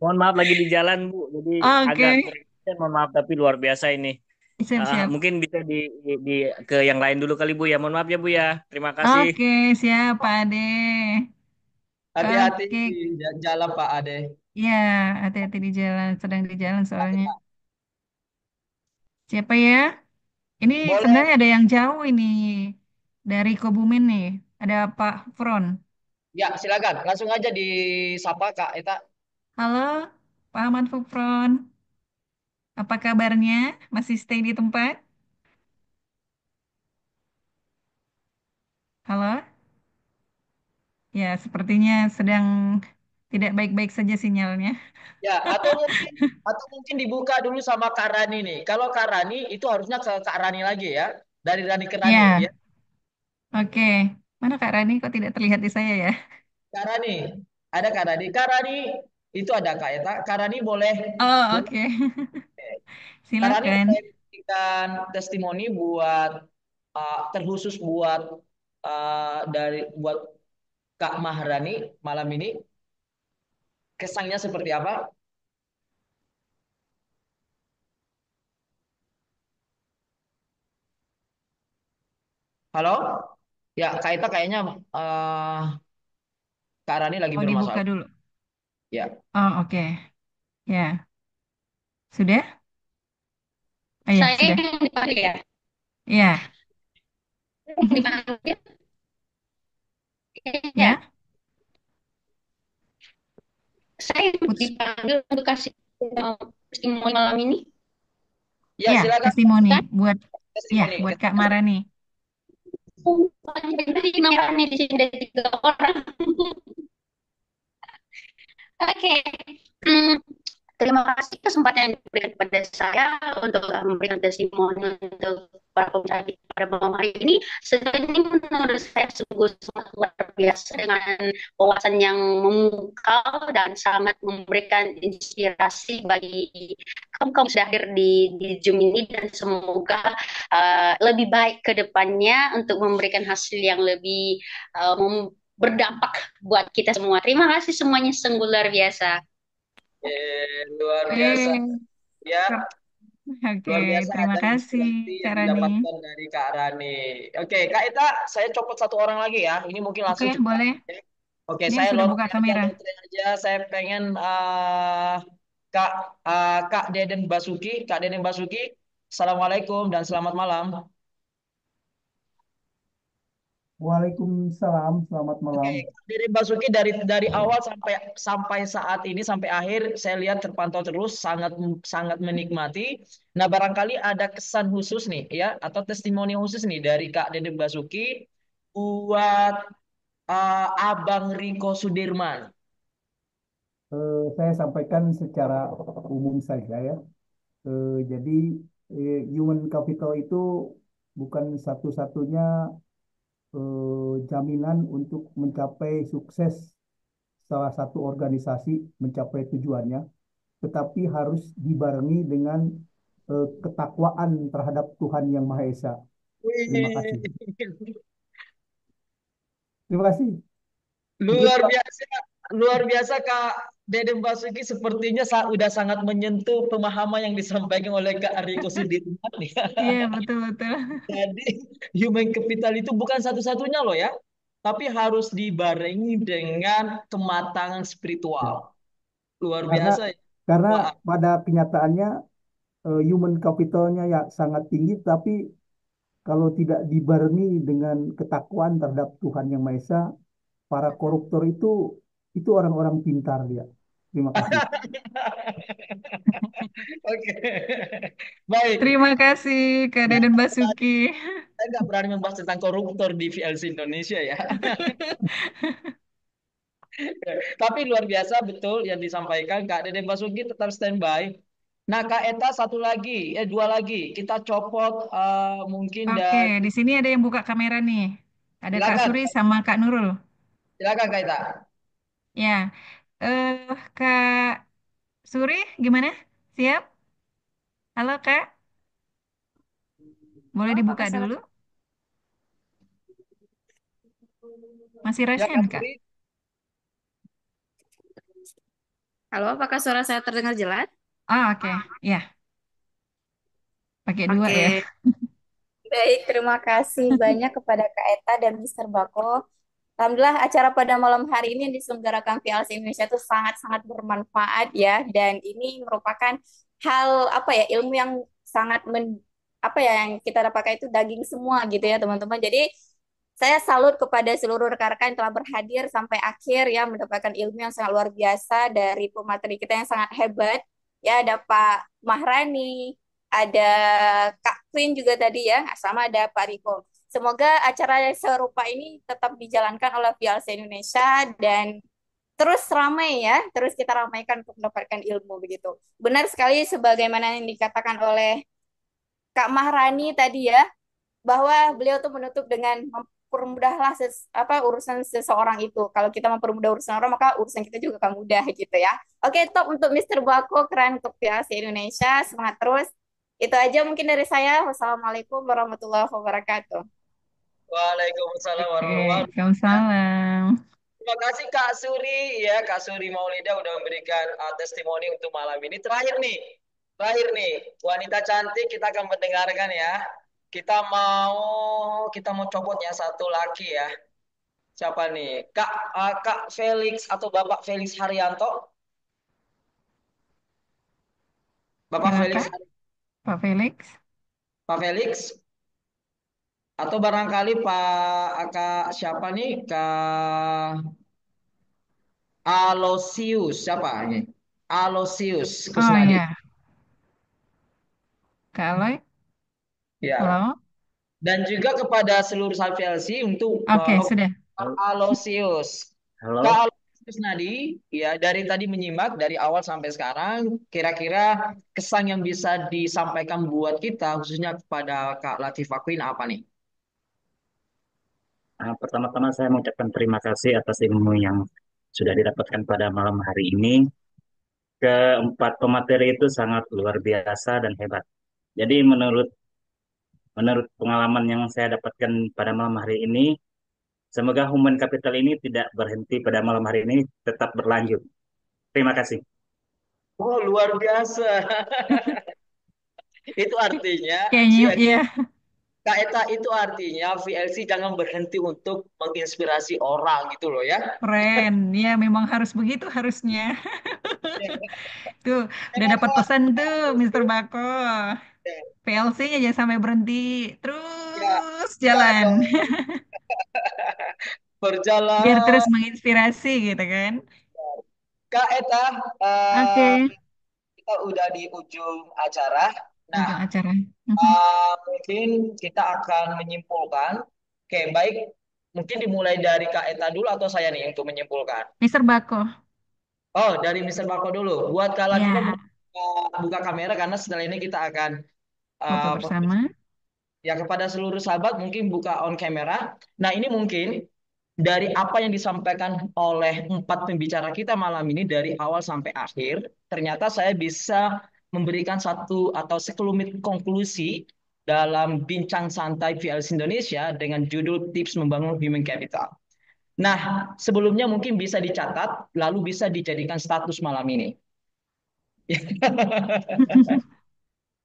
Mohon maaf lagi di jalan Bu. Jadi agak Oke, berengsek. Mohon maaf tapi luar biasa ini. siap-siap. Mungkin bisa di ke yang lain dulu kali Bu ya. Mohon maaf ya Bu ya. Terima kasih. Oke, siap Pak Ade. Hati-hati Oke, di jalan Pak Ade. ya, hati-hati di jalan, sedang di jalan soalnya. Siapa ya? Ini Boleh. sebenarnya ada yang jauh ini dari Kebumen nih. Ada Pak Front. Ya, silakan. Langsung aja disapa Kak Eta. Halo, Pak Ahmad Fufron. Apa kabarnya? Masih stay di tempat? Halo? Ya, sepertinya sedang tidak baik-baik saja sinyalnya. Ya, atau mungkin dibuka dulu sama Kak Rani nih. Kalau Kak Rani itu harusnya ke Kak Rani lagi ya. Dari Rani ke Rani ya. Ya, oke. Mana Kak Rani kok tidak terlihat di saya ya? Kak Rani, ada Kak Rani. Kak Rani itu ada Kak Eta. Kak Rani boleh Oh, oke. Kak Rani Silakan. boleh berikan testimoni buat terkhusus buat buat Kak Maharani malam ini kesannya seperti apa? Halo? Ya, Kak Eta kayaknya Kak Rani lagi Oh, dibuka bermasalah. dulu. Ya. Oh, oke. Ya, sudah? Oh ya, Saya sudah. yang dipanggil ya. Ya, Dipanggil ya. ya. Saya Putus. dipanggil untuk kasih testimoni malam ini. Ya, Ya, silakan testimoni Kan? buat ya, testimoni. buat Kak Marani. Tadi namanya di sini ada 3 orang. Oke. Hmm, terima kasih kesempatan yang diberikan kepada saya untuk memberikan testimoni untuk para pemirsa pada malam hari ini. Sejauh ini menurut saya sungguh sangat luar biasa dengan wawasan yang memukau dan sangat memberikan inspirasi bagi kaum-kaum sudah hadir di Zoom ini dan semoga lebih baik ke depannya untuk memberikan hasil yang lebih berdampak buat kita semua. Terima kasih semuanya sungguh luar biasa. Luar biasa Eh, ya, ter- Oke, luar biasa terima ada kasih inspirasi yang Kak Rani. didapatkan dari Kak Rani. Oke, Kak Ita, saya copot satu orang lagi ya. Ini mungkin Oke, langsung cepat. boleh. Oke, Ini saya sudah buka login kamera. lotre aja. Saya pengen Kak Kak Deden Basuki, Kak Deden Basuki. Assalamualaikum dan selamat malam. Waalaikumsalam, selamat Oke, malam. Kak Deden Basuki dari awal sampai sampai saat ini sampai akhir saya lihat terpantau terus sangat sangat menikmati. Nah, barangkali ada kesan khusus nih ya atau testimoni khusus nih dari Kak Deden Basuki buat Abang Riko Sudirman. Saya sampaikan secara umum saja ya. Jadi human capital itu bukan satu-satunya jaminan untuk mencapai sukses salah satu organisasi mencapai tujuannya, tetapi harus dibarengi dengan ketakwaan terhadap Tuhan Yang Maha Esa. Terima kasih. Wih, Terima kasih. Mungkin luar Pak, biasa, luar biasa Kak Dedem Basuki sepertinya udah sangat menyentuh pemahaman yang disampaikan oleh Kak Riko Sudirman ya. Iya, betul-betul. Jadi human capital itu bukan satu-satunya loh ya, tapi harus dibarengi dengan kematangan ya. spiritual. Luar Karena biasa ya. karena Wah, pada kenyataannya human capitalnya ya sangat tinggi, tapi kalau tidak dibarengi dengan ketakwaan terhadap Tuhan Yang Maha Esa, para koruptor itu orang-orang pintar dia. Terima kasih. oke. Baik, Terima kasih Kak saya Deden nggak berani, Basuki. saya nggak berani membahas tentang koruptor di VLC Indonesia ya. Tapi luar biasa betul yang disampaikan Kak Dede Basuki tetap standby. Nah Kak Eta satu lagi, dua lagi. Kita copot mungkin Oke, dari di sini ada yang buka kamera nih. Ada Kak silakan, Suri sama Kak Nurul. silakan Kak Eta. Ya, Kak Suri gimana? Siap? Halo Kak, boleh Halo, dibuka apakah suara, dulu? Masih Ya rasen Kak Kak? Suri. halo, apakah suara saya terdengar jelas? Oh, oke. Ya, pakai dua ya. Oke, baik. Terima kasih banyak kepada Kak Eta dan Mister Bako. Alhamdulillah acara pada malam hari ini yang diselenggarakan PLC Indonesia itu sangat-sangat bermanfaat ya. Dan ini merupakan hal apa ya, ilmu yang sangat apa ya, yang kita dapatkan itu daging semua gitu ya teman-teman. Jadi saya salut kepada seluruh rekan-rekan yang telah berhadir sampai akhir ya, mendapatkan ilmu yang sangat luar biasa dari pemateri kita yang sangat hebat. Ya, ada Pak Mahrani, ada Kak Queen juga tadi ya, sama ada Pak Riko. Semoga acara serupa ini tetap dijalankan oleh PLC Indonesia dan terus ramai ya, terus kita ramaikan untuk mendapatkan ilmu begitu. Benar sekali sebagaimana yang dikatakan oleh Kak Mahrani tadi ya, bahwa beliau tuh menutup dengan mempermudahlah urusan seseorang itu. Kalau kita mempermudah urusan orang, maka urusan kita juga akan mudah gitu ya. Oke, top untuk Mister Bako, keren untuk PLC Indonesia, semangat terus. Itu aja mungkin dari saya. Wassalamualaikum warahmatullahi wabarakatuh. Waalaikumsalam Oke, warahmatullahi wabarakatuh. Waalaikumsalam. Terima kasih Kak Suri ya, Kak Suri Maulida udah memberikan testimoni untuk malam ini. Terakhir nih, wanita cantik kita akan mendengarkan ya. Kita mau copot ya satu laki ya. Siapa nih? Kak Felix atau Bapak Felix Haryanto? Bapak Felix, Silakan, Pak Felix. Pak Felix atau barangkali Kak siapa nih? Kak Alosius siapa ini? Alosius Oh Kusnadi. iya, Kak Aloy. Ya. Halo. Dan juga kepada seluruh VLC untuk Oke, Kak sudah. Halo, Alosius. Kak halo. Nadi, ya dari tadi menyimak dari awal sampai sekarang, kira-kira kesan yang bisa disampaikan buat kita, khususnya kepada Kak Latifah Queen apa nih? Pertama-tama saya mengucapkan terima kasih atas ilmu yang sudah didapatkan pada malam hari ini. Keempat pemateri itu sangat luar biasa dan hebat. Jadi menurut menurut pengalaman yang saya dapatkan pada malam hari ini, semoga human capital ini tidak berhenti pada malam hari ini, tetap berlanjut. Terima kasih. Oh, luar biasa. Itu artinya, Kayaknya ya Kak Eta itu artinya VLC jangan berhenti untuk menginspirasi orang gitu loh ya. keren. Ya memang harus begitu harusnya. Tuh, udah dapat pesan tuh, Mister Bako. PLC-nya jangan sampai berhenti. Ya, Terus enggak jalan. dong. Biar terus Berjalan. menginspirasi gitu kan. Kak Eta, Oke, eh, kita udah di ujung acara. Nah, ujung acara. Mhm. mungkin kita akan menyimpulkan. Oke, baik. Mungkin dimulai dari Kak Eta dulu atau saya nih untuk menyimpulkan. Mister Bako. Oh, dari Mister Bako dulu. Buat Kak Latifah Ya, buka kamera karena setelah ini kita akan foto uh, bersama. ya kepada seluruh sahabat mungkin buka on camera. Nah, ini mungkin dari apa yang disampaikan oleh empat pembicara kita malam ini dari awal sampai akhir, ternyata saya bisa memberikan satu atau sekelumit konklusi dalam bincang santai VLC Indonesia dengan judul Tips Membangun Human Capital. Nah, sebelumnya mungkin bisa dicatat, lalu bisa dijadikan status malam ini.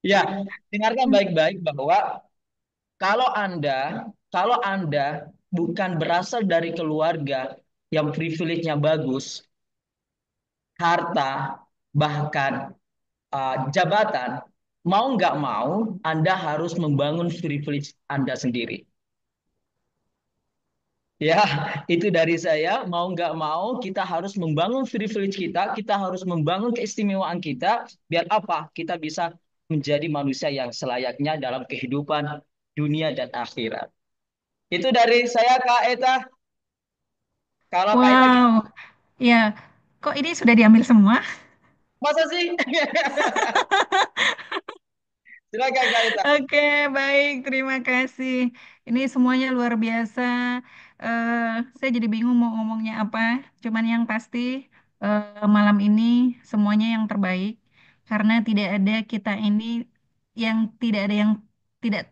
Ya, dengarkan baik-baik bahwa kalau Anda bukan berasal dari keluarga yang privilege-nya bagus, harta, bahkan jabatan, mau nggak mau, Anda harus membangun privilege Anda sendiri. Ya, itu dari saya. Mau nggak mau, kita harus membangun privilege kita, kita harus membangun keistimewaan kita, biar apa? Kita bisa menjadi manusia yang selayaknya dalam kehidupan dunia dan akhirat. Itu dari saya, Kak Eta. Kalau Kak Eta, Wow, ya. Kok ini sudah diambil semua? masa sih? Silakan Kak Eta. Oke, baik. Terima kasih. Ini semuanya luar biasa. Eh, saya jadi bingung mau ngomongnya apa. Cuman yang pasti malam ini semuanya yang terbaik. Karena tidak ada kita ini yang tidak ada yang tidak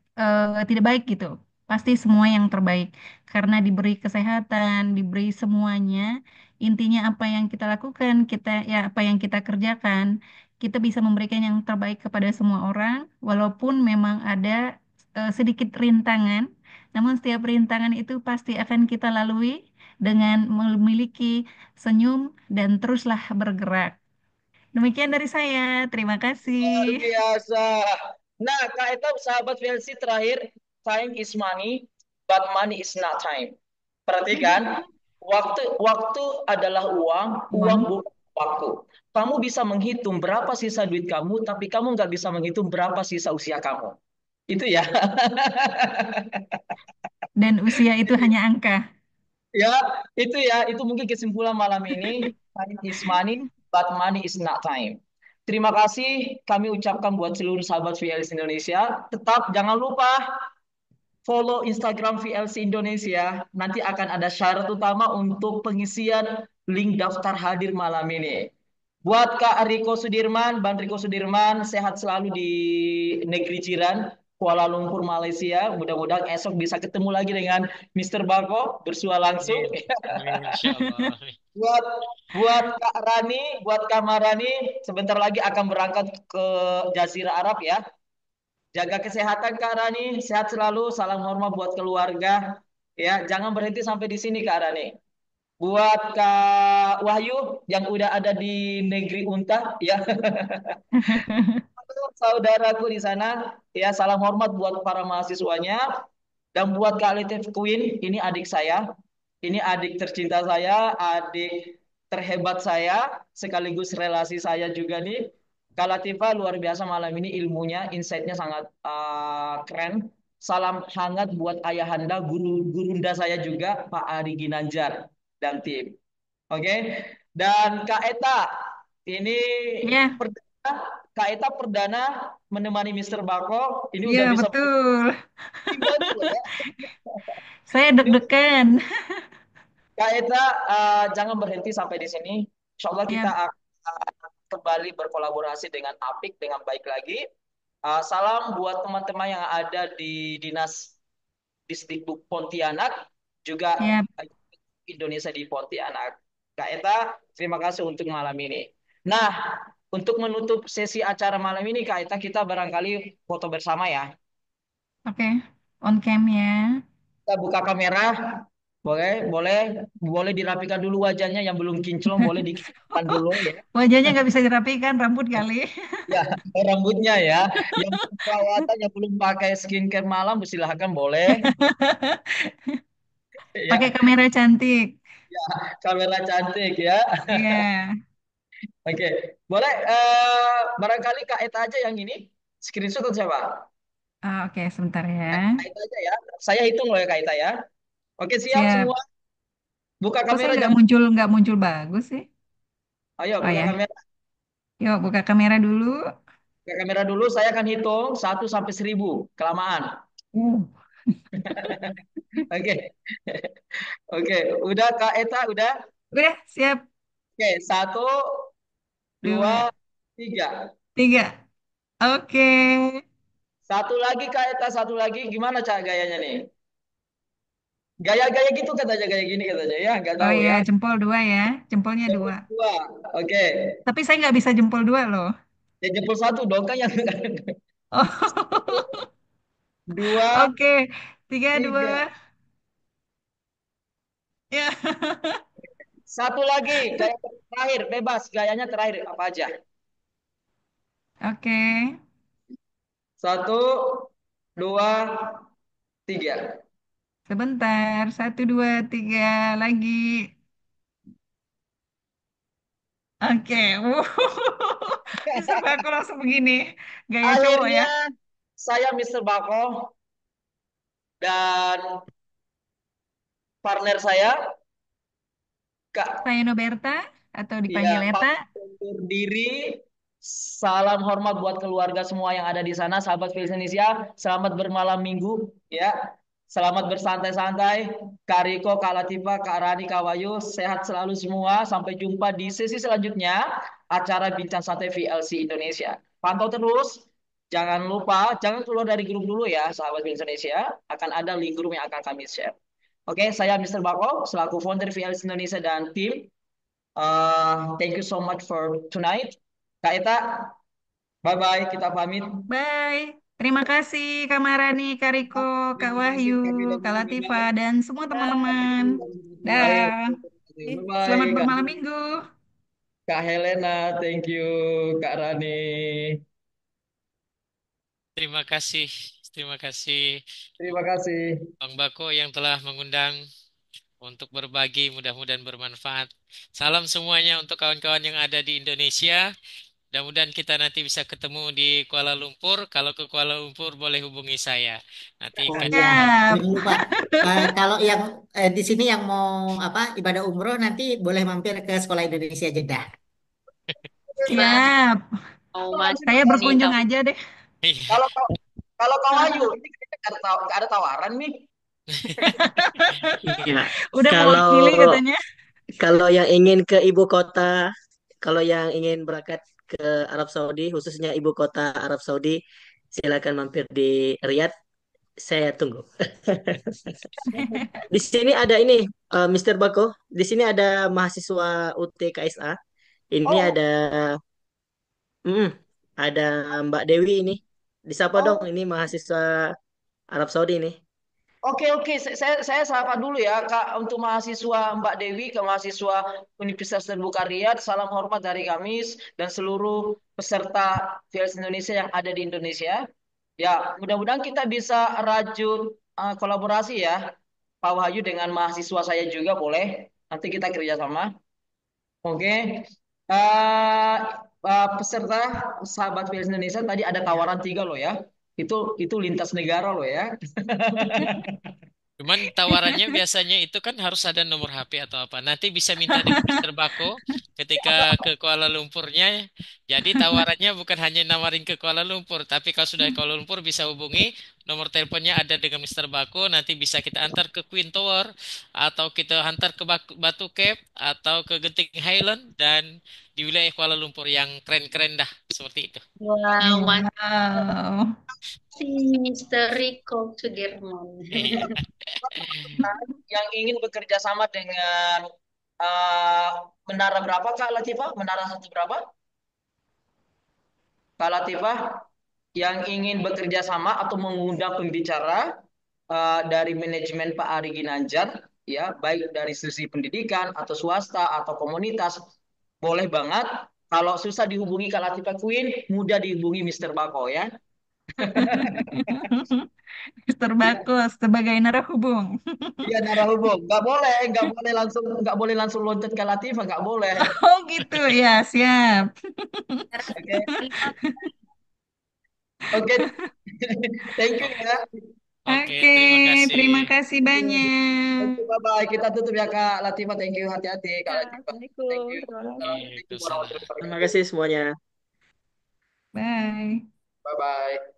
tidak baik gitu. Pasti semua yang terbaik. Karena diberi kesehatan, diberi semuanya. Intinya apa yang kita lakukan, kita ya apa yang kita kerjakan kita bisa memberikan yang terbaik kepada semua orang, walaupun memang ada sedikit rintangan, namun setiap rintangan itu pasti akan kita lalui dengan memiliki senyum dan teruslah bergerak. Demikian dari saya, terima Luar kasih. biasa. Nah, Kak Eta, sahabat VLC terakhir, time is money, but money is not time. Perhatikan, waktu adalah uang, uang Uang. bukan waktu. Kamu bisa menghitung berapa sisa duit kamu, tapi kamu nggak bisa menghitung berapa sisa usia kamu. Itu ya. Dan usia itu hanya angka. Ya, itu mungkin kesimpulan malam ini. Time is money, but money is not time. Terima kasih kami ucapkan buat seluruh sahabat VLC Indonesia. Tetap jangan lupa follow Instagram VLC Indonesia. Nanti akan ada syarat utama untuk pengisian link daftar hadir malam ini. Buat Kak Riko Sudirman, Bang Riko Sudirman, sehat selalu di negeri jiran, Kuala Lumpur, Malaysia. Mudah-mudahan esok bisa ketemu lagi dengan Mister Bako, bersua langsung. Amin. Amin, insya Allah. Buat buat Kak Rani, buat Kak Marani, sebentar lagi akan berangkat ke Jazirah Arab ya. Jaga kesehatan Kak Rani, sehat selalu, salam hormat buat keluarga. Ya, jangan berhenti sampai di sini Kak Rani. Buat Kak Wahyu yang udah ada di negeri Unta, ya. Saudaraku di sana, ya salam hormat buat para mahasiswanya. Dan buat Kak Latif Queen, ini adik saya. Ini adik tercinta saya, adik terhebat saya, sekaligus relasi saya juga nih. Kak Latifah luar biasa malam ini ilmunya, insight-nya sangat keren. Salam hangat buat ayahanda, gurunda saya juga, Pak Ari Ginanjar dan tim. Oke. Dan Kak Eta, ini Ya, perdana, Kak Eta perdana menemani Mister Bako. Ini iya udah bisa betul. tinggal dulu ya. Saya Ini deg-degan. Kak Eta, jangan berhenti sampai di sini. Insya Allah kita Ya, akan kembali berkolaborasi dengan Apik dengan baik lagi. Salam buat teman-teman yang ada di Dinas Disdikbud Pontianak, juga ya. Indonesia di Pontianak. Kak Eta, terima kasih untuk malam ini. Nah, untuk menutup sesi acara malam ini, Kak Eta, kita barangkali foto bersama ya. Oke, on cam ya. Kita buka kamera, boleh, boleh, boleh dirapikan dulu wajahnya yang belum kinclong, boleh dikinclongkan dulu ya. Wajahnya nggak bisa dirapikan, rambut kali. Ya, rambutnya ya. Yang belum perawatan, yang belum pakai skincare malam, silahkan boleh. Pakai Ya, kamera cantik. ya, kamera cantik ya. Iya. Oke, boleh. Barangkali Kak Eta aja yang ini screenshot atau siapa? Oke, sebentar ya. Kak Eta aja ya. Saya hitung loh ya Kak Eta ya. Oke, siap Siap. semua. Buka Kok saya kamera nggak jangan. muncul bagus sih? Ayo Oh buka ya, kamera. yuk buka kamera dulu. Buka kamera dulu. Saya akan hitung 1 sampai 1000. Kelamaan. Uh. Oke, oke. Udah Kak Eta, udah. Udah, siap. Oke, 2, Dua, 3. 3. Oke. Satu lagi Kak Eta, satu lagi. Gimana Cak gayanya nih? Gaya-gaya gitu katanya, gaya gini katanya ya. Nggak Oh tahu ya, ya. jempol 2 ya. Jempolnya Jempol 2. 2. Oke. Tapi saya nggak bisa jempol 2 loh. Ya jempol 1 dong kan yang Oh. dua, Oke. 3, tiga. 2. Ya. Satu lagi, gaya terakhir, bebas. Gayanya terakhir, apa aja. Oke. 1, 2, 3. Sebentar. 1, 2, 3 lagi. Oke. Mister Bako langsung begini. Gaya cowok ya. Akhirnya, saya Mister Bako dan partner saya, Kak. Saya Noberta atau Iya, dipanggil Eta. pamit undur diri. Salam hormat buat keluarga semua yang ada di sana, sahabat Philips Indonesia. Selamat bermalam minggu, ya. Selamat bersantai-santai. Kak Riko, Kak Latifah, Kak Rani, Kak Wayu, sehat selalu semua. Sampai jumpa di sesi selanjutnya, acara Bincang Santai VLC Indonesia. Pantau terus. Jangan lupa, jangan keluar dari grup dulu ya, sahabat Philips Indonesia. Akan ada link grup yang akan kami share. Oke, saya Mister Bako, selaku founder VLC Indonesia dan tim. Thank you so much for tonight. Kak Eta, bye-bye. Kita pamit. Bye. Terima kasih Kak Marani, Kak Riko, Kak Terima kasih Wahyu, Kak Bella Kak juga. Latifah, dan semua teman-teman. Baik. Dah. Selamat Bye-bye Kak. bermalam minggu. Kak Helena, thank you. Kak Rani. Terima kasih, terima kasih Terima kasih. Bang Bako yang telah mengundang untuk berbagi, mudah-mudahan bermanfaat. Salam semuanya untuk kawan-kawan yang ada di Indonesia. Mudah-mudahan kita nanti bisa ketemu di Kuala Lumpur. Kalau ke Kuala Lumpur boleh hubungi saya. Nanti Oh kasih. iya, Siap. jangan lupa. Kalau yang di sini yang mau apa ibadah umroh nanti boleh mampir ke Sekolah Indonesia Jeddah. Siap. Mau masuk Saya sini berkunjung kamu. aja deh. Iya. Kalau kalau Kak Wahyu, ini kayaknya nggak ada tawaran nih. Iya. Udah Kalau mewakili katanya. kalau yang ingin ke ibu kota, kalau yang ingin berangkat ke Arab Saudi, khususnya ibu kota Arab Saudi, silakan mampir di Riyadh. Saya tunggu. Di sini ada ini, Mr. Bako. Di sini ada mahasiswa UTKSA. Ini Oh, ada, mm, ada Mbak Dewi ini. Disapa dong, oh, ini mahasiswa Arab Saudi ini. oke, oke. Saya sapa dulu ya, Kak, untuk mahasiswa Mbak Dewi, ke mahasiswa Universitas Terbuka Riyadh. Salam hormat dari kami dan seluruh peserta VLS Indonesia yang ada di Indonesia. Ya, mudah-mudahan kita bisa rajut kolaborasi ya, Pak Wahyu dengan mahasiswa saya juga boleh. Nanti kita kerjasama. Oke. Eh, Peserta sahabat VLS Indonesia tadi ada tawaran 3 loh ya. Itu lintas negara loh ya. Cuman tawarannya biasanya itu kan harus ada nomor HP atau apa. Nanti bisa minta dengan Mister Bako ketika ke Kuala Lumpurnya. Jadi tawarannya bukan hanya nawarin ke Kuala Lumpur, tapi kalau sudah ke Kuala Lumpur bisa hubungi nomor teleponnya ada dengan Mister Bako. Nanti bisa kita antar ke Queen Tower atau kita antar ke Batu Cape atau ke Genting Highland dan di wilayah Kuala Lumpur yang keren-keren dah seperti itu. Wow, Wow. masih Mister Rico Sudirman. Iya. Yang ingin bekerja sama dengan eh, menara berapa Kak Latifah? Menara satu berapa? Kak Latifah yang ingin bekerja sama atau mengundang pembicara dari manajemen Pak Ari Ginanjar, ya baik dari sisi pendidikan atau swasta atau komunitas, boleh banget. Kalau susah dihubungi Kak Latifah Queen, mudah dihubungi Mister Bako ya. Mister Bakus sebagai narahubung. Iya narahubung, nggak boleh langsung loncat ke Latifah, nggak boleh. Oh gitu ya, siap. Oke, oke, thank you ya. Oke, Oke, terima kasih. terima kasih Thank banyak. you, bye bye. Kita tutup ya Kak Latifah, thank you, hati-hati Kak Ya, Latifah. Thank Assalamualaikum. you. Terima kasih. Assalamualaikum Waalaikumsalam. warahmatullahi Terima wabarakatuh. kasih semuanya. Bye. Bye bye.